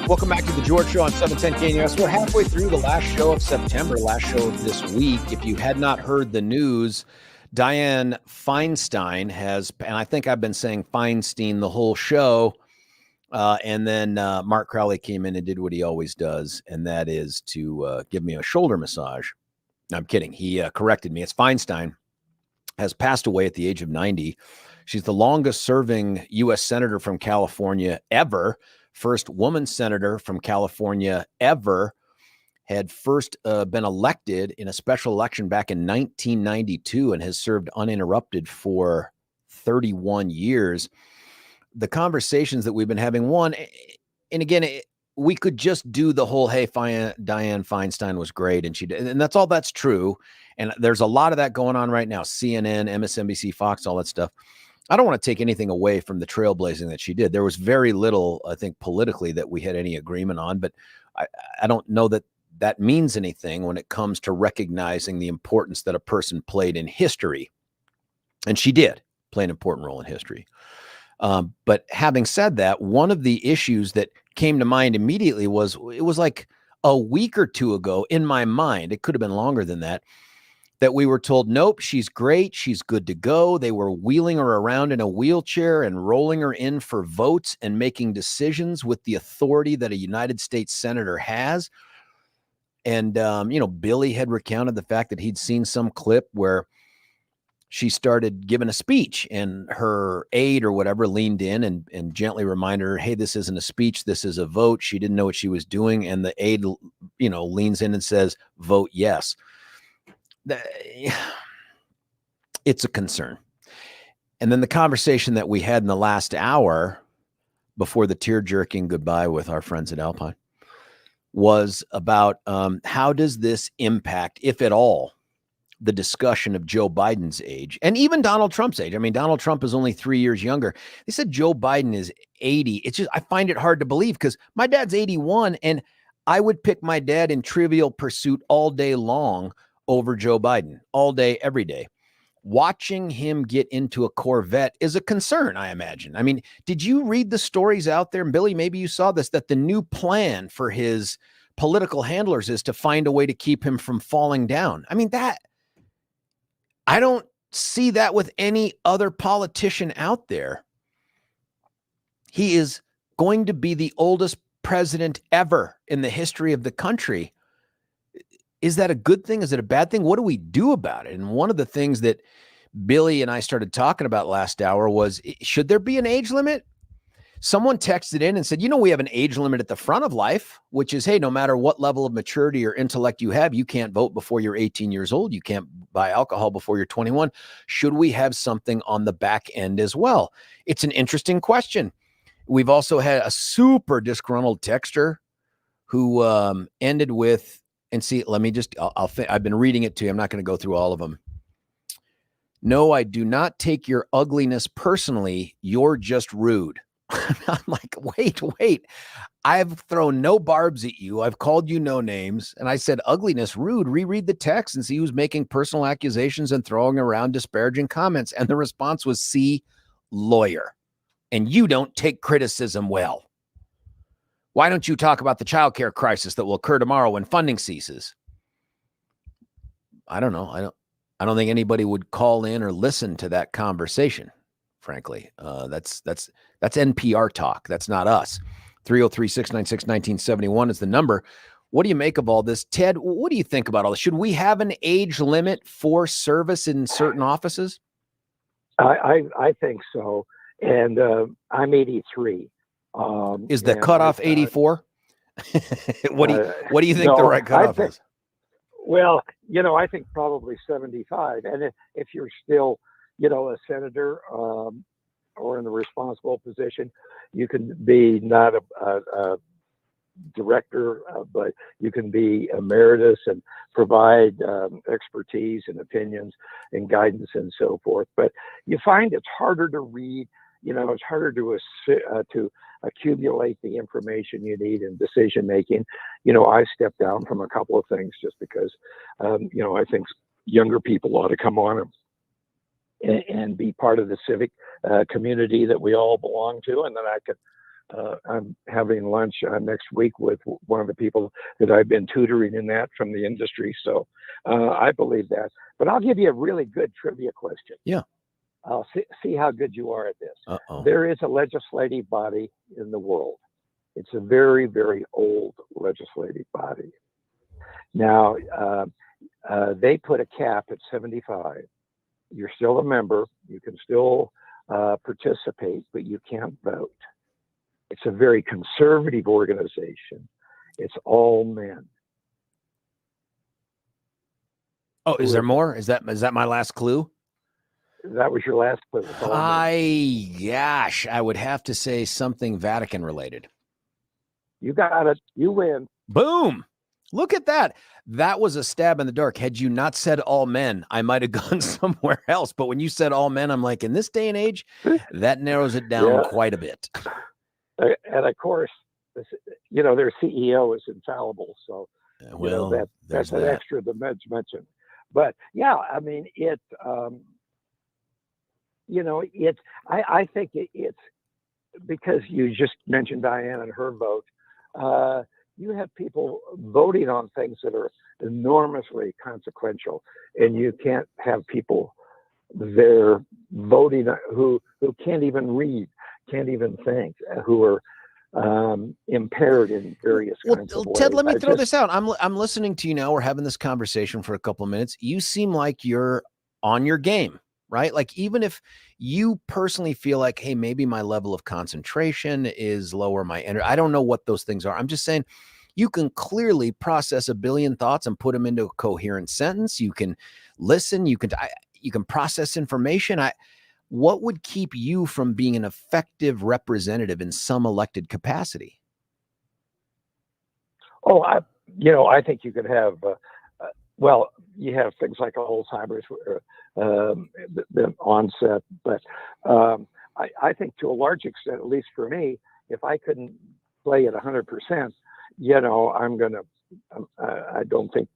Welcome back to the George Show on 710 KNUS. We're halfway through the last show of September, last show of this week. If you had not heard the news, Dianne Feinstein has, and I think I've been saying Feinstein the whole show, and then Mark Crowley came in and did what he always does, and that is to give me a shoulder massage. No, I'm kidding. He corrected me. It's Feinstein, has passed away at the age of 90. She's the longest serving U.S. senator from California ever. First woman senator from California ever. Had first been elected in a special election back in 1992 and has served uninterrupted for 31 years. The conversations that we've been having, one, and again, we could just do the whole, hey, Dianne Feinstein was great, and she did, and that's all that's true. And there's a lot of that going on right now. CNN, MSNBC, Fox, all that stuff. I don't want to take anything away from the trailblazing that she did. There was very little, I think, politically that we had any agreement on, but I don't know that that means anything when it comes to recognizing the importance that a person played in history. And she did play an important role in history. But having said that, one of the issues that came to mind immediately was, it was like a week or two ago in my mind, it could have been longer than that, that we were told, nope, she's great, she's good to go. They were wheeling her around in a wheelchair and rolling her in for votes and making decisions with the authority that a United States senator has. And, Billy had recounted the fact that he'd seen some clip where she started giving a speech and her aide or whatever leaned in and gently reminded her, hey, this isn't a speech, this is a vote. She didn't know what she was doing. And the aide, leans in and says, vote yes. It's a concern. And then the conversation that we had in the last hour before the tear-jerking goodbye with our friends at Alpine was about how does this impact, if at all, the discussion of Joe Biden's age and even Donald Trump's age. I mean, Donald Trump is only 3 years younger. They said Joe Biden is 80. It's just, I find it hard to believe because my dad's 81 and I would pick my dad in Trivial Pursuit all day long over Joe Biden, all day, every day. Watching him get into a Corvette is a concern, I imagine. I mean, did you read the stories out there? And Billy, maybe you saw this, that the new plan for his political handlers is to find a way to keep him from falling down. I mean, I don't see that with any other politician out there. He is going to be the oldest president ever in the history of the country. Is that a good thing? Is it a bad thing? What do we do about it? And one of the things that Billy and I started talking about last hour was, should there be an age limit? Someone texted in and said, we have an age limit at the front of life, which is, hey, no matter what level of maturity or intellect you have, you can't vote before you're 18 years old. You can't buy alcohol before you're 21. Should we have something on the back end as well? It's an interesting question. We've also had a super disgruntled texter who ended with, and see, let me just, I've been reading it to you. I'm not going to go through all of them. No, I do not take your ugliness personally. You're just rude. I'm like, wait. I've thrown no barbs at you. I've called you no names. And I said, ugliness, rude. Reread the text and see who's making personal accusations and throwing around disparaging comments. And the response was, see, lawyer. And you don't take criticism well. Why don't you talk about the childcare crisis that will occur tomorrow when funding ceases? I don't know. I don't think anybody would call in or listen to that conversation. Frankly, that's NPR talk. That's not us. 303-696-1971 is the number. What do you make of all this? Ted, what do you think about all this? Should we have an age limit for service in certain offices? I think so. And I'm 83. Is the cutoff 84? What do you think the right cutoff is? Well, I think probably 75. And if you're still, a senator or in a responsible position, you can be not a director, but you can be emeritus and provide expertise and opinions and guidance and so forth. But you find it's harder to read. It's harder to accumulate the information you need in decision making. I stepped down from a couple of things just because, I think younger people ought to come on and be part of the civic community that we all belong to. And then I'm having lunch next week with one of the people that I've been tutoring in that from the industry. So I believe that. But I'll give you a really good trivia question. Yeah. I'll see how good you are at this. Uh-oh. There is a legislative body in the world. It's a very, very old legislative body. Now, they put a cap at 75. You're still a member. You can still participate, but you can't vote. It's a very conservative organization. It's all men. Oh, is there more? Is that my last clue? That was your last clue. Gosh, I would have to say something Vatican related. You got it. You win. Boom. Look at that. That was a stab in the dark. Had you not said all men, I might have gone somewhere else. But when you said all men, I'm like, in this day and age, that narrows it down quite a bit. And of course, their CEO is infallible. So, that's an extra dimension. But yeah, I mean, I think it's because you just mentioned Diane and her vote. You have people voting on things that are enormously consequential, and you can't have people there voting who can't even read, can't even think, who are impaired in various kinds of ways. Ted, let me throw this out. I'm listening to you now. We're having this conversation for a couple of minutes. You seem like you're on your game, right? Like, even if you personally feel like, hey, maybe my level of concentration is lower, my energy, I don't know what those things are. I'm just saying you can clearly process a billion thoughts and put them into a coherent sentence. You can listen, you can process information. What would keep you from being an effective representative in some elected capacity? Oh, I think you could have well, you have things like Alzheimer's, the onset, but I think to a large extent, at least for me, if I couldn't play at 100%, I don't think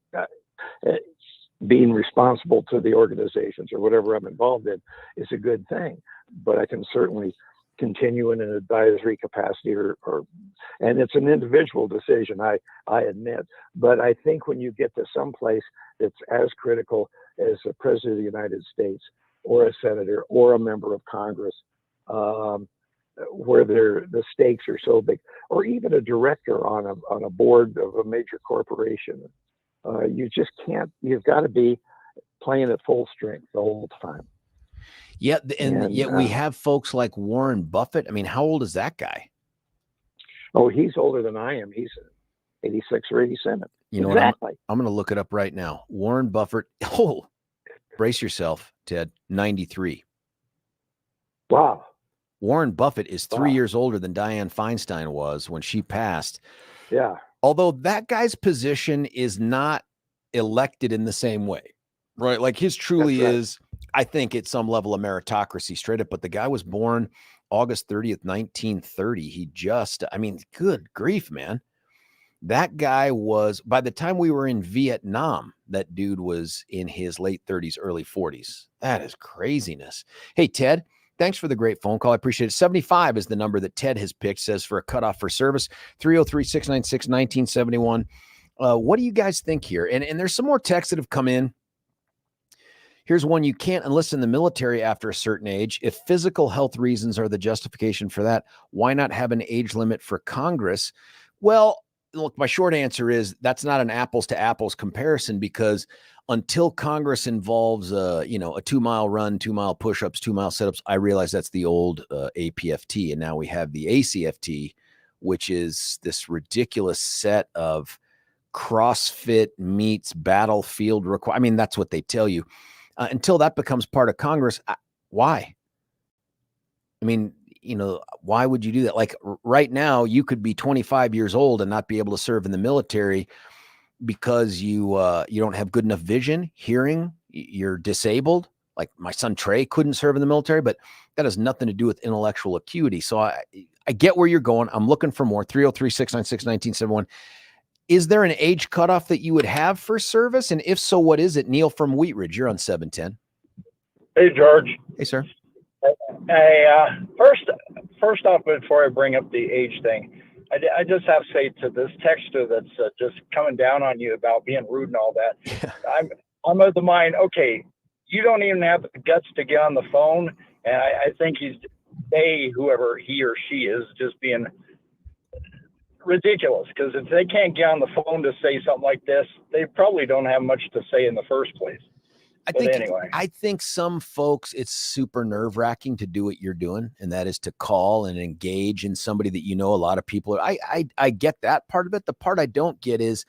being responsible to the organizations or whatever I'm involved in is a good thing, but I can certainly continue in an advisory capacity and it's an individual decision, I admit, but I think when you get to some place that's as critical as a president of the United States or a senator or a member of Congress, where the stakes are so big, or even a director on a board of a major corporation, you just can't. You've got to be playing at full strength the whole time. Yeah, and yet we have folks like Warren Buffett. I mean, how old is that guy? Oh, he's older than I am. He's 86 or 87. You know exactly. What? I'm going to look it up right now. Warren Buffett. Oh, brace yourself, Ted. 93. Wow. Warren Buffett is 3 years older than Dianne Feinstein was when she passed. Yeah. Although that guy's position is not elected in the same way, right? Like his truly is, I think, at some level, a meritocracy straight up. But the guy was born August 30th, 1930. Good grief, man. That guy was, by the time we were in Vietnam, that dude was in his late 30s, early 40s. That is craziness. Hey, Ted, thanks for the great phone call. I appreciate it. 75 is the number that Ted has picked, says for a cutoff for service, 303-696-1971. What do you guys think here? And there's some more texts that have come in. Here's one. You can't enlist in the military after a certain age. If physical health reasons are the justification for that, why not have an age limit for Congress? Well, look, my short answer is that's not an apples to apples comparison, because until Congress involves, a 2-mile run, 2-mile push-ups, 2-mile sit-ups, I realize that's the old APFT. And now we have the ACFT, which is this ridiculous set of CrossFit meets battlefield requirements. I mean, that's what they tell you. Until that becomes part of Congress, why? I mean, why would you do that? Like right now, you could be 25 years old and not be able to serve in the military because you don't have good enough vision, hearing, you're disabled. Like my son Trey couldn't serve in the military, but that has nothing to do with intellectual acuity. So I get where you're going. I'm looking for more. 303-696-1971. Is there an age cutoff that you would have for service? And if so, what is it? Neil from Wheat Ridge, you're on 710. Hey, George. Hey, sir. Hey, first off, before I bring up the age thing, I just have to say to this texter that's just coming down on you about being rude and all that, I'm of the mind, okay, you don't even have the guts to get on the phone, and I think whoever he or she is, just being ridiculous, because if they can't get on the phone to say something like this, they probably don't have much to say in the first place. I think some folks, it's super nerve-wracking to do what you're doing, and that is to call and engage in somebody that a lot of people are. I get that part of it. The part I don't get is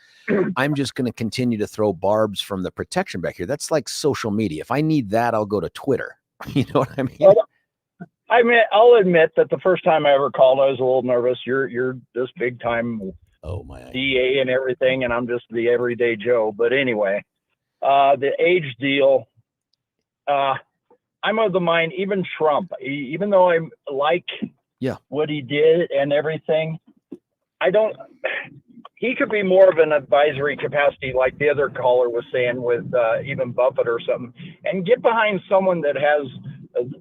I'm just going to continue to throw barbs from the protection back here. That's like social media. If I need that, I'll go to Twitter. You know what I mean? Well, I'll admit that the first time I ever called, I was a little nervous. You're this big time DA and everything, and I'm just the everyday Joe. But anyway, the age deal, I'm of the mind, even Trump, even though I like what he did and everything, he could be more of an advisory capacity, like the other caller was saying, with even Buffett or something, and get behind someone that has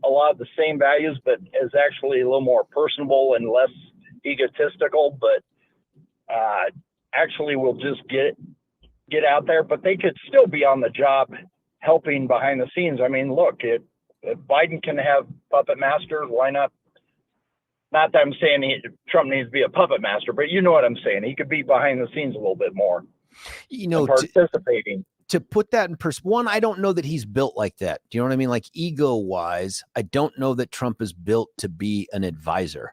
a lot of the same values, but is actually a little more personable and less egotistical, but actually will just get out there. But they could still be on the job helping behind the scenes. I mean, look, if Biden can have puppet masters, why not? Not that I'm saying Trump needs to be a puppet master, but you know what I'm saying. He could be behind the scenes a little bit more, participating. To put that in perspective, one, I don't know that he's built like that. Do you know what I mean? Like ego-wise, I don't know that Trump is built to be an advisor.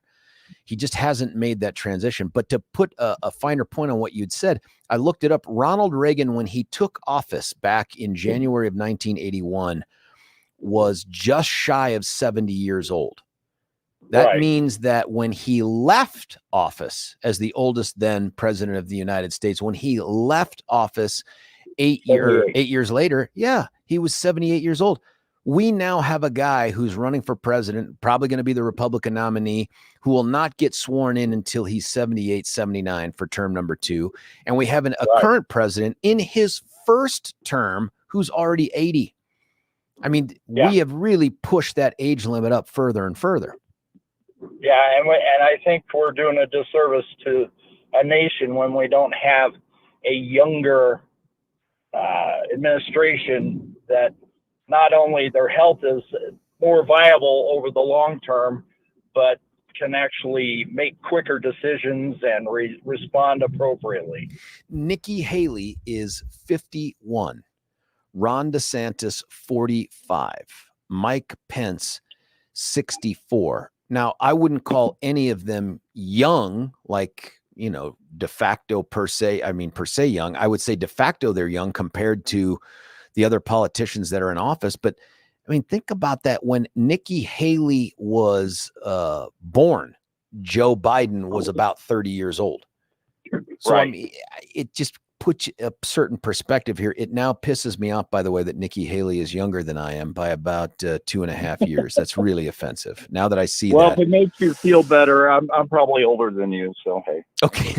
He just hasn't made that transition. But to put a finer point on what you'd said, I looked it up. Ronald Reagan, when he took office back in January of 1981, was just shy of 70 years old. That means that when he left office as the oldest then president of the United States, when he left office 8 years later, yeah, he was 78 years old. We now have a guy who's running for president, probably going to be the Republican nominee, who will not get sworn in until he's 78, 79 for term number 2. And we have a current president in his first term who's already 80. I mean, we have really pushed that age limit up further and further. Yeah, and I think we're doing a disservice to a nation when we don't have a younger administration that not only their health is more viable over the long term, but can actually make quicker decisions and respond appropriately. Nikki Haley is 51. Ron DeSantis, 45. Mike Pence, 64. Now, I wouldn't call any of them young, like, de facto per se young. I would say de facto they're young compared to the other politicians that are in office. But I mean, think about that. When Nikki Haley was born, Joe Biden was about 30 years old. So right. I mean, it just puts a certain perspective here. It now pisses me off, by the way, that Nikki Haley is younger than I am by about 2.5 years. That's really offensive. Now that I see well, that. Well, if it makes you feel better, I'm probably older than you, so hey. Okay.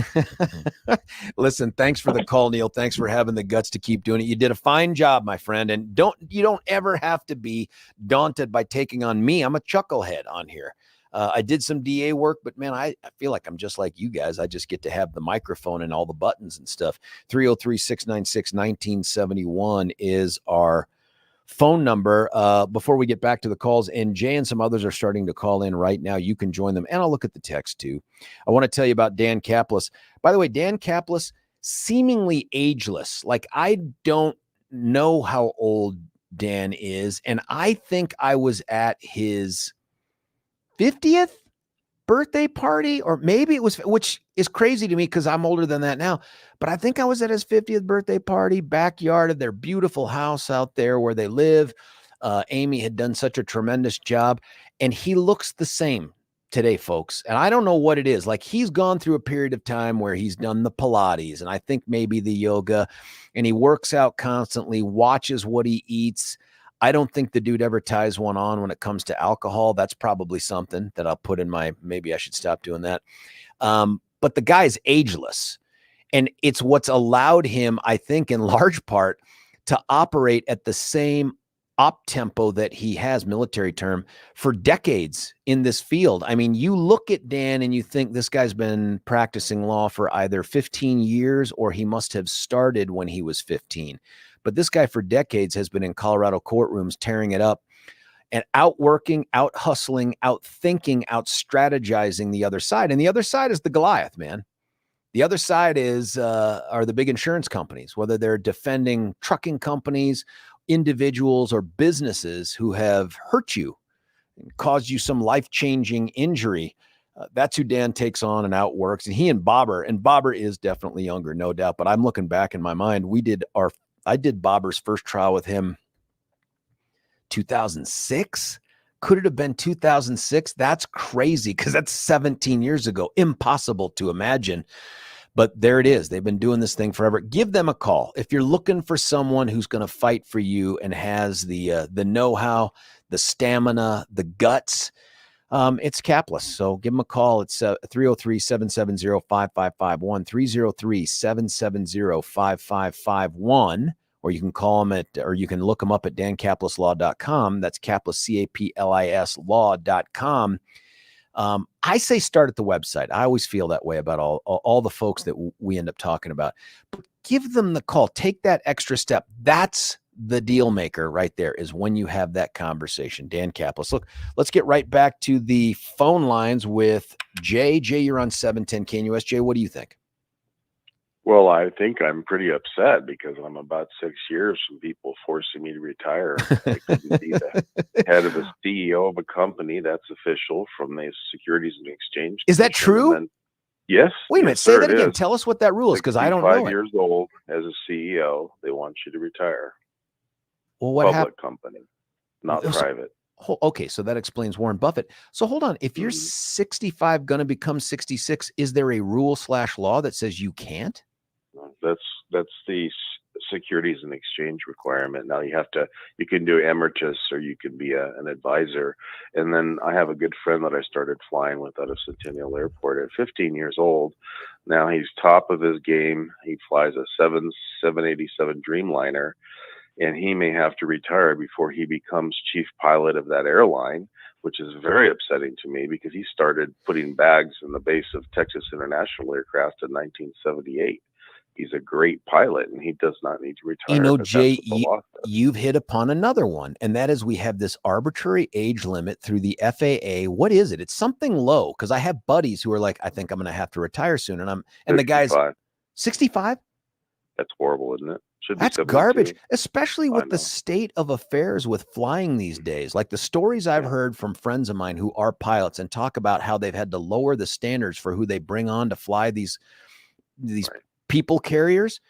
Listen, thanks for the call, Neil. Thanks for having the guts to keep doing it. You did a fine job, my friend. And you don't ever have to be daunted by taking on me. I'm a chucklehead on here. I did some DA work, but man, I feel like I'm just like you guys. I just get to have the microphone and all the buttons and stuff. 303-696-1971 is our phone number. Before we get back to the calls, and Jay and some others are starting to call in right now. You can join them, and I'll look at the text too. I want to tell you about Dan Kaplis. By the way, Dan Kaplis, seemingly ageless. Like, I don't know how old Dan is, and I think I was at his 50th birthday party, or maybe it was, which is crazy to me because I'm older than that now, but I think I was at his 50th birthday party, backyard of their beautiful house out there where they live. Amy had done such a tremendous job, and he looks the same today, folks. And I don't know what it is. Like, he's gone through a period of time where he's done the Pilates, and I think maybe the yoga, and he works out constantly, watches what he eats. I don't think the dude ever ties one on when it comes to alcohol. That's probably something that I'll put in maybe I should stop doing that. But the guy's ageless, and it's what's allowed him, I think, in large part, to operate at the same op tempo that he has, military term, for decades in this field. I mean, you look at Dan and you think this guy's been practicing law for either 15 years or he must have started when he was 15. But this guy for decades has been in Colorado courtrooms tearing it up and outworking, out hustling, out thinking, out strategizing the other side. And the other side is the Goliath, man. The other side are the big insurance companies, whether they're defending trucking companies, individuals, or businesses who have hurt you and caused you some life-changing injury. That's who Dan takes on and outworks. And he and Bobber is definitely younger, no doubt. But I'm looking back in my mind. I did Bobber's first trial with him 2006. Could it have been 2006? That's crazy because that's 17 years ago. Impossible to imagine. But there it is. They've been doing this thing forever. Give them a call. If you're looking for someone who's going to fight for you and has the know-how, the stamina, the guts, it's Kaplis. So give them a call. It's 303-770-5551, 303-770-5551, or you can call them or you can look them up at dankaplislaw.com. That's Kaplis, Kaplis law.com. I say start at the website. I always feel that way about all the folks that we end up talking about. But give them the call. Take that extra step. That's the deal maker right there, is when you have that conversation. Dan Kaplis. Look, let's get right back to the phone lines with Jay. Jay, you're on 710 KNUS. Jay, what do you think? Well, I think I'm pretty upset because I'm about 6 years from people forcing me to retire. I couldn't be the head of a CEO of a company that's official from the Securities and Exchange Is that true? Then, yes. Wait a minute. Say that again. Tell us what that rule is, because I don't know 5 years old as a CEO, they want you to retire. Well, what happened? Public company, not private. Okay, so that explains Warren Buffett. So hold on. If you're 65, going to become 66, is there a rule/law that says you can't? That's the Securities and Exchange requirement. Now you can do emeritus or you can be an advisor. And then I have a good friend that I started flying with out of Centennial Airport at 15 years old. Now he's top of his game. He flies a 787 Dreamliner, and he may have to retire before he becomes chief pilot of that airline, which is very upsetting to me because he started putting bags in the base of Texas International Aircraft in 1978. He's a great pilot, and he does not need to retire. You know, but Jay, that's what the law says. you've hit upon another one, and that is we have this arbitrary age limit through the FAA. What is it? It's something low, because I have buddies who are like, I think I'm going to have to retire soon, and the guy's 65. That's horrible, isn't it? Should be That's 72. garbage, especially I with the know. state of affairs with flying these days. Like the stories I've heard from friends of mine who are pilots and talk about how they've had to lower the standards for who they bring on to fly these people carriers.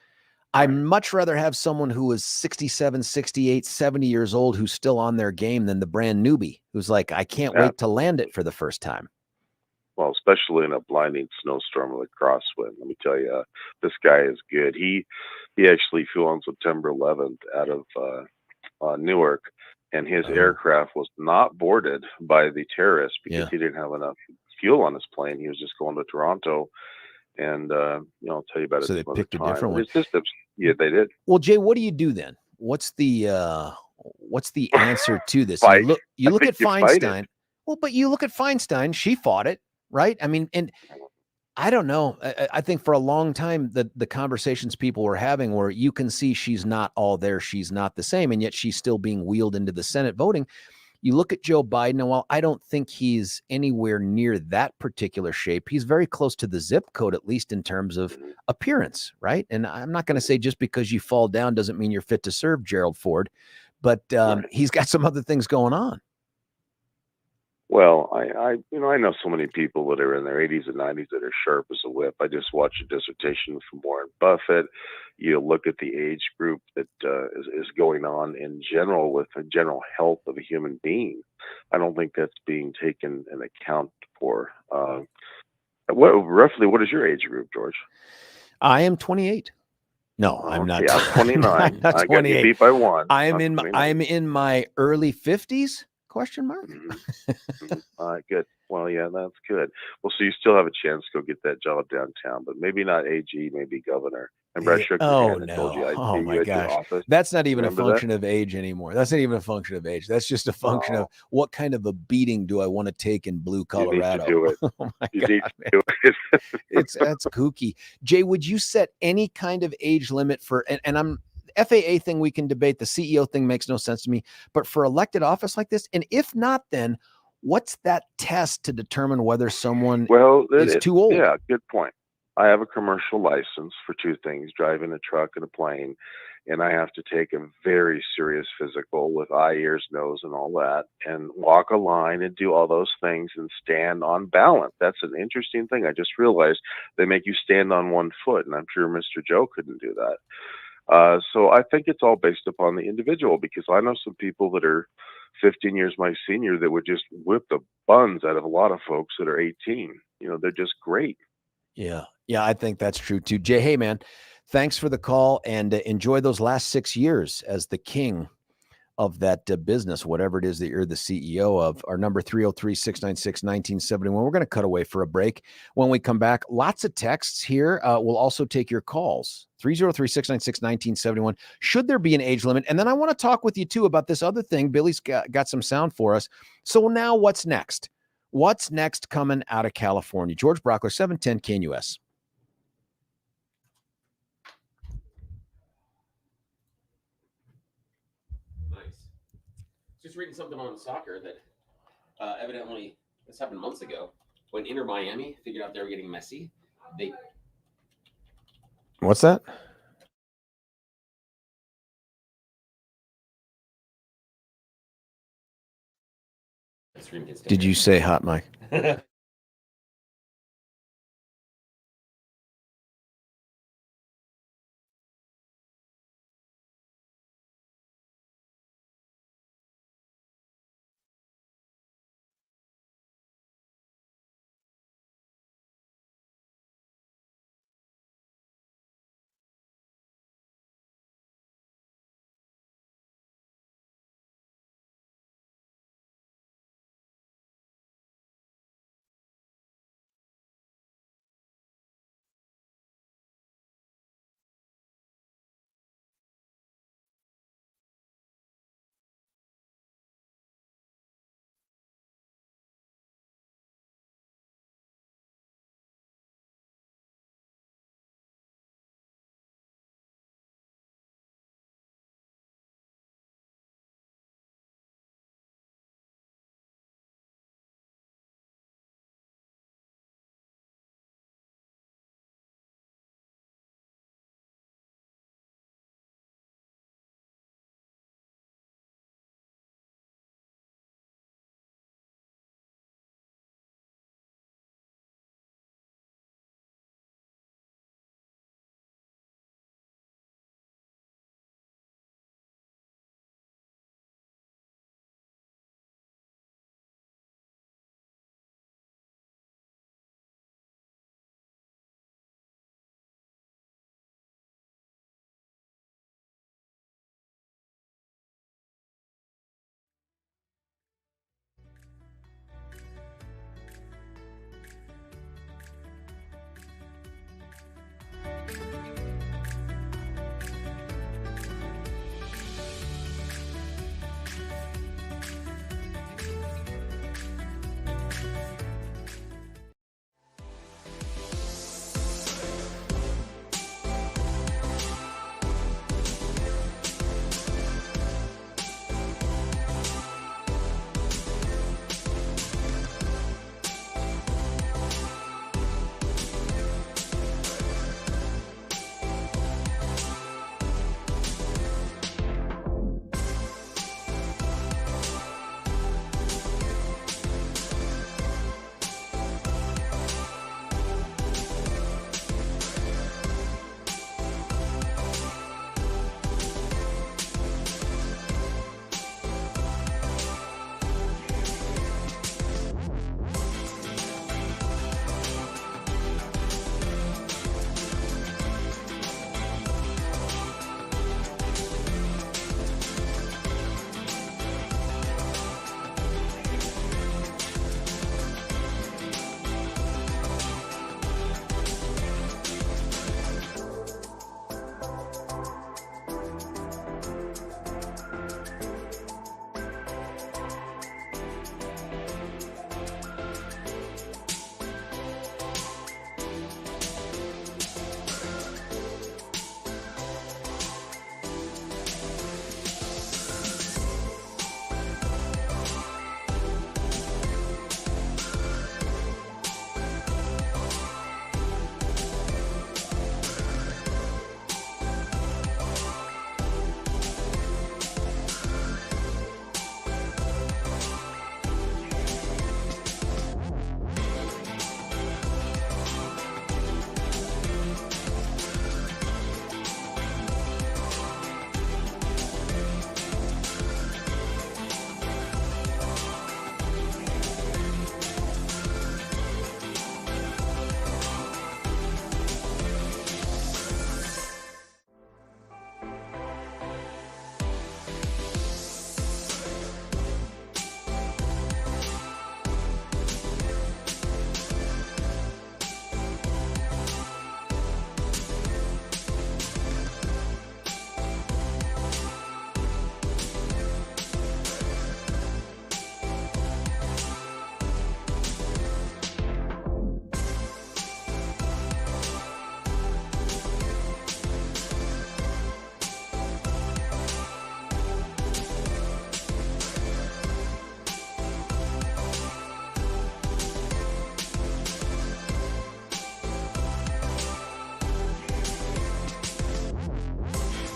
I'd much rather have someone who is 67, 68, 70 years old who's still on their game than the brand newbie who's like, I can't wait to land it for the first time. Well, especially in a blinding snowstorm with a crosswind. Let me tell you, this guy is good. He actually flew on September 11th out of Newark, and his aircraft was not boarded by the terrorists because he didn't have enough fuel on his plane. He was just going to Toronto, and I'll tell you about it. So they some picked a other time. different one. It's just, yeah, they did. Well, Jay, what do you do then? What's the answer to this? Fight. You look I at think you fight Feinstein. it. Well, but you look at Feinstein. She fought it, right? I mean, and I don't know. I think for a long time, the conversations people were having where you can see she's not all there. She's not the same. And yet she's still being wheeled into the Senate voting. You look at Joe Biden, and while I don't think he's anywhere near that particular shape, he's very close to the zip code, at least in terms of appearance, right? And I'm not going to say just because you fall down doesn't mean you're fit to serve, Gerald Ford, but he's got some other things going on. Well, I know so many people that are in their 80s and 90s that are sharp as a whip. I just watched a dissertation from Warren Buffett. You look at the age group that is going on in general with the general health of a human being. I don't think that's being taken in account for. What is your age group, George? I am 28. No, I'm not. Yeah, I'm 29. I'm not I got 28. you beat by one. I'm in my early 50s. Question mark. Good. Well, yeah, that's good. Well, so you still have a chance to go get that job downtown, but maybe not AG, maybe governor. Remember, I shook your hand and told you I'd see you at your office. That's not even Remember a function of age anymore. That's not even a function of age. That's just a function of what kind of a beating do I want to take in blue Colorado? You need to do it. Oh my you God, need to do it. that's kooky. Jay, would you set any kind of age limit for? And I'm FAA thing we can debate. The CEO thing makes no sense to me. But for elected office like this, and if not, then what's that test to determine whether someone is too old? Yeah, good point. I have a commercial license for two things: driving a truck and a plane, and I have to take a very serious physical with eye, ears, nose, and all that, and walk a line and do all those things and stand on balance. That's an interesting thing. I just realized they make you stand on one foot, and I'm sure Mr. Joe couldn't do that. So I think it's all based upon the individual, because I know some people that are 15 years my senior that would just whip the buns out of a lot of folks that are 18. They're just great. Yeah. Yeah, I think that's true too. Jay, hey man, thanks for the call, and enjoy those last 6 years as the king of that business, whatever it is that you're the CEO of. Our number 303-696-1971. We're going to cut away for a break. When we come back, lots of texts here. We'll also take your calls. 303-696-1971. Should there be an age limit? And then I want to talk with you too about this other thing. Billy's got some sound for us. So now what's next? What's next coming out of California? George Brauchler, 710 KNUS. Just reading something on soccer that evidently this happened months ago when Inter Miami figured out they were getting messy. What's that? Did you say hot mic?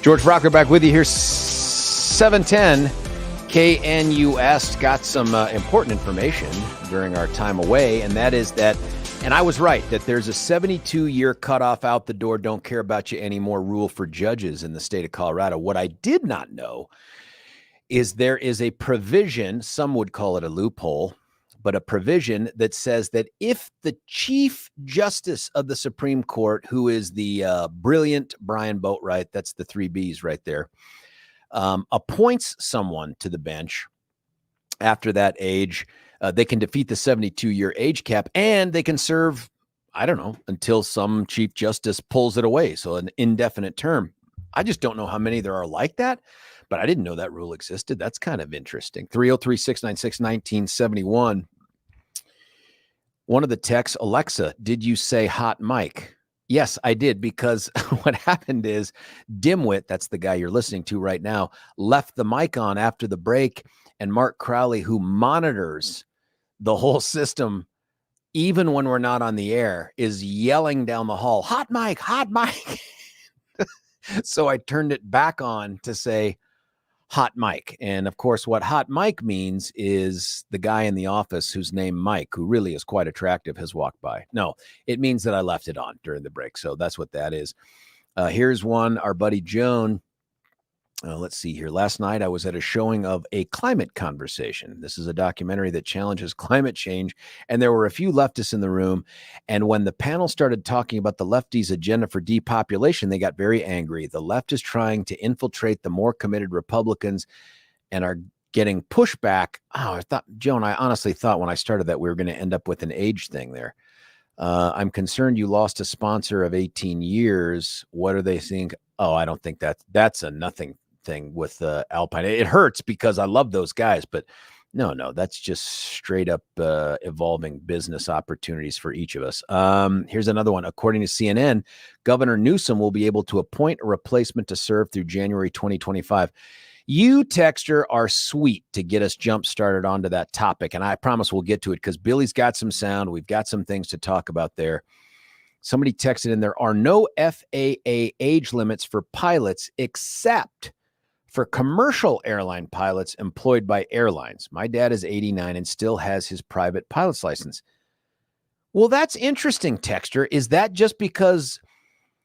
George Brauchler back with you here, 710 KNUS. Got some important information during our time away, and that is that, and I was right, that there's a 72-year cutoff out the door, don't care about you anymore rule for judges in the state of Colorado. What I did not know is there is a provision, some would call it a loophole, but a provision that says that if the Chief Justice of the Supreme Court, who is the brilliant Brian Boatwright, that's the 3 Bs right there, appoints someone to the bench after that age, they can defeat the 72-year age cap, and they can serve, I don't know, until some Chief Justice pulls it away, so an indefinite term. I just don't know how many there are like that, but I didn't know that rule existed. That's kind of interesting. 303-696-1971. One of the texts, Alexa, did you say hot mic? Yes, I did, because what happened is Dimwit, that's the guy you're listening to right now, left the mic on after the break, and Mark Crowley, who monitors the whole system, even when we're not on the air, is yelling down the hall, hot mic, hot mic. So I turned it back on to say hot mic. And of course, what hot mic means is the guy in the office whose name Mike, who really is quite attractive, has walked by. No, it means that I left it on during the break. So that's what that is. Here's one, our buddy Joan. Let's see here. Last night, I was at a showing of A Climate Conversation. This is a documentary that challenges climate change. And there were a few leftists in the room. And when the panel started talking about the lefties' agenda for depopulation, they got very angry. The left is trying to infiltrate the more committed Republicans and are getting pushback. Oh, I thought, Joan, I honestly thought when I started that we were going to end up with an age thing there. I'm concerned you lost a sponsor of 18 years. What are they seeing? Oh, I don't think that's a nothing thing with Alpine. It hurts because I love those guys, but no, that's just straight up evolving business opportunities for each of us. Here's another one. According to CNN, Governor Newsom will be able to appoint a replacement to serve through January 2025. You, Texter, are sweet to get us jump started onto that topic, and I promise we'll get to it because Billy's got some sound. We've got some things to talk about there. Somebody texted in, there are no FAA age limits for pilots except for commercial airline pilots employed by airlines. My dad is 89 and still has his private pilot's license. Well, that's interesting, Texter. Is that just because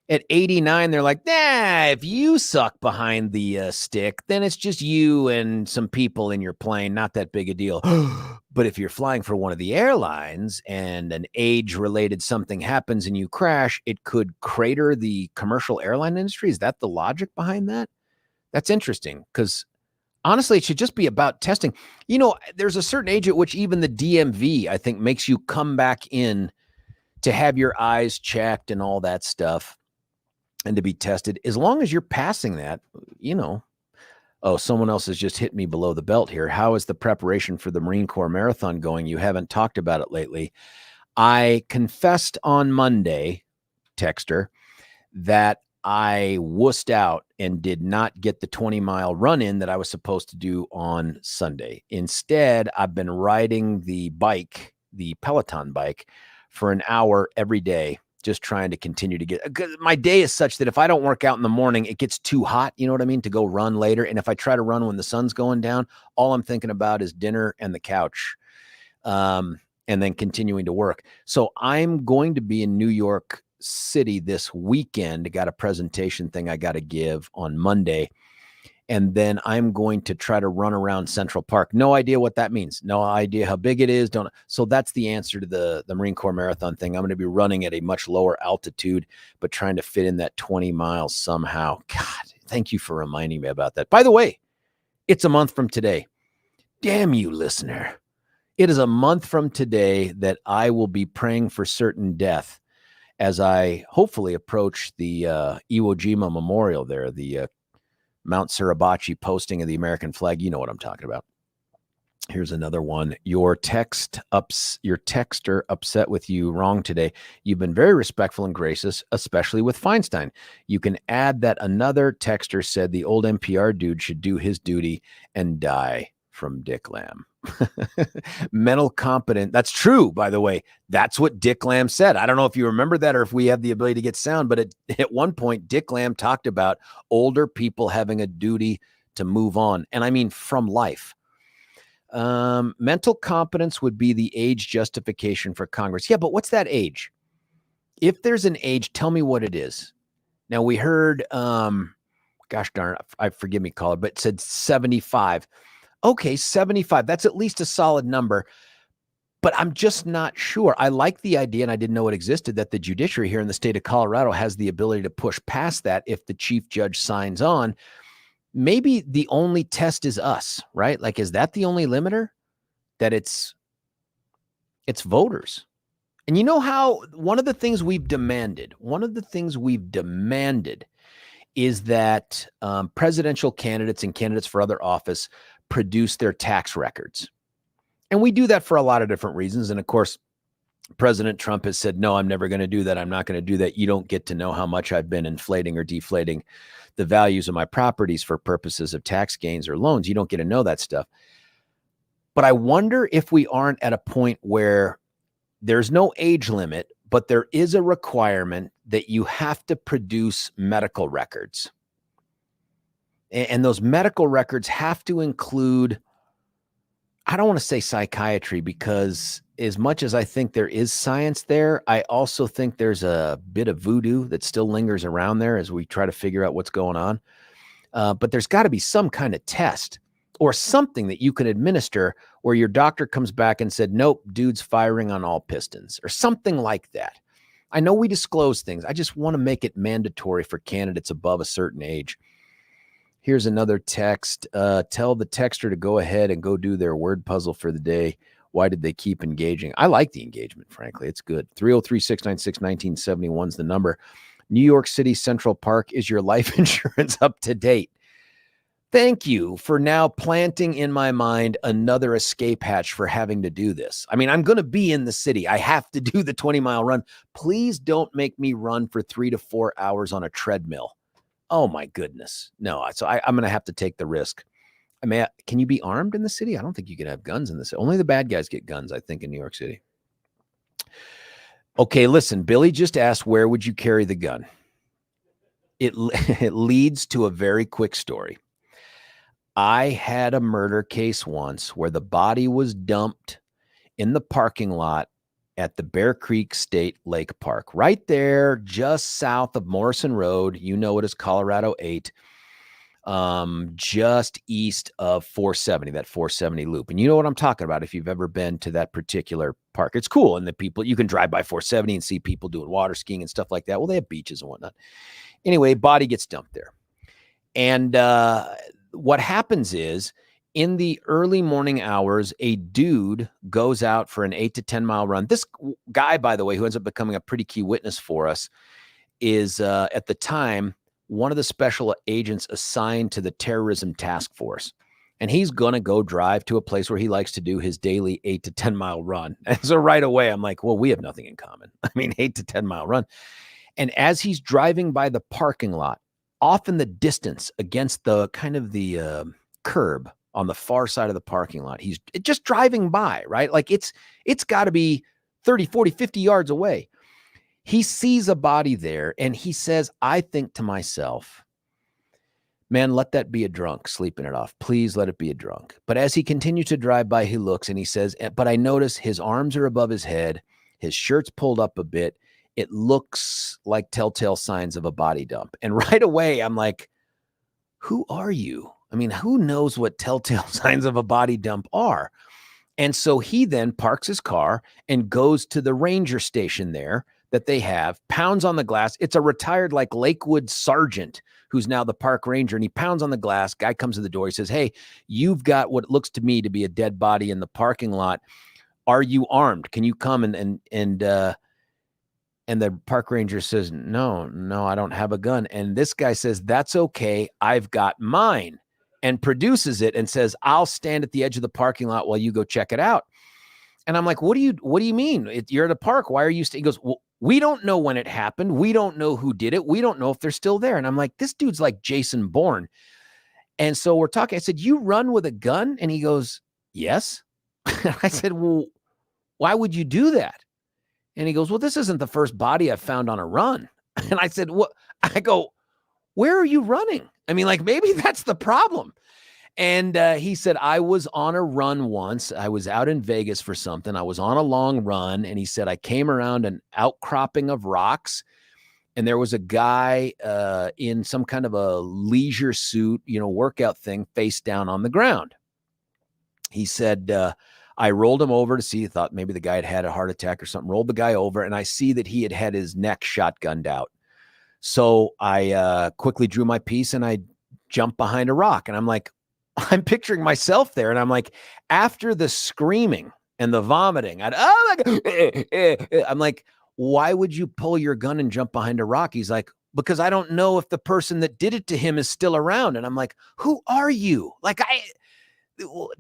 at 89, they're like, nah, if you suck behind the stick, then it's just you and some people in your plane, not that big a deal. But if you're flying for one of the airlines and an age-related something happens and you crash, it could crater the commercial airline industry. Is that the logic behind that? That's interesting because honestly, it should just be about testing. You know, there's a certain age at which even the DMV, I think, makes you come back in to have your eyes checked and all that stuff and to be tested. As long as you're passing that, you know. Oh, someone else has just hit me below the belt here. How is the preparation for the Marine Corps Marathon going? You haven't talked about it lately. I confessed on Monday, Texter, that I wussed out and did not get the 20-mile run in that I was supposed to do on Sunday. Instead, I've been riding the bike, the Peloton bike, for an hour every day, just trying to continue to get, my day is such that if I don't work out in the morning, it gets too hot, you know what I mean, to go run later. And if I try to run when the sun's going down, all I'm thinking about is dinner and the couch, and then continuing to work. So I'm going to be in New York City this weekend. I got a presentation thing I got to give on Monday. And then I'm going to try to run around Central Park. No idea what that means. No idea how big it is. So that's the answer to the Marine Corps Marathon thing. I'm going to be running at a much lower altitude, but trying to fit in that 20 miles somehow. God, thank you for reminding me about that. By the way, it's a month from today. Damn you, listener. It is a month from today that I will be praying for certain death as I hopefully approach the Iwo Jima Memorial there, the Mount Suribachi posting of the American flag. You know what I'm talking about. Here's another one. Your texter upset with you wrong today. You've been very respectful and gracious, especially with Feinstein. You can add that another texter said the old NPR dude should do his duty and die from Dick Lamb. Mental competence. That's true, by the way. That's what Dick Lamb said. I don't know if you remember that or if we have the ability to get sound, but at one point, Dick Lamb talked about older people having a duty to move on. And I mean, from life. Mental competence would be the age justification for Congress. Yeah, but what's that age? If there's an age, tell me what it is. Now, we heard, gosh darn, I forgive me, caller, but it said 75. Okay, 75. That's at least a solid number, but I'm just not sure. I like the idea, and I didn't know it existed, that the judiciary here in the state of Colorado has the ability to push past that if the chief judge signs on. Maybe the only test is us, right? Like, is that the only limiter? That it's voters. And you know how one of the things we've demanded is that presidential candidates and candidates for other office produce their tax records. And we do that for a lot of different reasons. And of course, President Trump has said, no, I'm never going to do that. I'm not going to do that. You don't get to know how much I've been inflating or deflating the values of my properties for purposes of tax gains or loans. You don't get to know that stuff. But I wonder if we aren't at a point where there's no age limit, but there is a requirement that you have to produce medical records. And those medical records have to include, I don't want to say psychiatry, because as much as I think there is science there, I also think there's a bit of voodoo that still lingers around there as we try to figure out what's going on. But there's got to be some kind of test or something that you can administer where your doctor comes back and said, nope, dude's firing on all pistons, or something like that. I know we disclose things. I just want to make it mandatory for candidates above a certain age. Here's another text. Tell the texter to go ahead and go do their word puzzle for the day. Why did they keep engaging? I like the engagement, frankly. It's good. 303-696-1971 is the number. New York City Central Park, is your life insurance up to date? Thank you for now planting in my mind another escape hatch for having to do this. I mean, I'm going to be in the city. I have to do the 20-mile run. Please don't make me run for 3 to 4 hours on a treadmill. Oh, my goodness. No, so I'm going to have to take the risk. I mean, can you be armed in the city? I don't think you can have guns in the city. Only the bad guys get guns, I think, in New York City. Okay, listen, Billy just asked, where would you carry the gun? It leads to a very quick story. I had a murder case once where the body was dumped in the parking lot at the Bear Creek State Lake Park, right there just south of Morrison Road. You know it as Colorado 8, just east of 470, that 470 loop. And you know what I'm talking about if you've ever been to that particular park. It's cool. And the people, you can drive by 470 and see people doing water skiing and stuff like that. Well, they have beaches and whatnot. Anyway, body gets dumped there. And what happens is, in the early morning hours, a dude goes out for an 8 to 10 mile run. This guy, by the way, who ends up becoming a pretty key witness for us, is at the time one of the special agents assigned to the terrorism task force. And he's going to go drive to a place where he likes to do his daily 8 to 10 mile run. And so right away, I'm like, well, we have nothing in common. I mean, 8 to 10 mile run. And as he's driving by the parking lot, off in the distance against the kind of the curb on the far side of the parking lot, he's just driving by, right? Like it's got to be 30, 40, 50 yards away. He sees a body there and he says, I think to myself, man, let that be a drunk sleeping it off. Please let it be a drunk. But as he continues to drive by, he looks and he says, but I notice his arms are above his head. His shirt's pulled up a bit. It looks like telltale signs of a body dump. And right away, I'm like, who are you? I mean, who knows what telltale signs of a body dump are? And so he then parks his car and goes to the ranger station there that they have, pounds on the glass. It's a retired like Lakewood sergeant who's now the park ranger. And he pounds on the glass. Guy comes to the door. He says, hey, you've got what looks to me to be a dead body in the parking lot. Are you armed? Can you come? And the park ranger says, no, I don't have a gun. And this guy says, that's okay. I've got mine, and produces it and says, I'll stand at the edge of the parking lot while you go check it out. And I'm like, what do you mean? You're at a park. Why are you He goes, well, we don't know when it happened. We don't know who did it. We don't know if they're still there. And I'm like, this dude's like Jason Bourne. And so we're talking. I said, you run with a gun? And he goes, yes. I said, well, why would you do that? And he goes, well, this isn't the first body I've found on a run. And I said, what? I go, where are you running? I mean, like, maybe that's the problem. And he said, I was on a run once. I was out in Vegas for something. I was on a long run. And he said, I came around an outcropping of rocks. And there was a guy in some kind of a leisure suit, workout thing, face down on the ground. He said, I rolled him over to see, thought maybe the guy had had a heart attack or something, rolled the guy over, and I see that he had his neck shotgunned out. So I quickly drew my piece and I jumped behind a rock. And I'm like, I'm picturing myself there. And I'm like, after the screaming and the vomiting, I'm like, why would you pull your gun and jump behind a rock? He's like, because I don't know if the person that did it to him is still around. And I'm like, who are you? Like,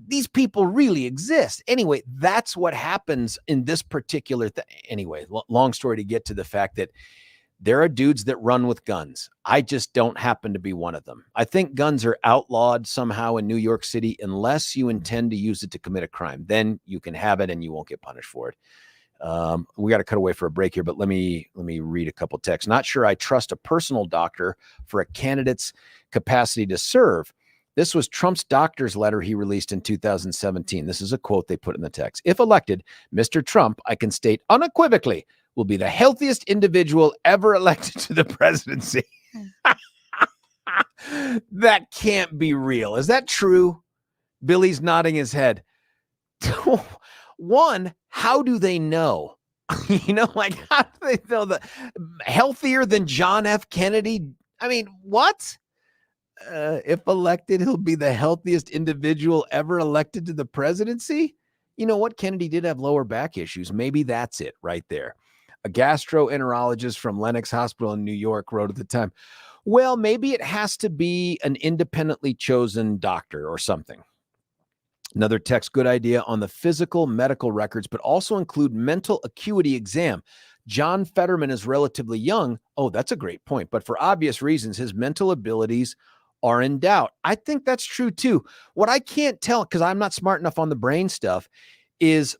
these people really exist. Anyway, that's what happens in this particular thing. Anyway, long story to get to the fact that there are dudes that run with guns. I just don't happen to be one of them. I think guns are outlawed somehow in New York City unless you intend to use it to commit a crime. Then you can have it and you won't get punished for it. We got to cut away for a break here, but let me read a couple texts. Not sure I trust a personal doctor for a candidate's capacity to serve. This was Trump's doctor's letter he released in 2017. This is a quote they put in the text. If elected, Mr. Trump, I can state unequivocally, will be the healthiest individual ever elected to the presidency. That can't be real. Is that true? Billy's nodding his head. One, how do they know? Like, how do they know that healthier than John F. Kennedy? I mean, what? If elected, he'll be the healthiest individual ever elected to the presidency. You know what? Kennedy did have lower back issues. Maybe that's it right there. A gastroenterologist from Lenox Hospital in New York wrote at the time, well, maybe it has to be an independently chosen doctor or something. Another text, good idea on the physical medical records, but also include mental acuity exam. John Fetterman is relatively young. Oh, that's a great point. But for obvious reasons, his mental abilities are in doubt. I think that's true too. What I can't tell, because I'm not smart enough on the brain stuff, is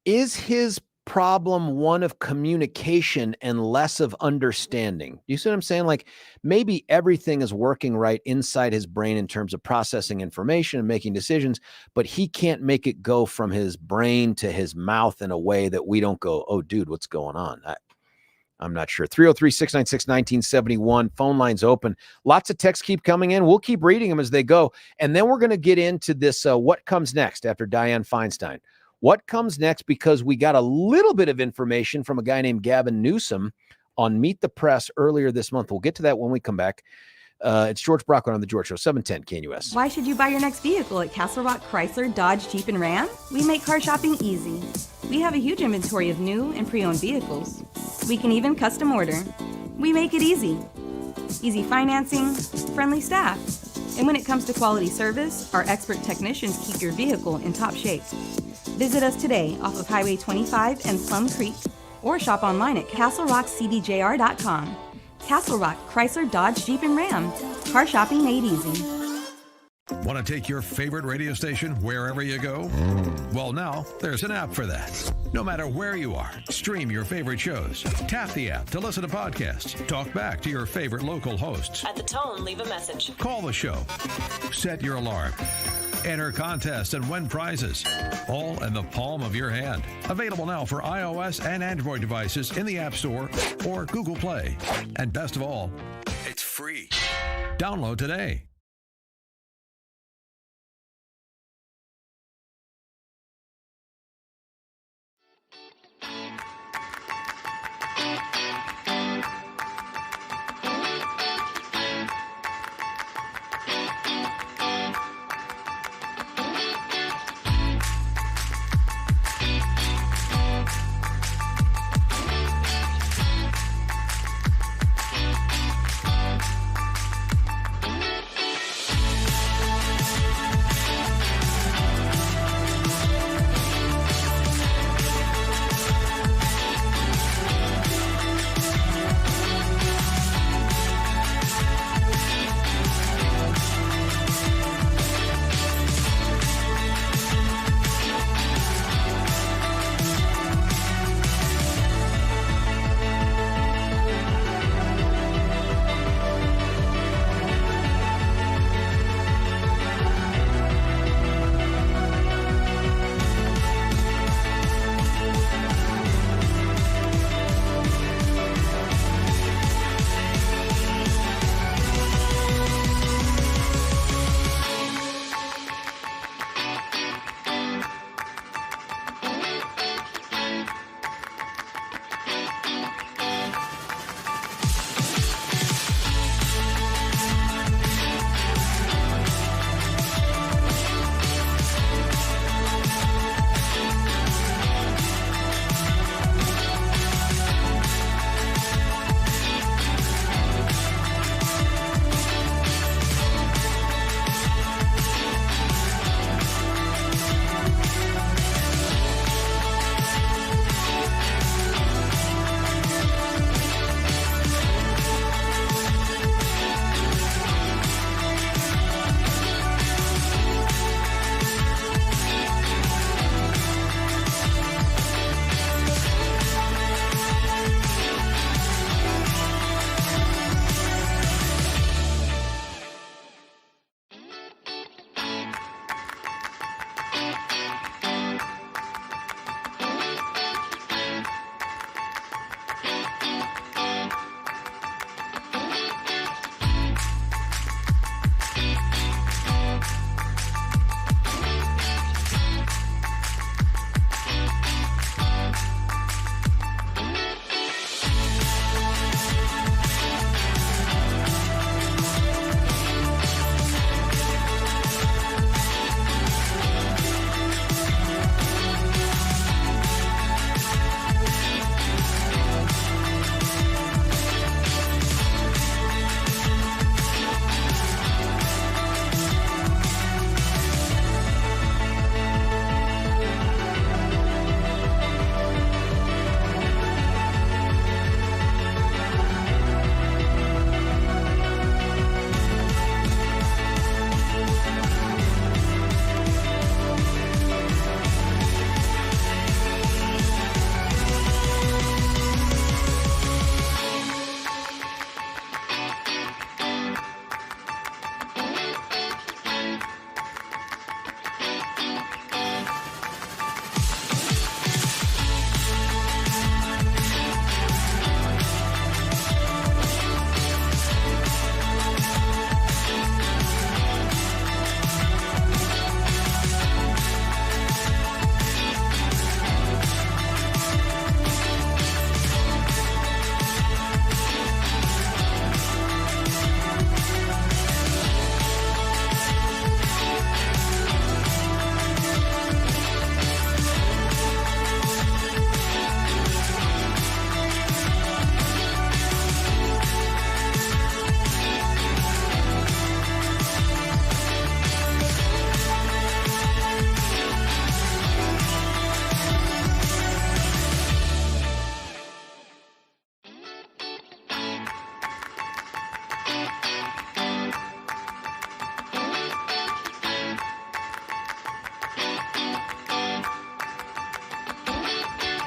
his problem one of communication and less of understanding? You see what I'm saying? Like, maybe everything is working right inside his brain in terms of processing information and making decisions, but he can't make it go from his brain to his mouth in a way that we don't go, oh, dude, what's going on? I'm not sure. 303-696-1971. Phone lines open. Lots of texts keep coming in. We'll keep reading them as they go. And then we're going to get into this, what comes next after Dianne Feinstein. What comes next? Because we got a little bit of information from a guy named Gavin Newsom on Meet the Press earlier this month. We'll get to that when we come back. It's George Brauchler on The George Show, 710 KNUS. Why should you buy your next vehicle at Castle Rock Chrysler, Dodge, Jeep, and Ram? We make car shopping easy. We have a huge inventory of new and pre-owned vehicles. We can even custom order. We make it easy. Easy financing, friendly staff. And when it comes to quality service, our expert technicians keep your vehicle in top shape. Visit us today off of Highway 25 and Plum Creek, or shop online at castlerockcdjr.com. Castle Rock Chrysler, Dodge, Jeep, and Ram. Car shopping made easy. Want to take your favorite radio station wherever you go? Well, now there's an app for that. No matter where you are, stream your favorite shows. Tap the app to listen to podcasts. Talk back to your favorite local hosts. At the tone, leave a message. Call the show. Set your alarm. Enter contests and win prizes, all in the palm of your hand. Available now for iOS and Android devices in the App Store or Google Play. And best of all, it's free. Download today.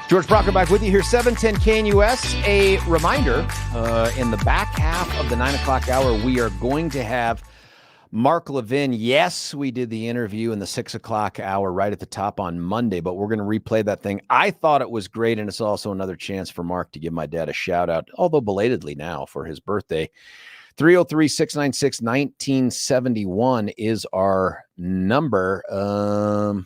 George Brauchler back with you here, 710 KNUS. A reminder, in the back half of the 9 o'clock hour, we are going to have Mark Levin. Yes, we did the interview in the 6 o'clock hour right at the top on Monday, but we're going to replay that thing. I thought it was great, and it's also another chance for Mark to give my dad a shout out, although belatedly now for his birthday. 303-696-1971 is our number.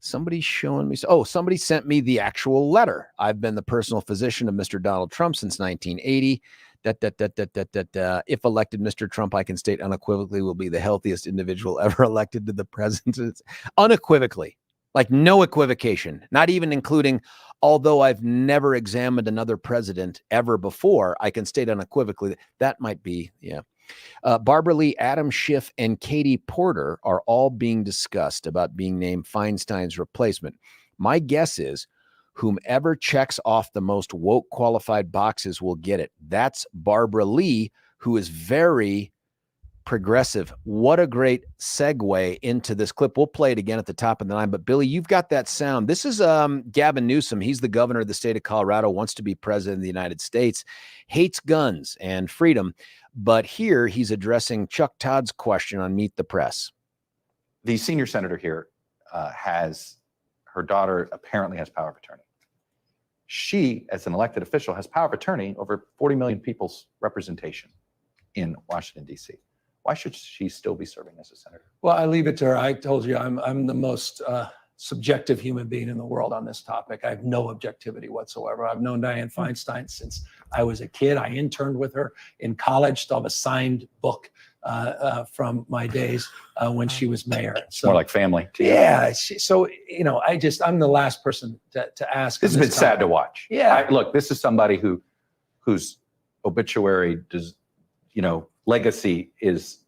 Somebody's showing me. Oh, somebody sent me the actual letter. I've been the personal physician of Mr. Donald Trump since 1980. If elected, Mr. Trump, I can state unequivocally, will be the healthiest individual ever elected to the presidency. Unequivocally, like no equivocation, not even including, although I've never examined another president ever before, I can state unequivocally that might be, yeah. Barbara Lee, Adam Schiff, and Katie Porter are all being discussed about being named Feinstein's replacement. My guess is whomever checks off the most woke qualified boxes will get it. That's Barbara Lee, who is very progressive. What a great segue into this clip. We'll play it again at the top of the line, but Billy, you've got that sound. This is Gavin Newsom. He's the governor of the state of Colorado, wants to be president of the United States, hates guns and freedom. But here he's addressing Chuck Todd's question on Meet the Press. The senior senator here has, her daughter apparently has power of attorney. She, as an elected official, has power of attorney over 40 million people's representation in Washington, D.C. Why should she still be serving as a senator? Well, I leave it to her. I told you I'm the most subjective human being in the world on this topic. I have no objectivity whatsoever. I've known Dianne Feinstein since I was a kid. I interned with her in college, still have a signed book from my days when she was mayor. So, more like family to you. Yeah. So, you know, I'm the last person to ask. This has been sad to watch. Yeah. Look, this is somebody whose obituary does, legacy is,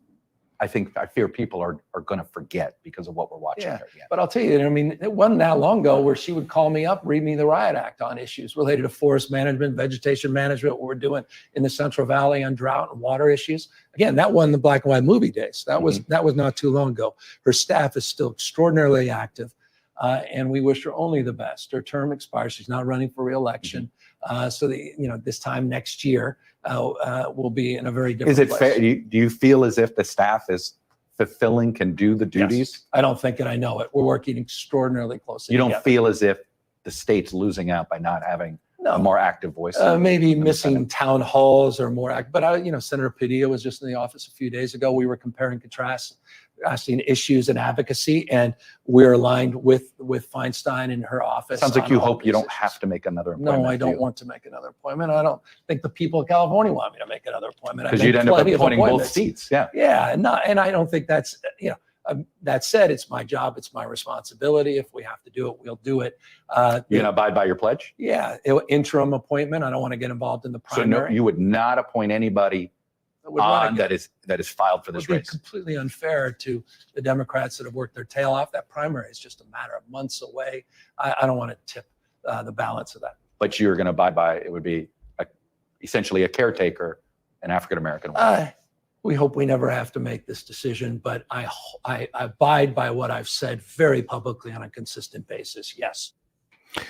I fear people are going to forget because of what we're watching here. Yeah. But I'll tell you, I mean, it wasn't that long ago where she would call me up, read me the Riot Act on issues related to forest management, vegetation management, what we're doing in the Central Valley on drought and water issues. Again, that wasn't the black and white movie days. That was not too long ago. Her staff is still extraordinarily active, and we wish her only the best. Her term expires. She's not running for re-election. So this time next year, we'll be in a very different place. Is it fair? Do you feel as if the staff is fulfilling, can do the duties? Yes. I don't think it. I know it. We're working extraordinarily closely. You don't feel as if the state's losing out by not having a more active voice? Maybe missing town halls or more active. But Senator Padilla was just in the office a few days ago. We were comparing contrasting issues and advocacy, and we're aligned with Feinstein in her office. Sounds like you hope you don't have to make another appointment. No, I don't want to make another appointment. I don't think the people of California want me to make another appointment. Because you'd end up appointing both seats. Yeah. Yeah, and I don't think that's that said, it's my job, it's my responsibility. If we have to do it, we'll do it. You're gonna abide by your pledge? Yeah, interim appointment. I don't want to get involved in the primary. So no, you would not appoint anybody that is filed for this race. It would be completely unfair to the Democrats that have worked their tail off. That primary is just a matter of months away. I don't want to tip the balance of that. But you're going to abide by it. Would be essentially a caretaker, an African American woman. We hope we never have to make this decision, but I abide by what I've said very publicly on a consistent basis. Yes.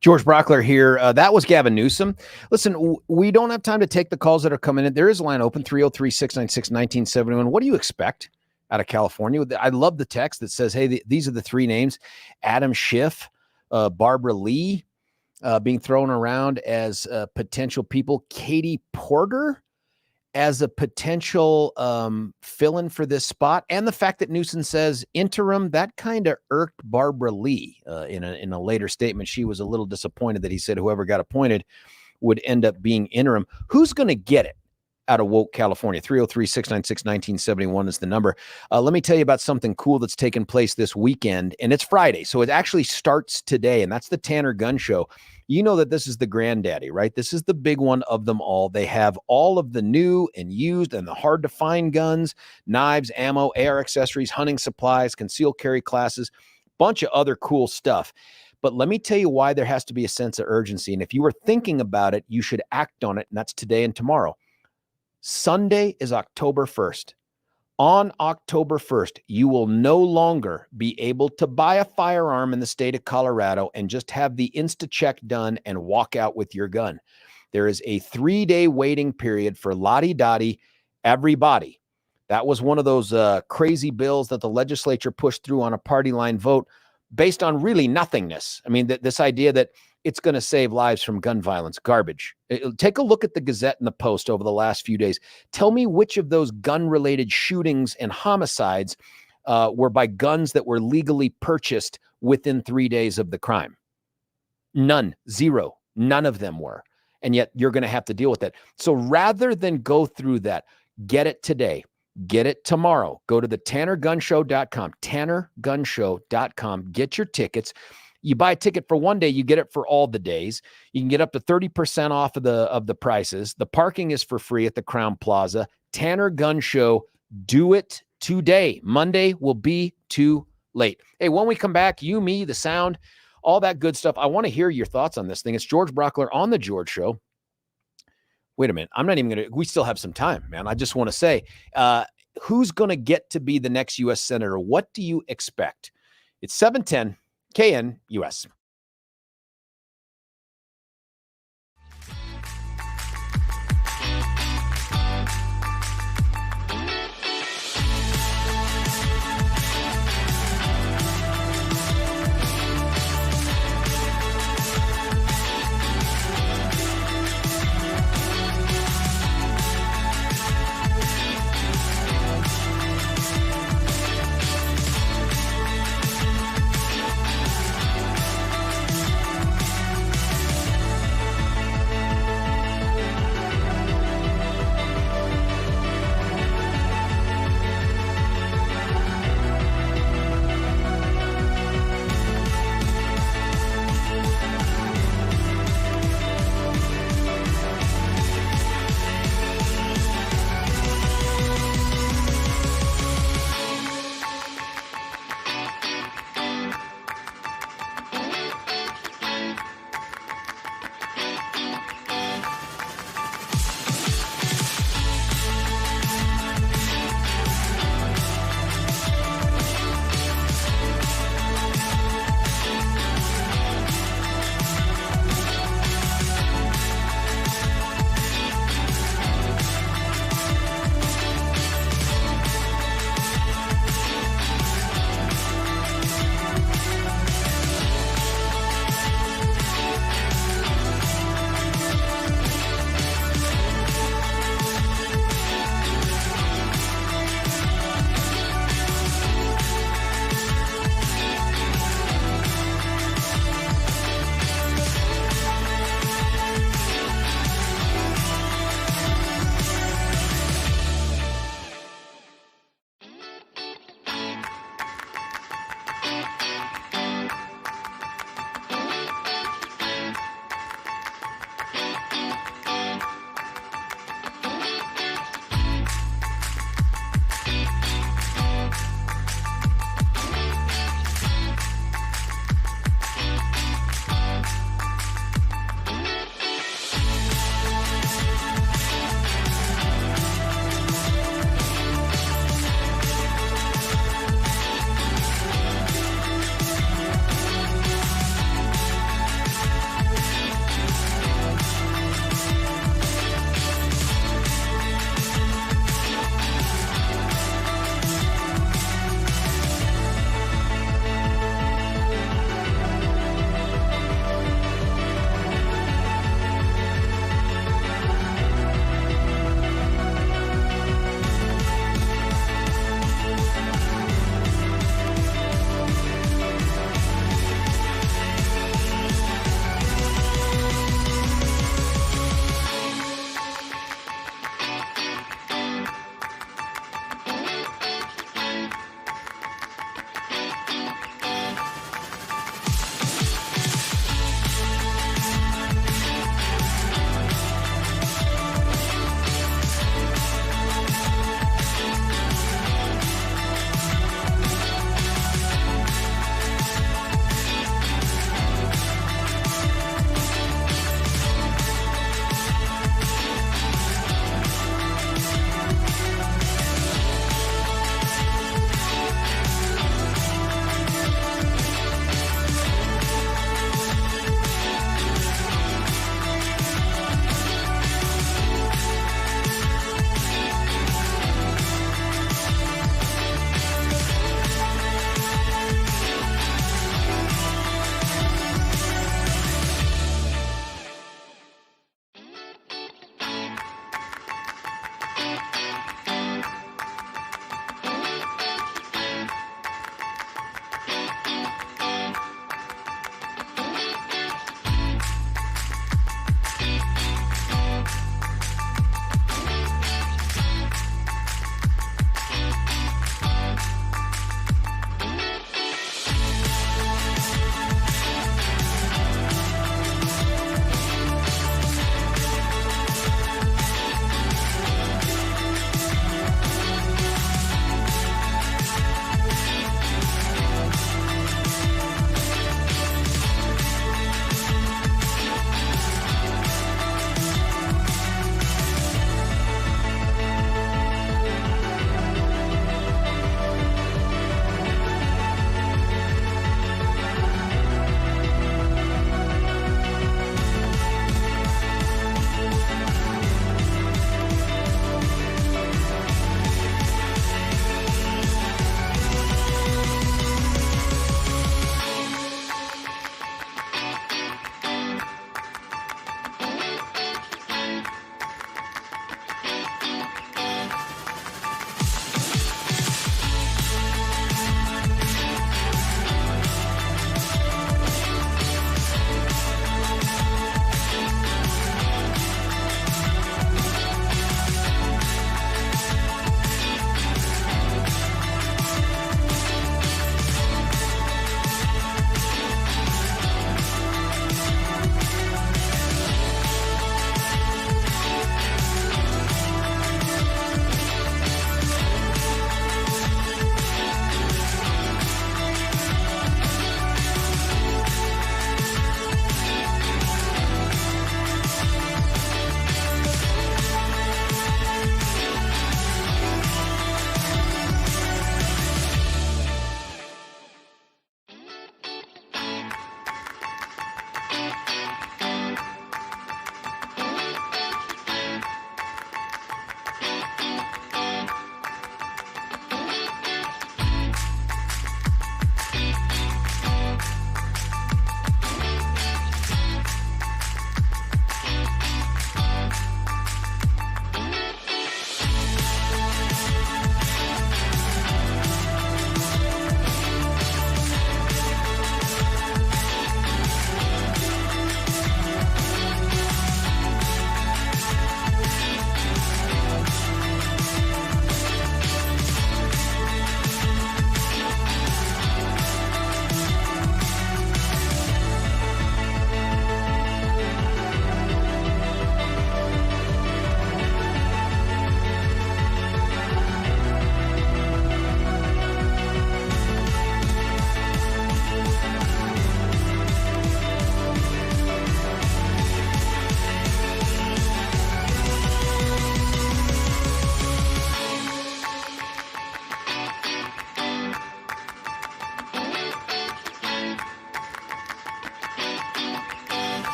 George Brauchler here. That was Gavin Newsom. Listen, we don't have time to take the calls that are coming in. There is a line open, 303-696-1971. What do you expect out of California? I love the text that says, hey, these are the three names: Adam Schiff, Barbara Lee, being thrown around as potential people, Katie Porter as a potential fill-in for this spot, and the fact that Newsom says interim, that kind of irked Barbara Lee in a later statement. She was a little disappointed that he said whoever got appointed would end up being interim. Who's going to get it out of woke California? 303-696-1971 is the number. Let me tell you about something cool that's taken place this weekend, and it's Friday, so it actually starts today, and that's the Tanner Gun Show. You know that this is the granddaddy, right? This is the big one of them all. They have all of the new and used and the hard to find guns, knives, ammo, AR accessories, hunting supplies, concealed carry classes, bunch of other cool stuff. But let me tell you why there has to be a sense of urgency. And if you were thinking about it, you should act on it. And that's today and tomorrow. Sunday is October 1st. On October 1st, you will no longer be able to buy a firearm in the state of Colorado and just have the Insta-check done and walk out with your gun. There is a 3-day waiting period for lottie-dottie everybody. That was one of those crazy bills that the legislature pushed through on a party line vote based on really nothingness. I mean, this idea that it's going to save lives from gun violence, garbage. Take a look at the Gazette and the Post over the last few days. Tell me which of those gun-related shootings and homicides were by guns that were legally purchased within 3 days of the crime. None, zero, none of them were. And yet you're going to have to deal with that. So rather than go through that, get it today. Get it tomorrow. Go to the TannerGunShow.com, TannerGunShow.com. Get your tickets. You buy a ticket for one day, you get it for all the days. You can get up to 30% off of the prices. The parking is for free at the Crown Plaza. Tanner Gun Show. Do it today. Monday will be too late. Hey, when we come back, you, me, the sound, all that good stuff. I want to hear your thoughts on this thing. It's George Brauchler on the George Show. Wait a minute. I'm not even going to, we still have some time, man. I just want to say, who's going to get to be the next U.S. Senator? What do you expect? It's 710 KNUS.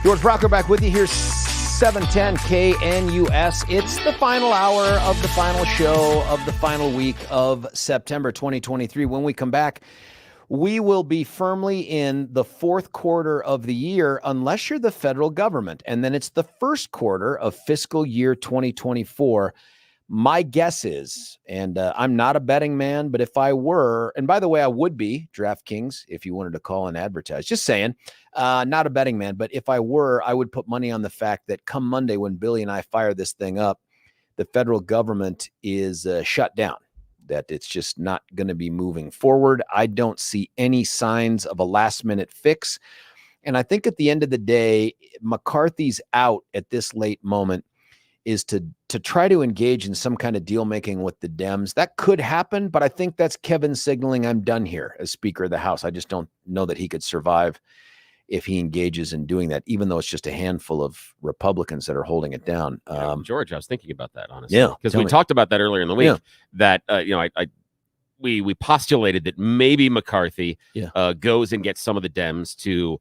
George Brauchler back with you here, 710 KNUS. It's the final hour of the final show of the final week of September 2023. When we come back, we will be firmly in the fourth quarter of the year, unless you're the federal government. And then it's the first quarter of fiscal year 2024. My guess is, and I'm not a betting man, but if I were, and by the way, I would be, DraftKings, if you wanted to call and advertise, just saying, not a betting man, but if I were, I would put money on the fact that come Monday, when Billy and I fire this thing up, the federal government is shut down, that it's just not going to be moving forward. I don't see any signs of a last minute fix. And I think at the end of the day, McCarthy's out at this late moment is to try to engage in some kind of deal making with the Dems. That could happen, but I think that's Kevin signaling, I'm done here as Speaker of the House. I just don't know that he could survive if he engages in doing that, even though it's just a handful of Republicans that are holding it down. George, I was thinking about that, honestly. Yeah, because we talked about that earlier in the week, that, we postulated that maybe McCarthy goes and gets some of the Dems to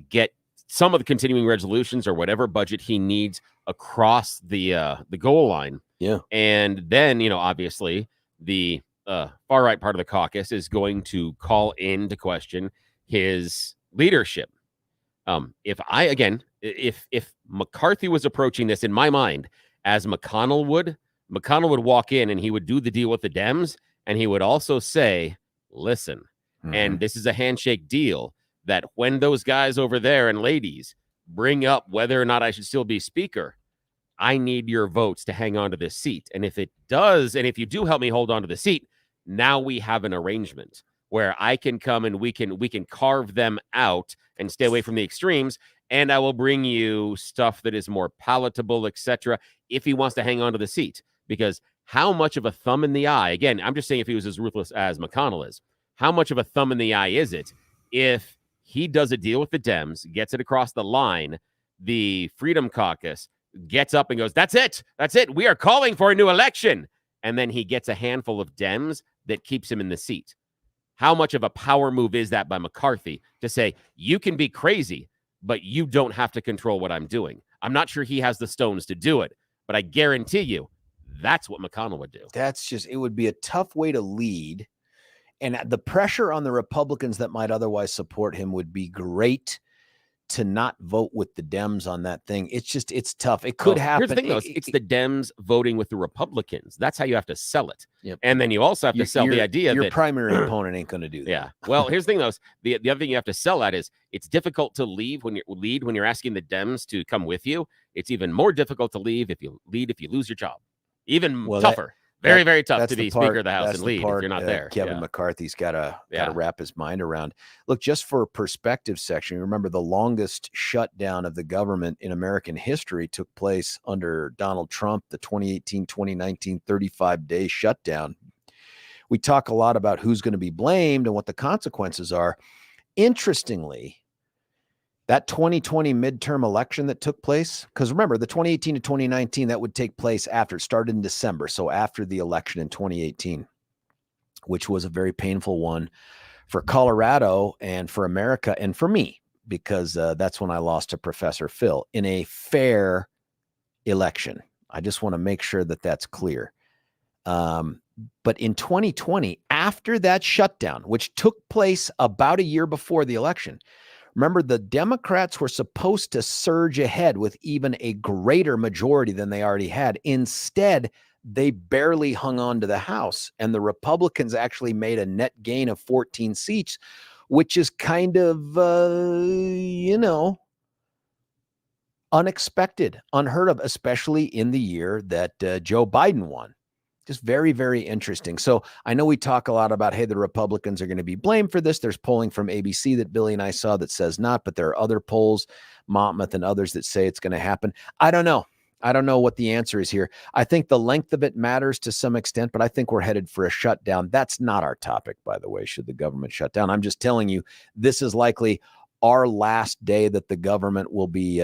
get some of the continuing resolutions or whatever budget he needs across the goal line. Yeah. And then, obviously the far right part of the caucus is going to call into question his leadership. If McCarthy was approaching this in my mind as McConnell would walk in and he would do the deal with the Dems, and he would also say, listen, and this is a handshake deal, that when those guys over there and ladies bring up whether or not I should still be Speaker, I need your votes to hang on to this seat. And if it does, and if you do help me hold on to the seat, now we have an arrangement where I can come and we can carve them out and stay away from the extremes. And I will bring you stuff that is more palatable, etc., if he wants to hang on to the seat. Because how much of a thumb in the eye, again, I'm just saying if he was as ruthless as McConnell is, how much of a thumb in the eye is it if he does a deal with the Dems, gets it across the line, the Freedom Caucus gets up and goes, that's it. We are calling for a new election. And then he gets a handful of Dems that keeps him in the seat. How much of a power move is that by McCarthy to say, you can be crazy, but you don't have to control what I'm doing? I'm not sure he has the stones to do it, but I guarantee you that's what McConnell would do. It would be a tough way to lead. And the pressure on the Republicans that might otherwise support him would be great to not vote with the Dems on that thing. It's tough. It could happen. Here's the thing, though. It's the Dems voting with the Republicans. That's how you have to sell it. Yep. And then you also have to sell the idea that your primary opponent ain't going to do that. Yeah. Well, here's the thing, though. The other thing you have to sell at is it's difficult to leave when you're asking the Dems to come with you. It's even more difficult to leave if you lose your job. Even tougher. Very tough to be Speaker of the House and lead if you're not there. Kevin McCarthy's got to wrap his mind around. Look, just for perspective section, remember the longest shutdown of the government in American history took place under Donald Trump, the 2018-2019 35-day shutdown. We talk a lot about who's going to be blamed and what the consequences are. Interestingly, that 2020 midterm election that took place, because remember, the 2018 to 2019, that would take place after, it started in December, so after the election in 2018, which was a very painful one for Colorado and for America and for me, because that's when I lost to Professor Phil in a fair election. I just want to make sure that that's clear. But in 2020, after that shutdown, which took place about a year before the election, remember, the Democrats were supposed to surge ahead with even a greater majority than they already had. Instead, they barely hung on to the House, and the Republicans actually made a net gain of 14 seats, which is kind of, unexpected, unheard of, especially in the year that Joe Biden won. Just very, very interesting. So I know we talk a lot about, hey, the Republicans are going to be blamed for this. There's polling from ABC that Billy and I saw that says not, but there are other polls, Monmouth and others, that say it's going to happen. I don't know. I don't know what the answer is here. I think the length of it matters to some extent, but I think we're headed for a shutdown. That's not our topic, by the way, should the government shut down. I'm just telling you, this is likely our last day that the government will be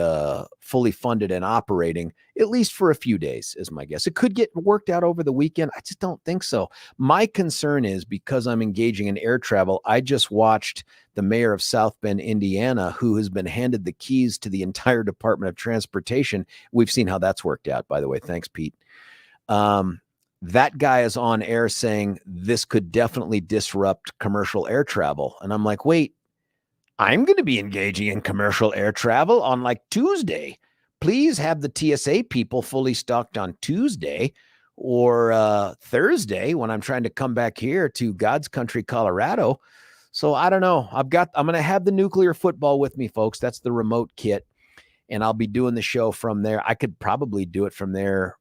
fully funded and operating, at least for a few days, is my guess. It could get worked out over the weekend. I just don't think so. My concern is because I'm engaging in air travel, I just watched the mayor of South Bend, Indiana, who has been handed the keys to the entire Department of Transportation. We've seen how that's worked out, by the way. Thanks, Pete. That guy is on air saying this could definitely disrupt commercial air travel. And I'm like, wait, I'm going to be engaging in commercial air travel on like Tuesday. Please have the TSA people fully stocked on Tuesday or Thursday when I'm trying to come back here to God's country, Colorado. So I don't know. I'm going to have the nuclear football with me, folks. That's the remote kit. And I'll be doing the show from there. I could probably do it from there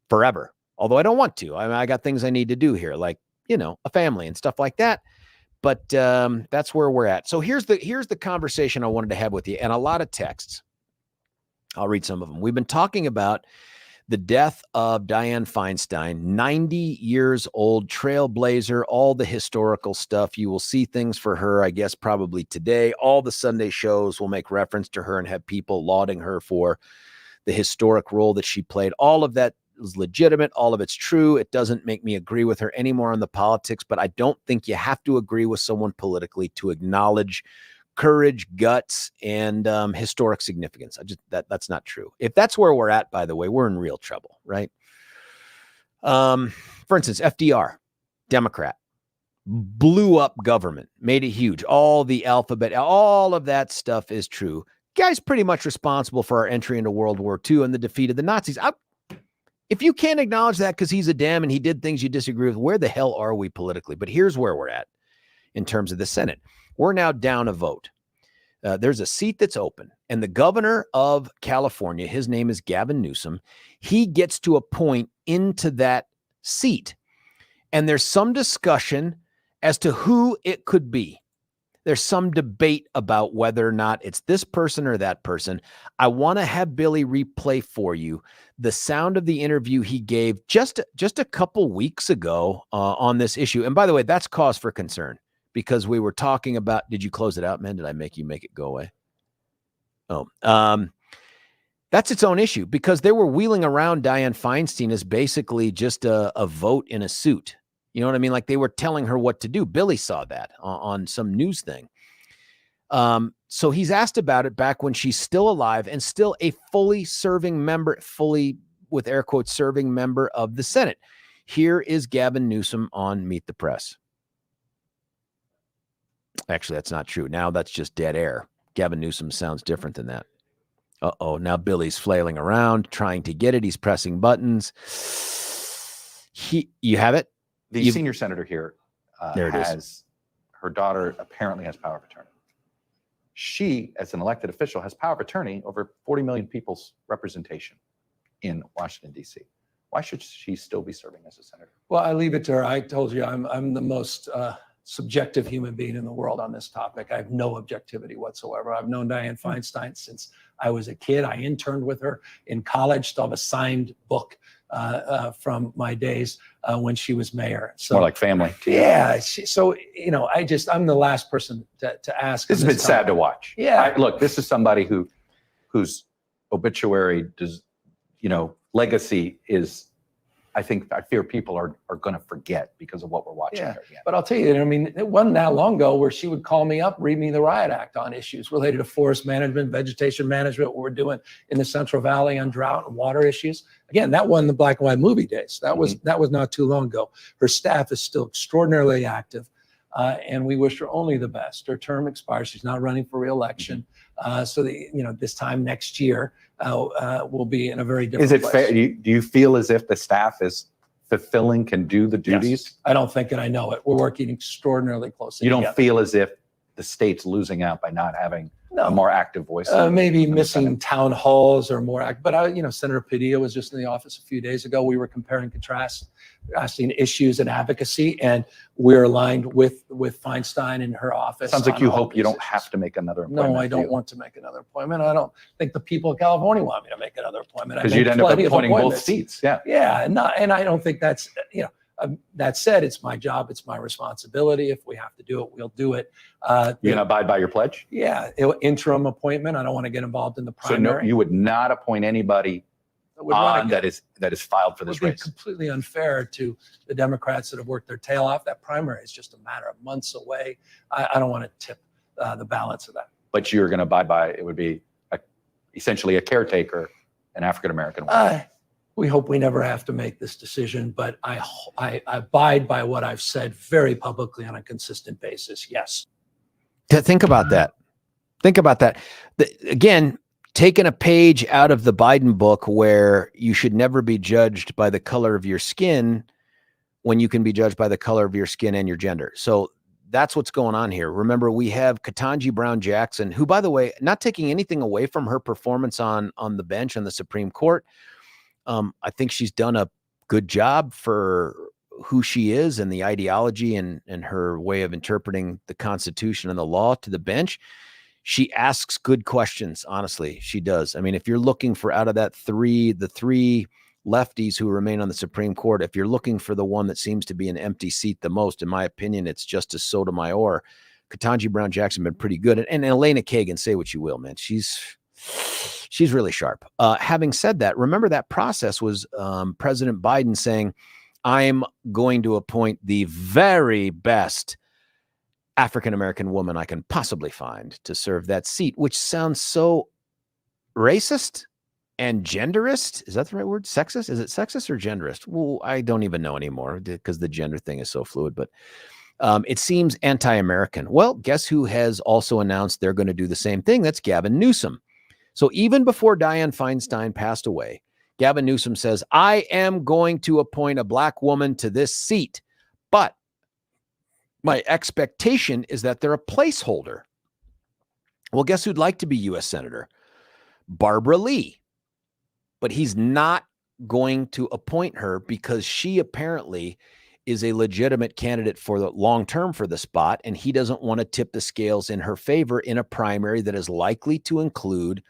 forever. Although I don't want to. I mean, I got things I need to do here, like, a family and stuff like that. But that's where we're at. So here's the conversation I wanted to have with you, and a lot of texts. I'll read some of them. We've been talking about the death of Dianne Feinstein, 90 years old, trailblazer, all the historical stuff. You will see things for her, I guess, probably today. All the Sunday shows will make reference to her and have people lauding her for the historic role that she played. All of that is legitimate. All of it's true. It doesn't make me agree with her anymore on the politics, but I don't think you have to agree with someone politically to acknowledge courage, guts, and historic significance. That's not true. If that's where we're at, by the way, we're in real trouble, right? For instance, FDR, Democrat, blew up government, made it huge. All the alphabet, all of that stuff is true. Guy's pretty much responsible for our entry into World War II and the defeat of the Nazis. If you can't acknowledge that because he's a Dem and he did things you disagree with, where the hell are we politically? But here's where we're at in terms of the Senate. We're now down a vote. There's a seat that's open, and the governor of California, his name is Gavin Newsom, he gets to appoint into that seat. And there's some discussion as to who it could be. There's some debate about whether or not it's this person or that person. I want to have Billy replay for you the sound of the interview he gave just a couple weeks ago on this issue. And by the way, that's cause for concern because we were talking about, did you close it out, man? Did I make you make it go away? Oh, that's its own issue because they were wheeling around Dianne Feinstein as basically just a vote in a suit. You know what I mean? Like they were telling her what to do. Billy saw that on some news thing. So he's asked about it back when she's still alive and still a fully serving member, fully with air quotes, serving member of the Senate. Here is Gavin Newsom on Meet the Press. Actually, that's not true. Now that's just dead air. Gavin Newsom sounds different than that. Uh-oh. Now Billy's flailing around, trying to get it. He's pressing buttons. You have it? The senior senator here there it is. Her daughter apparently has power of attorney. She, as an elected official, has power of attorney over 40 million people's representation in Washington, D.C. Why should she still be serving as a senator? Well, I leave it to her. I told you I'm the most subjective human being in the world on this topic. I have no objectivity whatsoever. I've known Dianne Feinstein since I was a kid. I interned with her in college, still have a signed book from my days when she was mayor. So more like family. Yeah. I'm the last person to ask. It's been sad to watch. Yeah. Look, this is somebody whose obituary legacy is, I fear people are going to forget because of what we're watching here again. But I'll tell you, it wasn't that long ago where she would call me up, read me the Riot Act on issues related to forest management, vegetation management, what we're doing in the Central Valley on drought and water issues. Again, that wasn't the black and white movie days. That was not too long ago. Her staff is still extraordinarily active, and we wish her only the best. Her term expires. She's not running for re-election. So this time next year, we'll be in a very different place. Is it fair? Do you feel as if the staff is fulfilling, can do the duties? Yes. I don't think, and I know it. We're working extraordinarily closely. You don't together. feel as if the state's losing out by not having a more active voice? Maybe missing town halls or more but Senator Padilla was just in the office a few days ago. We were comparing contrasting issues and advocacy, and we're aligned with Feinstein in her office. Sounds like you hope you don't have to make another appointment. No, I don't want to make another appointment. I don't think the people of California want me to make another appointment. Because you'd end up appointing both seats. Yeah. Yeah, and I don't think that's That said, it's my job. It's my responsibility. If we have to do it, we'll do it. You're going to abide by your pledge? Yeah. Interim appointment. I don't want to get involved in the So no, primary. you would not appoint anybody that is filed for It this would be race. completely unfair to the Democrats that have worked their tail off. That primary is just a matter of months away. I don't want to tip the balance of that. But you're going to abide by it. Would be essentially a caretaker, an African-American woman. We hope we never have to make this decision, but I abide by what I've said very publicly on a consistent basis. Yes. Think about that. Think about that. Again, taking a page out of the Biden book where you should never be judged by the color of your skin when you can be judged by the color of your skin and your gender. So that's what's going on here. Remember, we have Ketanji Brown Jackson, who, by the way, not taking anything away from her performance on the bench on the Supreme Court. I think she's done a good job for who she is and the ideology and her way of interpreting the Constitution and the law to the bench. She asks good questions. Honestly, she does. I mean, if you're looking for out of the three lefties who remain on the Supreme Court, if you're looking for the one that seems to be an empty seat the most, in my opinion, it's Justice Sotomayor. Ketanji Brown Jackson been pretty good. And Elena Kagan, say what you will, man. She's really sharp. Having said that, remember that process was President Biden saying, I'm going to appoint the very best African-American woman I can possibly find to serve that seat, which sounds so racist and genderist. Is that the right word? Sexist? Is it sexist or genderist? Well, I don't even know anymore because the gender thing is so fluid, but it seems anti-American. Well, guess who has also announced they're going to do the same thing? That's Gavin Newsom. So even before Dianne Feinstein passed away, Gavin Newsom says, I am going to appoint a black woman to this seat, but my expectation is that they're a placeholder. Well, guess who'd like to be U.S. Senator? Barbara Lee. But he's not going to appoint her because she apparently is a legitimate candidate for the long term for the spot, and he doesn't want to tip the scales in her favor in a primary that is likely to include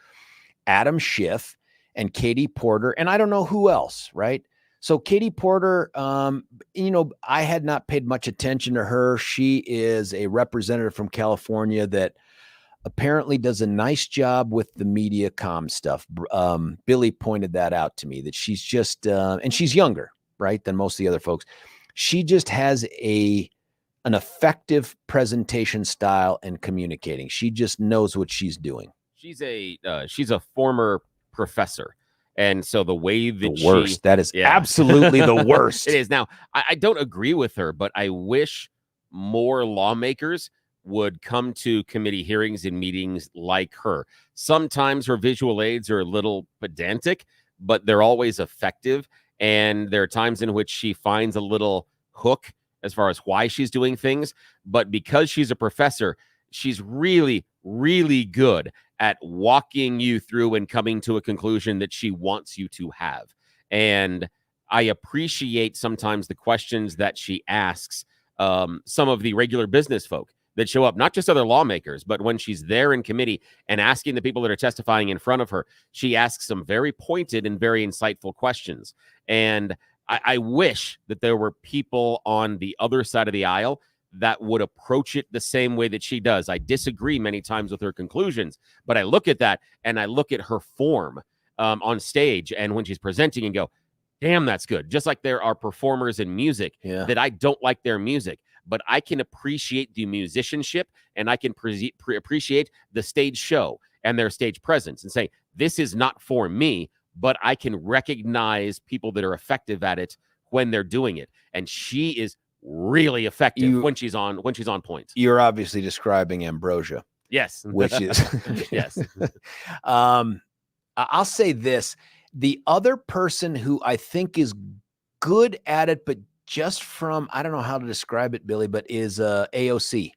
Adam Schiff and Katie Porter, and I don't know who else, right? So Katie Porter, I had not paid much attention to her. She is a representative from California that apparently does a nice job with the media comm stuff. Billy pointed that out to me, that she's just, and she's younger, right, than most of the other folks. She just has an effective presentation style and communicating. She just knows what she's doing. She's a former professor. And so the way that the worst, that is absolutely the worst. It is. Now, I don't agree with her, but I wish more lawmakers would come to committee hearings and meetings like her. Sometimes her visual aids are a little pedantic, but they're always effective. And there are times in which she finds a little hook as far as why she's doing things. But because she's a professor, she's really, really good at walking you through and coming to a conclusion that she wants you to have. And I appreciate sometimes the questions that she asks some of the regular business folk that show up, not just other lawmakers, but when she's there in committee and asking the people that are testifying in front of her, she asks some very pointed and very insightful questions. And I wish that there were people on the other side of the aisle that would approach it the same way that she does. I disagree many times with her conclusions, but I look at that and I look at her form on stage and when she's presenting and go, damn, that's good. Just like there are performers in music that I don't like their music, but I can appreciate the musicianship and I can appreciate the stage show and their stage presence and say, this is not for me, but I can recognize people that are effective at it when they're doing it. And she is really effective when she's on point. You're obviously describing Ambrosia. Yes. Which is yes. I'll say this. The other person who I think is good at it, but just from, I don't know how to describe it, Billy, but is AOC.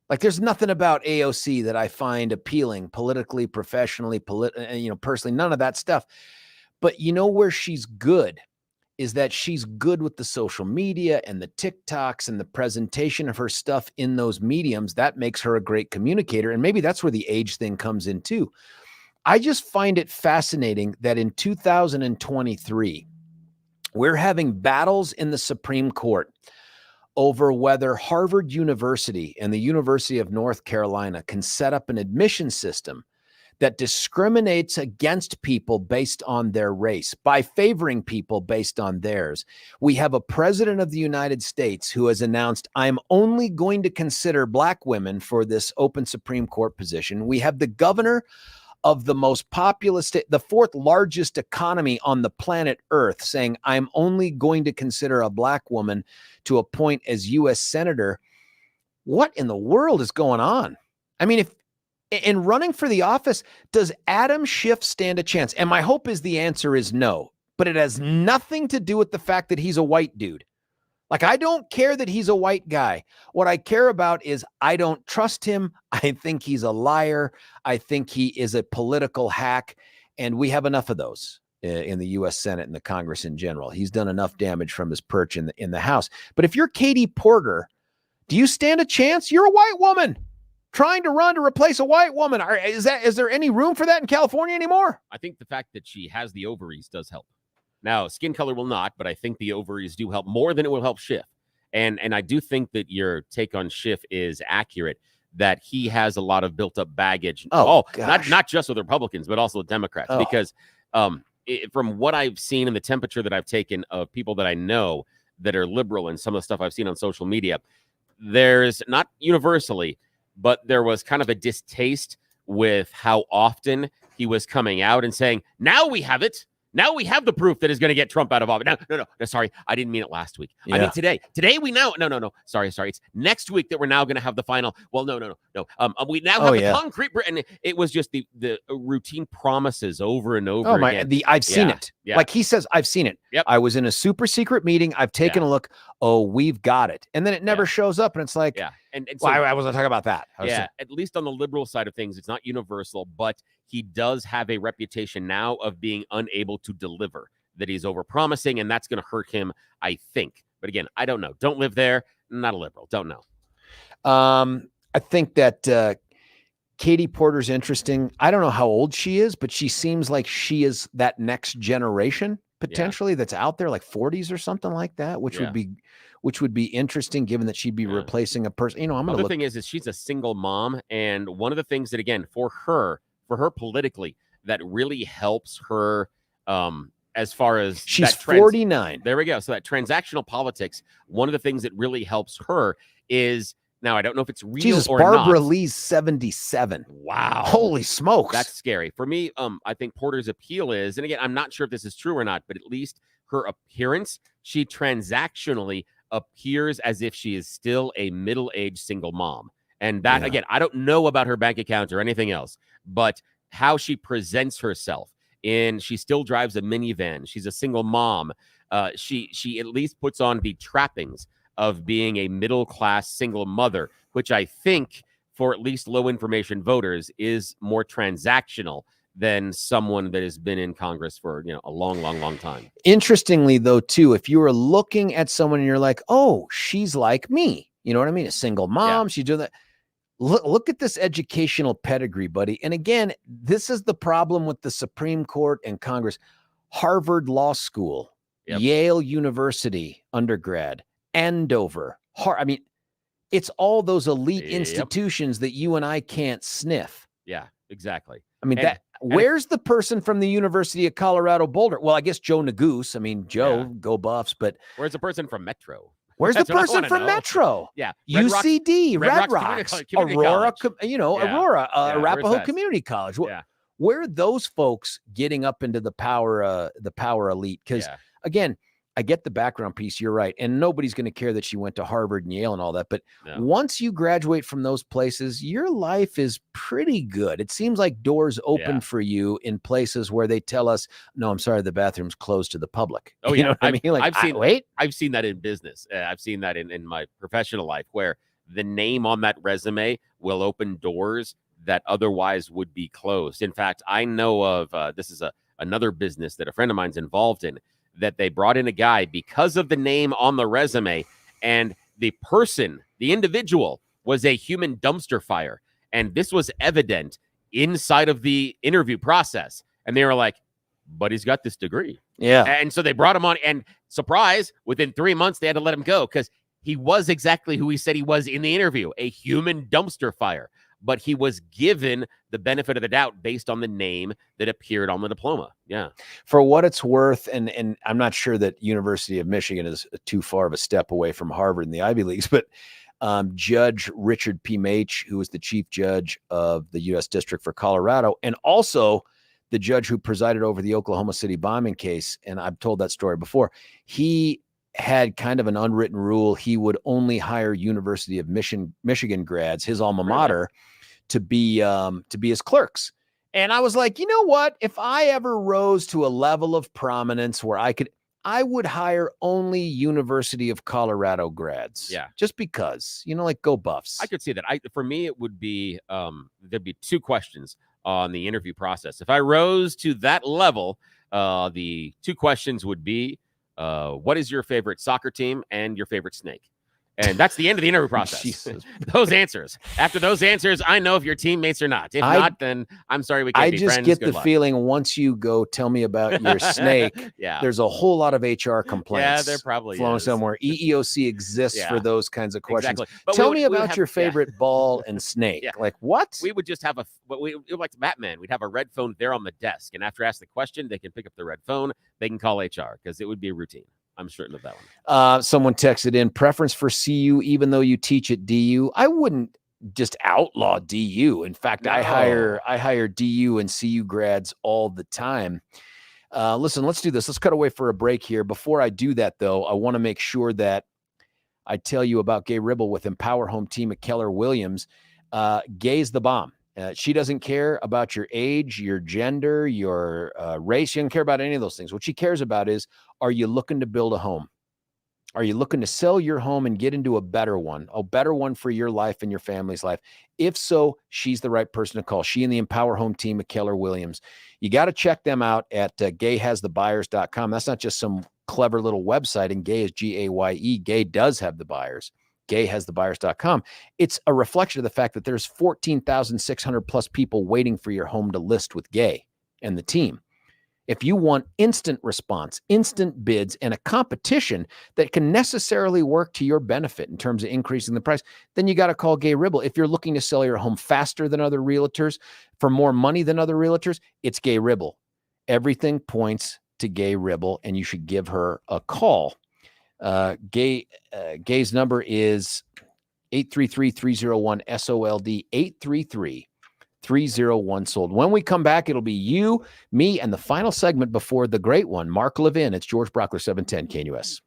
Like there's nothing about AOC that I find appealing politically, professionally, personally, none of that stuff. But you know where she's good is that she's good with the social media and the TikToks and the presentation of her stuff in those mediums. That makes her a great communicator. And maybe that's where the age thing comes in too. I just find it fascinating that in 2023, We're having battles in the Supreme Court over whether Harvard University and the University of North Carolina can set up an admission system that discriminates against people based on their race by favoring people based on theirs. We have a president of the United States who has announced, I'm only going to consider Black women for this open Supreme Court position. We have the governor of the most populous state, the fourth largest economy on the planet Earth, saying, I'm only going to consider a Black woman to appoint as U.S. Senator. What in the world is going on? I mean, if in running for the office, does Adam Schiff stand a chance? And my hope is the answer is no, but it has nothing to do with the fact that he's a white dude. Like, I don't care that he's a white guy. What I care about is I don't trust him. I think he's a liar. I think he is a political hack. And we have enough of those in the U.S. Senate and the Congress in general. He's done enough damage from his perch in the House. But if you're Katie Porter, do you stand a chance? You're a white woman trying to run to replace a white woman. Is there any room for that in California anymore? I think the fact that she has the ovaries does help. Now, skin color will not, but I think the ovaries do help more than it will help Schiff. And I do think that your take on Schiff is accurate, that he has a lot of built-up baggage. Not just with Republicans, but also with Democrats. Because from what I've seen and the temperature that I've taken of people that I know that are liberal and some of the stuff I've seen on social media, there's not universally, but there was kind of a distaste with how often he was coming out and saying, now we have it. Now we have the proof that is going to get Trump out of office. No, sorry. I didn't mean it last week. Yeah. I mean today. Today we now. No. Sorry. It's next week that we're now going to have the final. Well, no. We now have the concrete. And it was just the routine promises over and over again. I've seen it. Yeah. Like he says, I've seen it. Yep. I was in a super secret meeting. I've taken a look. Oh, we've got it. And then it never shows up. And it's like, And so, I wasn't talking about that. At least on the liberal side of things, it's not universal, but he does have a reputation now of being unable to deliver, that he's overpromising, and that's going to hurt him, I think. But again, I don't know. Don't live there. Not a liberal. Don't know. I think that Katie Porter's interesting. I don't know how old she is, but she seems like she is that next generation potentially that's out there, like 40s or something like that, which would be interesting, given that she'd be replacing a person. You know, the thing is she's a single mom, and one of the things that, again, for her politically, that really helps her as far as she's 49. There we go. So that transactional politics, one of the things that really helps her is, now I don't know if it's real or not. Barbara Lee's 77. Wow. Holy smokes. That's scary. For me, I think Porter's appeal is, and again, I'm not sure if this is true or not, but at least her appearance, she transactionally appears as if she is still a middle-aged single mom. And that, again, I don't know about her bank account or anything else, but how she presents herself, and she still drives a minivan. She's a single mom. She at least puts on the trappings of being a middle-class single mother, which I think for at least low-information voters is more transactional than someone that has been in Congress for, a long time. Interestingly, though, too, if you were looking at someone and you're like, oh, she's like me, you know what I mean? A single mom, she's doing that. Look at this educational pedigree, buddy. And again, this is the problem with the Supreme Court and Congress. Harvard Law School, Yale University undergrad, Andover. I mean, it's all those elite institutions that you and I can't sniff. Yeah, exactly. I mean, where's the person from the University of Colorado Boulder? Well, I guess Joe Neguse. I mean, Joe, go Buffs, but where's the person from Metro? Where's the person from Metro? Yeah. UCD, Red Rocks, Aurora, Aurora, Arapahoe Community College. Where are those folks getting up into the power elite? Because again, I get the background piece. You're right. And nobody's going to care that she went to Harvard and Yale and all that. But once you graduate from those places, your life is pretty good. It seems like doors open for you in places where they tell us, no, I'm sorry, the bathroom's closed to the public. Oh, you know what I mean? Like, I've seen that in business. I've seen that in my professional life, where the name on that resume will open doors that otherwise would be closed. In fact, I know of, this is another business that a friend of mine's involved in, that they brought in a guy because of the name on the resume, and the person, the individual, was a human dumpster fire. And this was evident inside of the interview process. And they were like, but he's got this degree. Yeah. And so they brought him on, and surprise, within 3 months, they had to let him go because he was exactly who he said he was in the interview, a human dumpster fire. But he was given the benefit of the doubt based on the name that appeared on the diploma. Yeah. For what it's worth, and I'm not sure that University of Michigan is too far of a step away from Harvard and the Ivy Leagues, but Judge Richard P. Mach, who was the chief judge of the U.S. District for Colorado, and also the judge who presided over the Oklahoma City bombing case, and I've told that story before, he had kind of an unwritten rule. He would only hire University of Michigan grads, his alma mater, to be his clerks. And I was like, you know what? If I ever rose to a level of prominence where I would hire only University of Colorado grads. Yeah. Just because, like go Buffs. I could see that. For me, it would be, there'd be 2 questions on the interview process. If I rose to that level, the 2 questions would be, what is your favorite soccer team and your favorite snake? And that's the end of the interview process. Those answers. After those answers, I know if you're teammates or not. If not, then I'm sorry, we can't be friends. I just get Good the luck. feeling once you go tell me about your snake, Yeah. there's a whole lot of HR complaints. Yeah, there probably flowing is. somewhere. EEOC exists Yeah. for those kinds of questions. Exactly. But Tell we me would about have- your yeah. favorite ball and snake. Yeah. Like what? We would just have like Batman. We'd have a red phone there on the desk. And after I ask the question, they can pick up the red phone. They can call HR because it would be a routine. I'm certain of that one. Someone texted in preference for CU, even though you teach at DU. I wouldn't just outlaw DU. In fact, I hire DU and CU grads all the time. Listen, let's do this. Let's cut away for a break here. Before I do that, though, I want to make sure that I tell you about Gay Ribble with Empower Home Team at Keller Williams. Gay's the bomb. She doesn't care about your age, your gender, your race. She doesn't care about any of those things. What she cares about is, are you looking to build a home? Are you looking to sell your home and get into a better one for your life and your family's life? If so, she's the right person to call. She and the Empower Home Team at Keller Williams. You got to check them out at gayhasthebuyers.com. That's not just some clever little website, and Gay is G-A-Y-E. Gay does have the buyers. gayhasthebuyers.com. It's a reflection of the fact that there's 14,600 plus people waiting for your home to list with Gay and the team. If you want instant response, instant bids, and a competition that can necessarily work to your benefit in terms of increasing the price, then you got to call Gay Ribble. If you're looking to sell your home faster than other realtors, for more money than other realtors, it's Gay Ribble. Everything points to Gay Ribble, and you should give her a call. Gay's number is 833-301-SOLD, 833-301-SOLD. When we come back, it'll be you, me, and the final segment before the great one, Mark Levin. It's George Brauchler, 710 KNUS.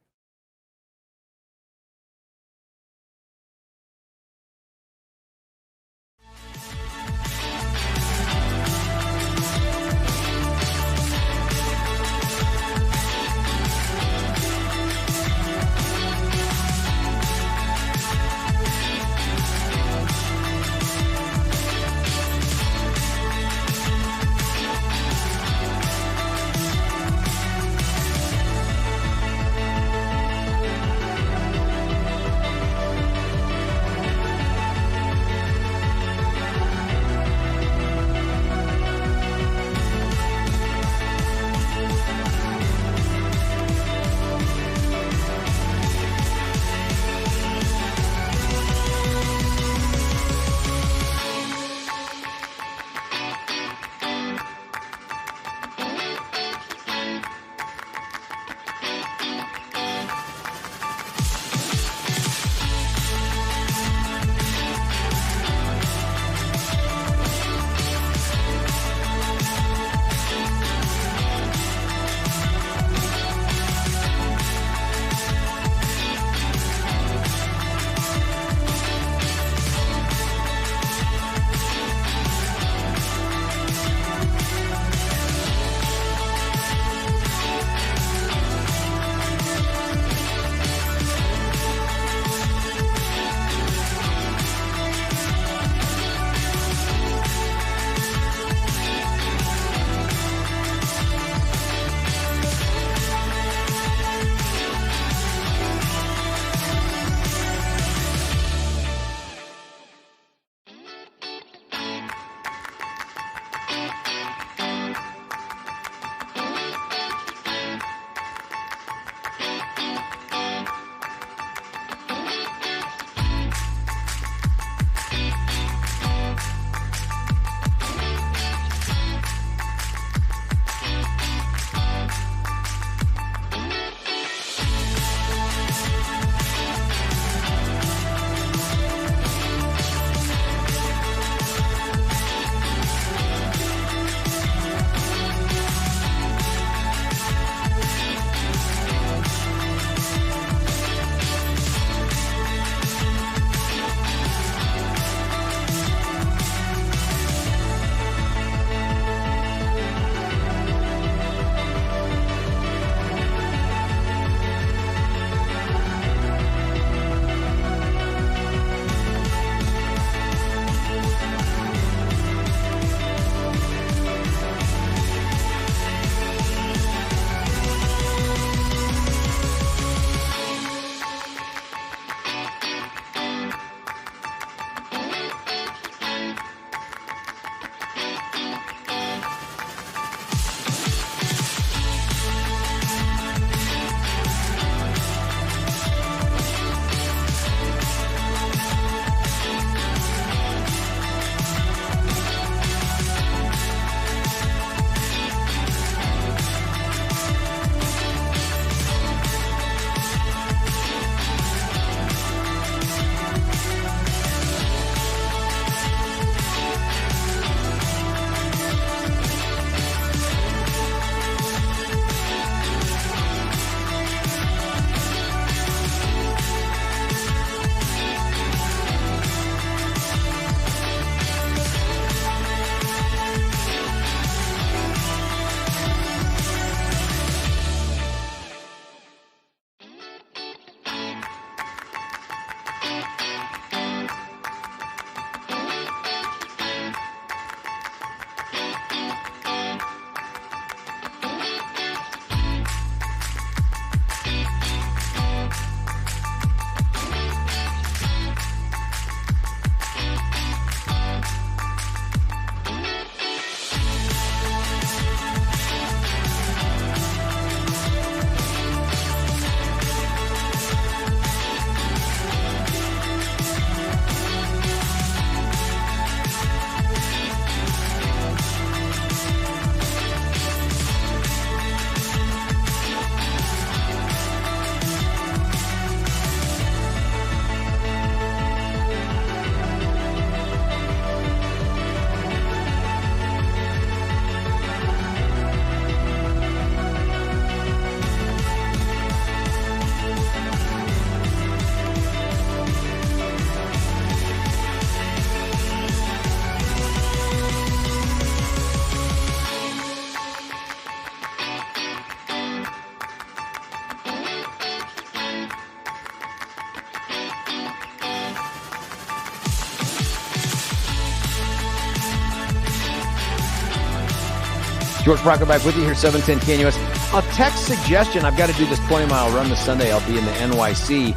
George Brauchler back with you here, 710 KNUS. A text suggestion. I've got to do this 20-mile run this Sunday. I'll be in the NYC.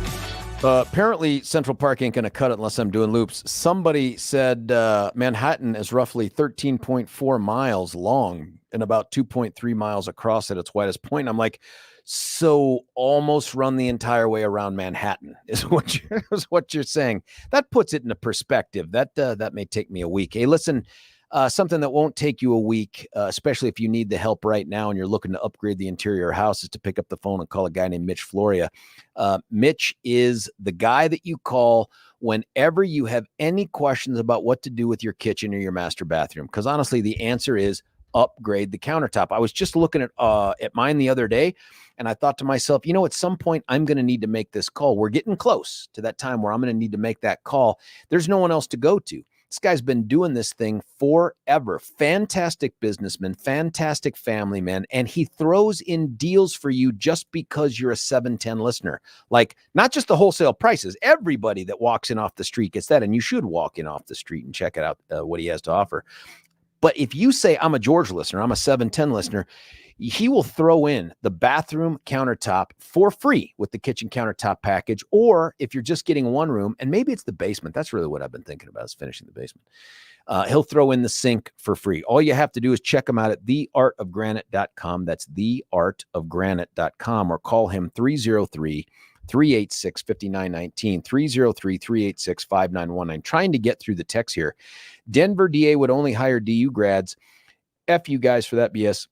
Apparently, Central Park ain't going to cut it unless I'm doing loops. Somebody said Manhattan is roughly 13.4 miles long and about 2.3 miles across at its widest point. I'm like, so almost run the entire way around Manhattan is what you're saying. That puts it into perspective. That may take me a week. Hey, listen. Something that won't take you a week, especially if you need the help right now and you're looking to upgrade the interior house, is to pick up the phone and call a guy named Mitch Floria. Mitch is the guy that you call whenever you have any questions about what to do with your kitchen or your master bathroom. Because honestly, the answer is upgrade the countertop. I was just looking at mine the other day, and I thought to myself, at some point I'm going to need to make this call. We're getting close to that time where I'm going to need to make that call. There's no one else to go to. This guy's been doing this thing forever. Fantastic businessman, fantastic family man, and he throws in deals for you just because you're a 710 listener. Like, not just the wholesale prices. Everybody that walks in off the street gets that, and you should walk in off the street and check it out, what he has to offer. But if you say, I'm a George listener, I'm a 710 listener, he will throw in the bathroom countertop for free with the kitchen countertop package. Or if you're just getting one room, and maybe it's the basement, that's really what I've been thinking about, is finishing the basement. He'll throw in the sink for free. All you have to do is check him out at theartofgranite.com. That's theartofgranite.com, or call him 303-386-5919, 303-386-5919. Trying to get through the text here. Denver DA would only hire DU grads. F you guys for that BS.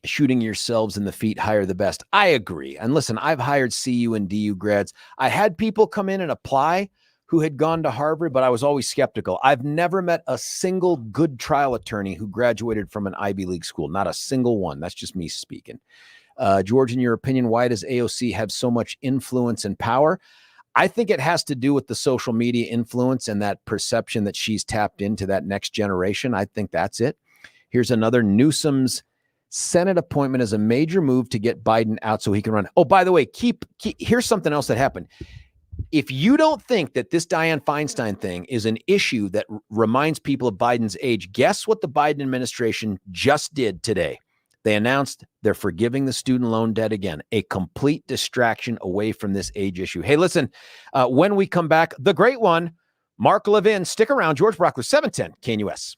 Shooting yourselves in the feet, hire the best. I agree. And listen, I've hired CU and DU grads. I had people come in and apply who had gone to Harvard, but I was always skeptical. I've never met a single good trial attorney who graduated from an Ivy League school. Not a single one. That's just me speaking. George, in your opinion, why does AOC have so much influence and power? I think it has to do with the social media influence and that perception that she's tapped into that next generation. I think that's it. Here's another. Newsom's Senate appointment is a major move to get Biden out so he can run. Oh, by the way, here's something else that happened. If you don't think that this Dianne Feinstein thing is an issue that reminds people of Biden's age, guess what the Biden administration just did today? They announced they're forgiving the student loan debt again, a complete distraction away from this age issue. Hey, listen, when we come back, the great one, Mark Levin, stick around. George Brauchler, 710 KNUS.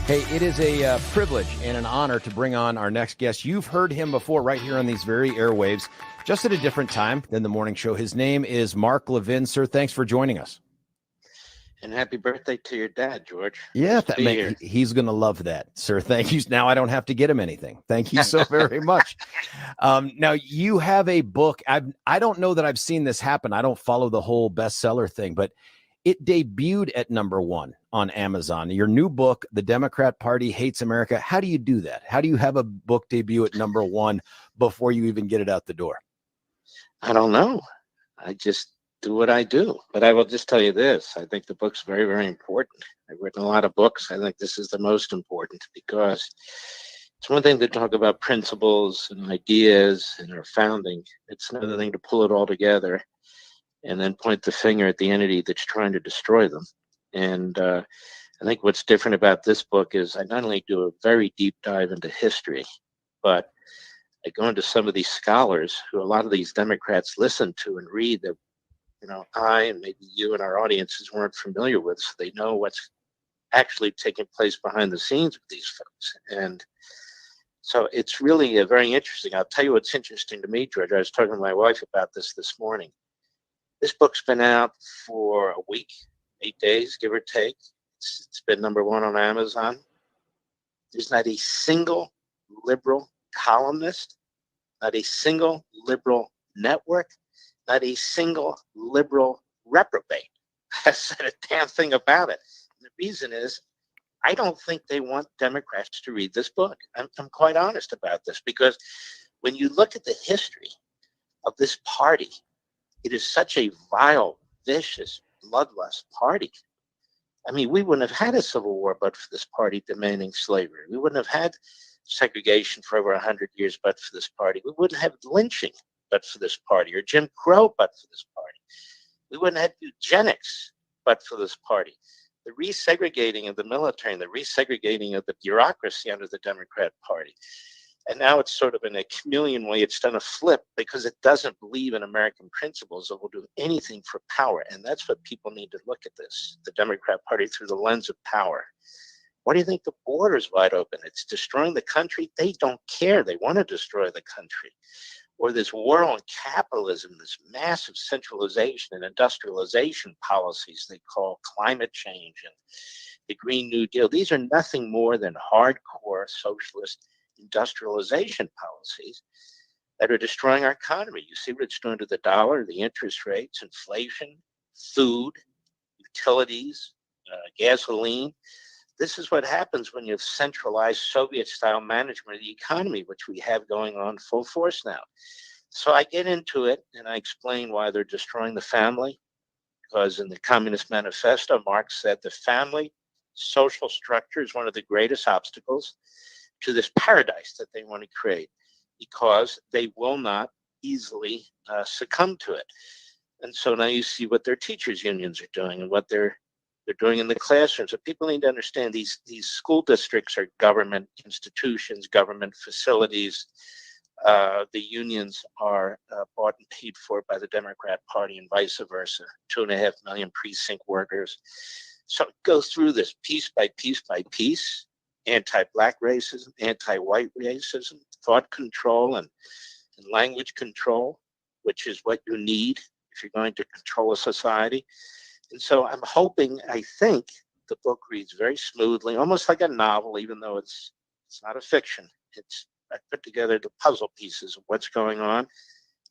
Hey, it is a privilege and an honor to bring on our next guest. You've heard him before right here on these very airwaves, just at a different time than the morning show. His name is Mark Levin. Sir, thanks for joining us. And happy birthday to your dad, George. Yeah, Nice to be here. he's going to love that, sir. Thank you. Now I don't have to get him anything. Thank you so very much. Now you have a book. I don't know that I've seen this happen. I don't follow the whole bestseller thing, but it debuted at #1 on Amazon. Your new book, The Democrat Party Hates America. How do you do that? How do you have a book debut at #1 before you even get it out the door? I don't know. I just do what I do. But I will just tell you this. I think the book's very, very important. I've written a lot of books. I think this is the most important because it's one thing to talk about principles and ideas and our founding. It's another thing to pull it all together and then point the finger at the entity that's trying to destroy them. And I think what's different about this book is I not only do a very deep dive into history, but I go into some of these scholars who a lot of these Democrats listen to and read that, I and maybe you and our audiences weren't familiar with, so they know what's actually taking place behind the scenes with these folks. And so it's really very interesting. I'll tell you what's interesting to me, George. I was talking to my wife about this morning. This book's been out for a week, 8 days, give or take. It's been #1 on Amazon. There's not a single liberal columnist, not a single liberal network, not a single liberal reprobate has said a damn thing about it. And the reason is, I don't think they want Democrats to read this book. I'm quite honest about this, because when you look at the history of this party, it is such a vile, vicious, bloodlust party. I mean, we wouldn't have had a civil war but for this party demanding slavery. We wouldn't have had segregation for over 100 years but for this party. We wouldn't have lynching but for this party, or Jim Crow but for this party. We wouldn't have eugenics but for this party. The resegregating of the military and the resegregating of the bureaucracy under the Democrat Party. And now it's sort of in a chameleon way, it's done a flip because it doesn't believe in American principles that will do anything for power. And that's what people need to look at this, the Democrat Party, through the lens of power. Why do you think the border is wide open? It's destroying the country. They don't care. They want to destroy the country. Or this war on capitalism, this massive centralization and industrialization policies they call climate change and the Green New Deal. These are nothing more than hardcore socialist industrialization policies that are destroying our economy. You see what it's doing to the dollar, the interest rates, inflation, food, utilities, gasoline. This is what happens when you have centralized Soviet-style management of the economy, which we have going on full force now. So I get into it and I explain why they're destroying the family, because in the Communist Manifesto, Marx said the family social structure is one of the greatest obstacles to this paradise that they want to create, because they will not easily succumb to it. And so now you see what their teachers' unions are doing and what they're doing in the classrooms. So people need to understand these school districts are government institutions, government facilities. The unions are bought and paid for by the Democrat Party and vice versa. 2.5 million precinct workers. So it goes through this piece by piece by piece. Anti-black racism, anti-white racism, thought control and language control, which is what you need if you're going to control a society. And so I'm hoping, I think the book reads very smoothly, almost like a novel, even though it's not a fiction. I put together the puzzle pieces of what's going on,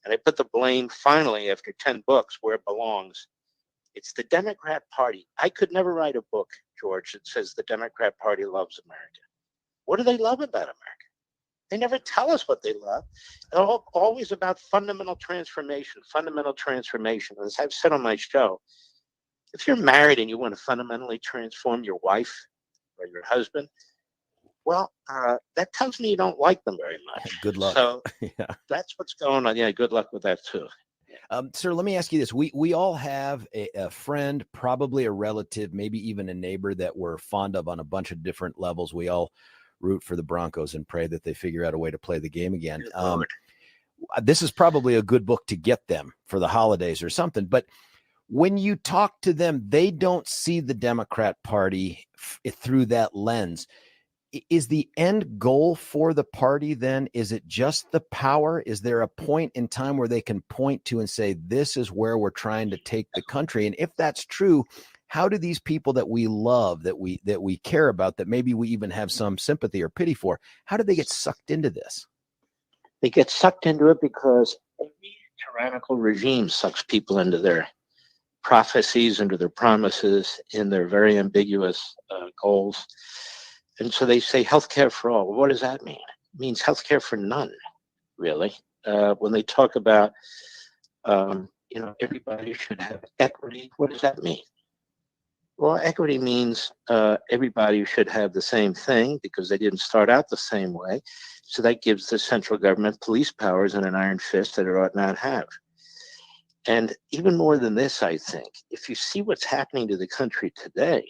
and I put the blame finally after 10 books where it belongs. It's the Democrat Party. I could never write a book, George, that says the Democrat Party loves America. What do they love about America? They never tell us what they love. It's always about fundamental transformation, fundamental transformation. As I've said on my show, if you're married and you want to fundamentally transform your wife or your husband, well, that tells me you don't like them very much. Good luck. So Yeah. that's what's going on. Yeah, good luck with that too. Sir, let me ask you this. We all have a friend, probably a relative, maybe even a neighbor that we're fond of on a bunch of different levels. We all root for the Broncos and pray that they figure out a way to play the game again. This is probably a good book to get them for the holidays or something. But when you talk to them, they don't see the Democrat Party through that lens. Is the end goal for the party then, is it just the power? Is there a point in time where they can point to and say, this is where we're trying to take the country? And if that's true, how do these people that we love, that we care about, that maybe we even have some sympathy or pity for, how do they get sucked into this? They get sucked into it because every tyrannical regime sucks people into their prophecies, into their promises, in their very ambiguous goals. And so they say healthcare for all. Well, what does that mean? It means healthcare for none, really. When they talk about, everybody should have equity, what does that mean? Well, equity means everybody should have the same thing because they didn't start out the same way. So that gives the central government police powers and an iron fist that it ought not have. And even more than this, I think, if you see what's happening to the country today,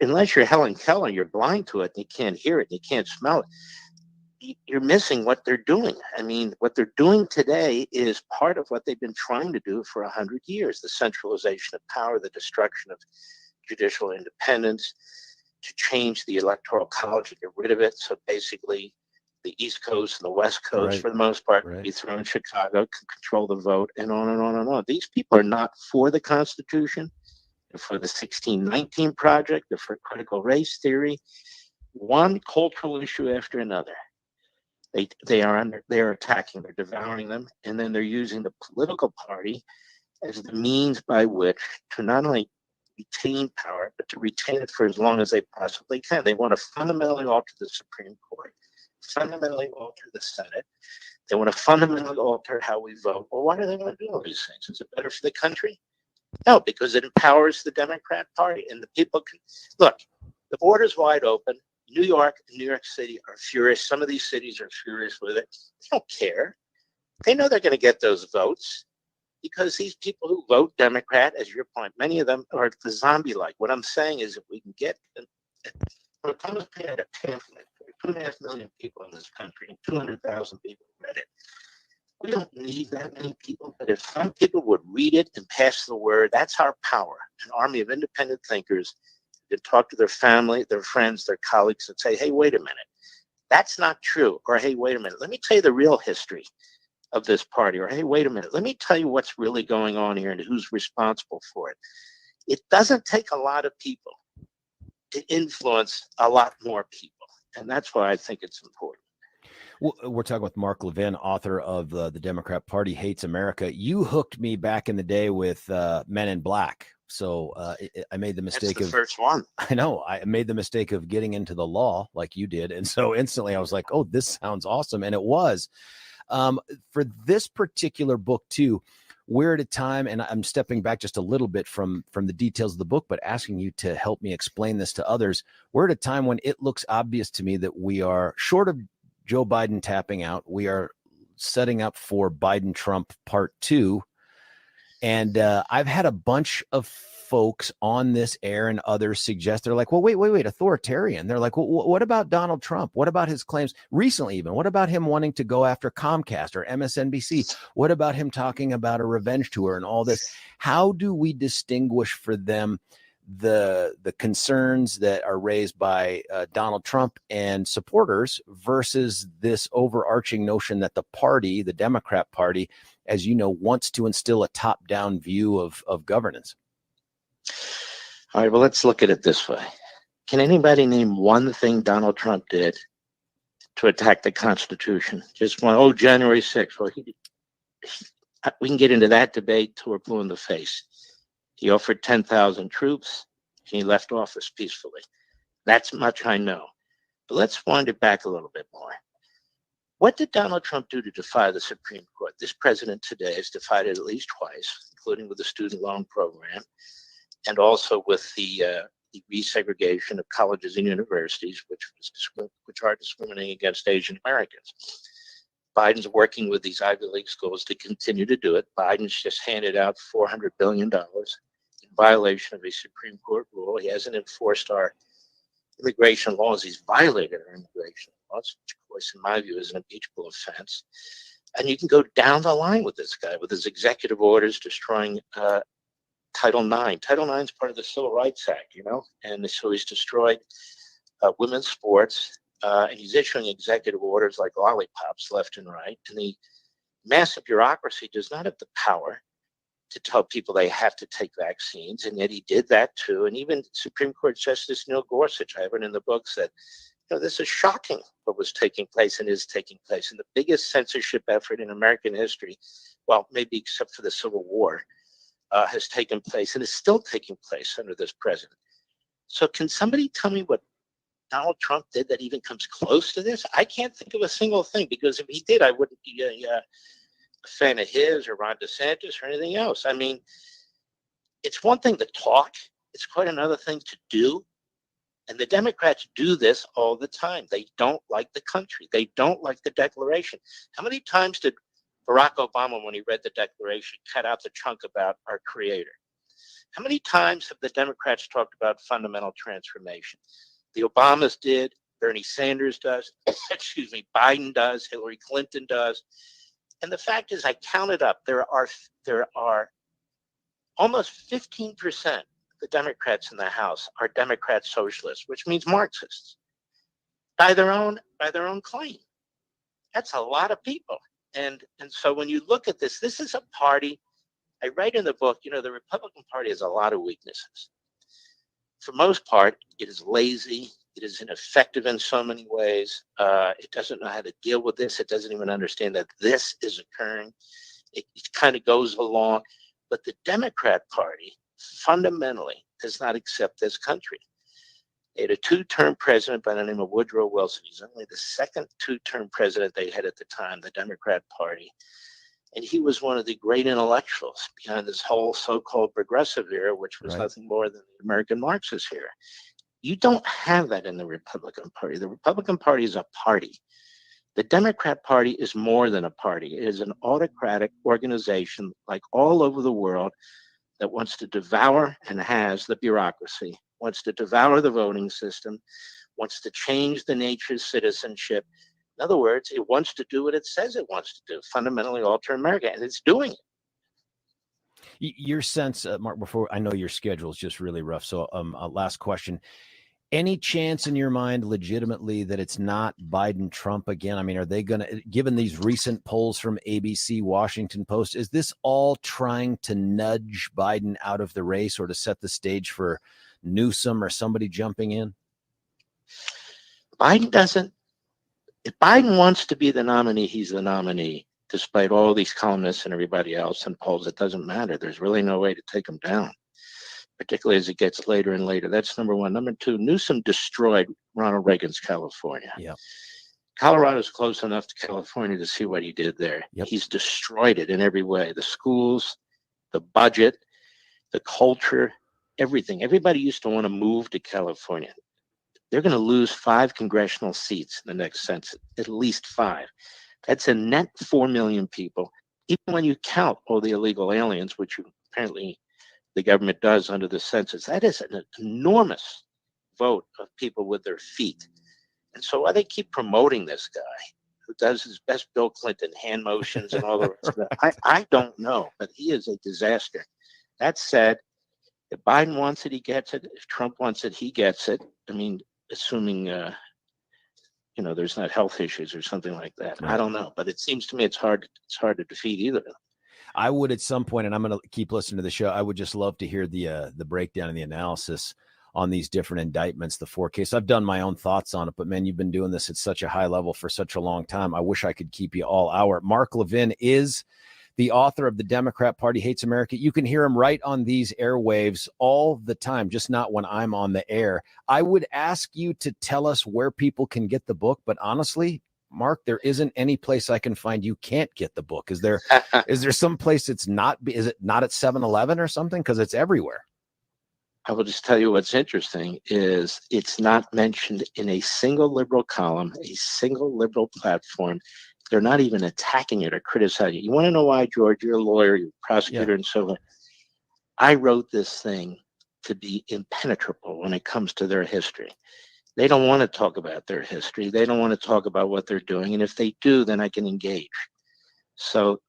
unless you're Helen Keller, you're blind to it and you can't hear it and you can't smell it. You're missing what they're doing. I mean, what they're doing today is part of what they've been trying to do for 100 years, the centralization of power, the destruction of judicial independence, to change the electoral college and get rid of it. So basically, the East Coast and the West Coast, for the most part, can be thrown in Chicago, can control the vote, and on and on and on. These people are not for the Constitution. They're for the 1619 Project. They're for critical race theory. One cultural issue after another. They are attacking, they're devouring them, and then they're using the political party as the means by which to not only retain power, but to retain it for as long as they possibly can. They want to fundamentally alter the Supreme Court, fundamentally alter the Senate. They want to fundamentally alter how we vote. Well, why do they want to do all these things? Is it better for the country? No, because it empowers the Democrat Party, and the people can look. The border's wide open. New York and New York City are furious. Some of these cities are furious with it. They don't care. They know they're going to get those votes because these people who vote Democrat, as your point, many of them are the zombie-like. What I'm saying is if we can get when Thomas Paine had a pamphlet, 2.5 million people in this country, and 200,000 people read it. We don't need that many people, but if some people would read it and pass the word, that's our power. An army of independent thinkers to talk to their family, their friends, their colleagues, and say, hey, wait a minute, that's not true. Or, hey, wait a minute, let me tell you the real history of this party. Or, hey, wait a minute, let me tell you what's really going on here and who's responsible for it. It doesn't take a lot of people to influence a lot more people. And that's why I think it's important. We're talking with Mark Levin, author of The Democrat Party Hates America. You hooked me back in the day with Men in Black. So I made the mistake That's the first one. I know. I made the mistake of getting into the law like you did. And so instantly I was like, oh, this sounds awesome. And it was. For this particular book, too, we're at a time, and I'm stepping back just a little bit from the details of the book, but asking you to help me explain this to others. We're at a time when it looks obvious to me that we are short of Joe Biden tapping out. We are setting up for Biden-Trump Part 2. And I've had a bunch of folks on this air and others suggest, they're like, well, wait, authoritarian. They're like, well, what about Donald Trump? What about his claims recently even? What about him wanting to go after Comcast or MSNBC? What about him talking about a revenge tour and all this? How do we distinguish for them the concerns that are raised by Donald Trump and supporters versus this overarching notion that the party, the Democrat Party, as you know, wants to instill a top-down view of governance? All right, well, let's look at it this way. Can anybody name one thing Donald Trump did to attack the Constitution? Just one. Oh, January 6th. Well, we can get into that debate till we're blue in the face. He offered 10,000 troops, and he left office peacefully. That's much I know. But let's wind it back a little bit more. What did Donald Trump do to defy the Supreme Court? This president today has defied it at least twice, including with the student loan program and also with the resegregation of colleges and universities, which are discriminating against Asian Americans. Biden's working with these Ivy League schools to continue to do it. Biden's just handed out $400 billion in violation of a Supreme Court rule. He hasn't enforced our immigration laws. He's violated our immigration laws, which, of course, in my view, is an impeachable offense. And you can go down the line with this guy, with his executive orders destroying Title IX. Title IX is part of the Civil Rights Act, and so he's destroyed women's sports, and he's issuing executive orders like lollipops left and right. And the massive bureaucracy does not have the power to tell people they have to take vaccines, and yet he did that too. And even Supreme Court Justice Neil Gorsuch, I have it in the book, said, this is shocking what was taking place and is taking place. And the biggest censorship effort in American history, well, maybe except for the Civil War, has taken place and is still taking place under this president. So can somebody tell me what Donald Trump did that even comes close to this? I can't think of a single thing, because if he did, I wouldn't be a fan of his or Ron DeSantis or anything else. I mean, it's one thing to talk. It's quite another thing to do. And the Democrats do this all the time. They don't like the country. They don't like the Declaration. How many times did Barack Obama, when he read the Declaration, cut out the chunk about our Creator? How many times have the Democrats talked about fundamental transformation? The Obamas did. Bernie Sanders does. Excuse me. Biden does. Hillary Clinton does. And the fact is, I counted up. There are almost 15%. The Democrats in the House are Democrat socialists, which means Marxists, by their own claim. That's a lot of people. And so when you look at this is a party. I write in the book, the Republican Party has a lot of weaknesses. For most part, it is lazy. It is ineffective in so many ways. It doesn't know how to deal with this. It doesn't even understand that this is occurring. It kind of goes along. But the Democrat Party fundamentally does not accept this country. They had a two-term president by the name of Woodrow Wilson. He's only the second two-term president they had at the time, the Democrat Party. And he was one of the great intellectuals behind this whole so-called progressive era, which was nothing more than the American Marxist era. You don't have that in the Republican Party. The Republican Party is a party. The Democrat Party is more than a party. It is an autocratic organization, like all over the world, that wants to devour and has the bureaucracy, wants to devour the voting system, wants to change the nature of citizenship. In other words, it wants to do what it says it wants to do, fundamentally alter America, and it's doing it. Your sense, Mark, before I know your schedule is just really rough. So last question. Any chance in your mind legitimately that it's not Biden Trump again? I mean, are they going to, given these recent polls from ABC, Washington Post, is this all trying to nudge Biden out of the race or to set the stage for Newsom or somebody jumping in? Biden doesn't. If Biden wants to be the nominee, he's the nominee. Despite all these columnists and everybody else in polls, it doesn't matter. There's really no way to take him down, particularly as it gets later and later. That's number one. Number two, Newsom destroyed Ronald Reagan's California. Yep. Colorado's close enough to California to see what he did there. Yep. He's destroyed it in every way. The schools, the budget, the culture, everything. Everybody used to want to move to California. They're going to lose 5 congressional seats in the next census, at least 5. That's a net 4 million people. Even when you count all the illegal aliens, which apparently the government does under the census, that is an enormous vote of people with their feet. And so why they keep promoting this guy who does his best Bill Clinton hand motions and all the rest of it, I don't know, but he is a disaster. That said, if Biden wants it, he gets it. If Trump wants it, he gets it. I mean, assuming, there's not health issues or something like that. Right. I don't know, but it seems to me it's hard to defeat either of them. I would at some point, and I'm going to keep listening to the show, I would just love to hear the breakdown and the analysis on these different indictments, the 4 cases. I've done my own thoughts on it, but man, you've been doing this at such a high level for such a long time. I wish I could keep you all hour. Mark Levin is the author of The Democrat Party Hates America. You can hear him right on these airwaves all the time, just not when I'm on the air. I would ask you to tell us where people can get the book, but honestly, Mark, there isn't any place I can find you can't get the book. Is there some place it's not? Is it not at 7-Eleven or something? Because it's everywhere. I will just tell you what's interesting is it's not mentioned in a single liberal column, a single liberal platform. They're not even attacking it or criticizing it. You want to know why, George? You're a lawyer, you're a prosecutor, and so on. I wrote this thing to be impenetrable when it comes to their history. They don't want to talk about their history. They don't want to talk about what they're doing. And if they do, then I can engage. So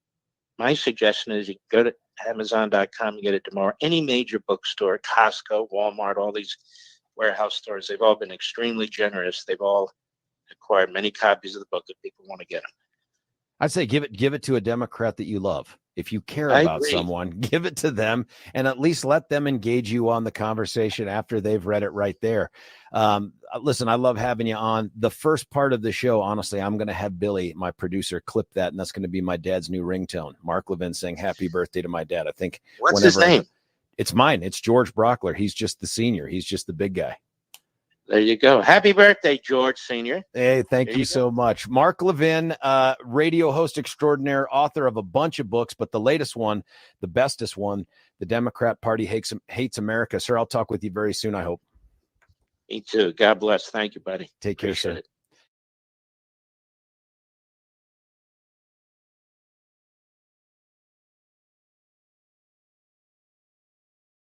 my suggestion is you go to Amazon.com and get it tomorrow. Any major bookstore, Costco, Walmart, all these warehouse stores, they've all been extremely generous. They've all acquired many copies of the book if people want to get them. I'd say give it to a Democrat that you love. If you care I about agree. someone, give it to them and at least let them engage you on the conversation after they've read it right there. Listen, I love having you on. The first part of the show, honestly, I'm going to have Billy, my producer, clip that, and that's going to be my dad's new ringtone. Mark Levin saying happy birthday to my dad. I think. What's his name? It's mine. It's George Brauchler. He's just the senior. He's just the big guy. There you go. Happy birthday, George Sr. Hey, thank There you you so much. Mark Levin, radio host extraordinaire, author of a bunch of books, but the latest one, the bestest one, The Democrat Party Hates America. Sir, I'll talk with you very soon, I hope. Me too. God bless. Thank you, buddy. Take care, Appreciate sir. it.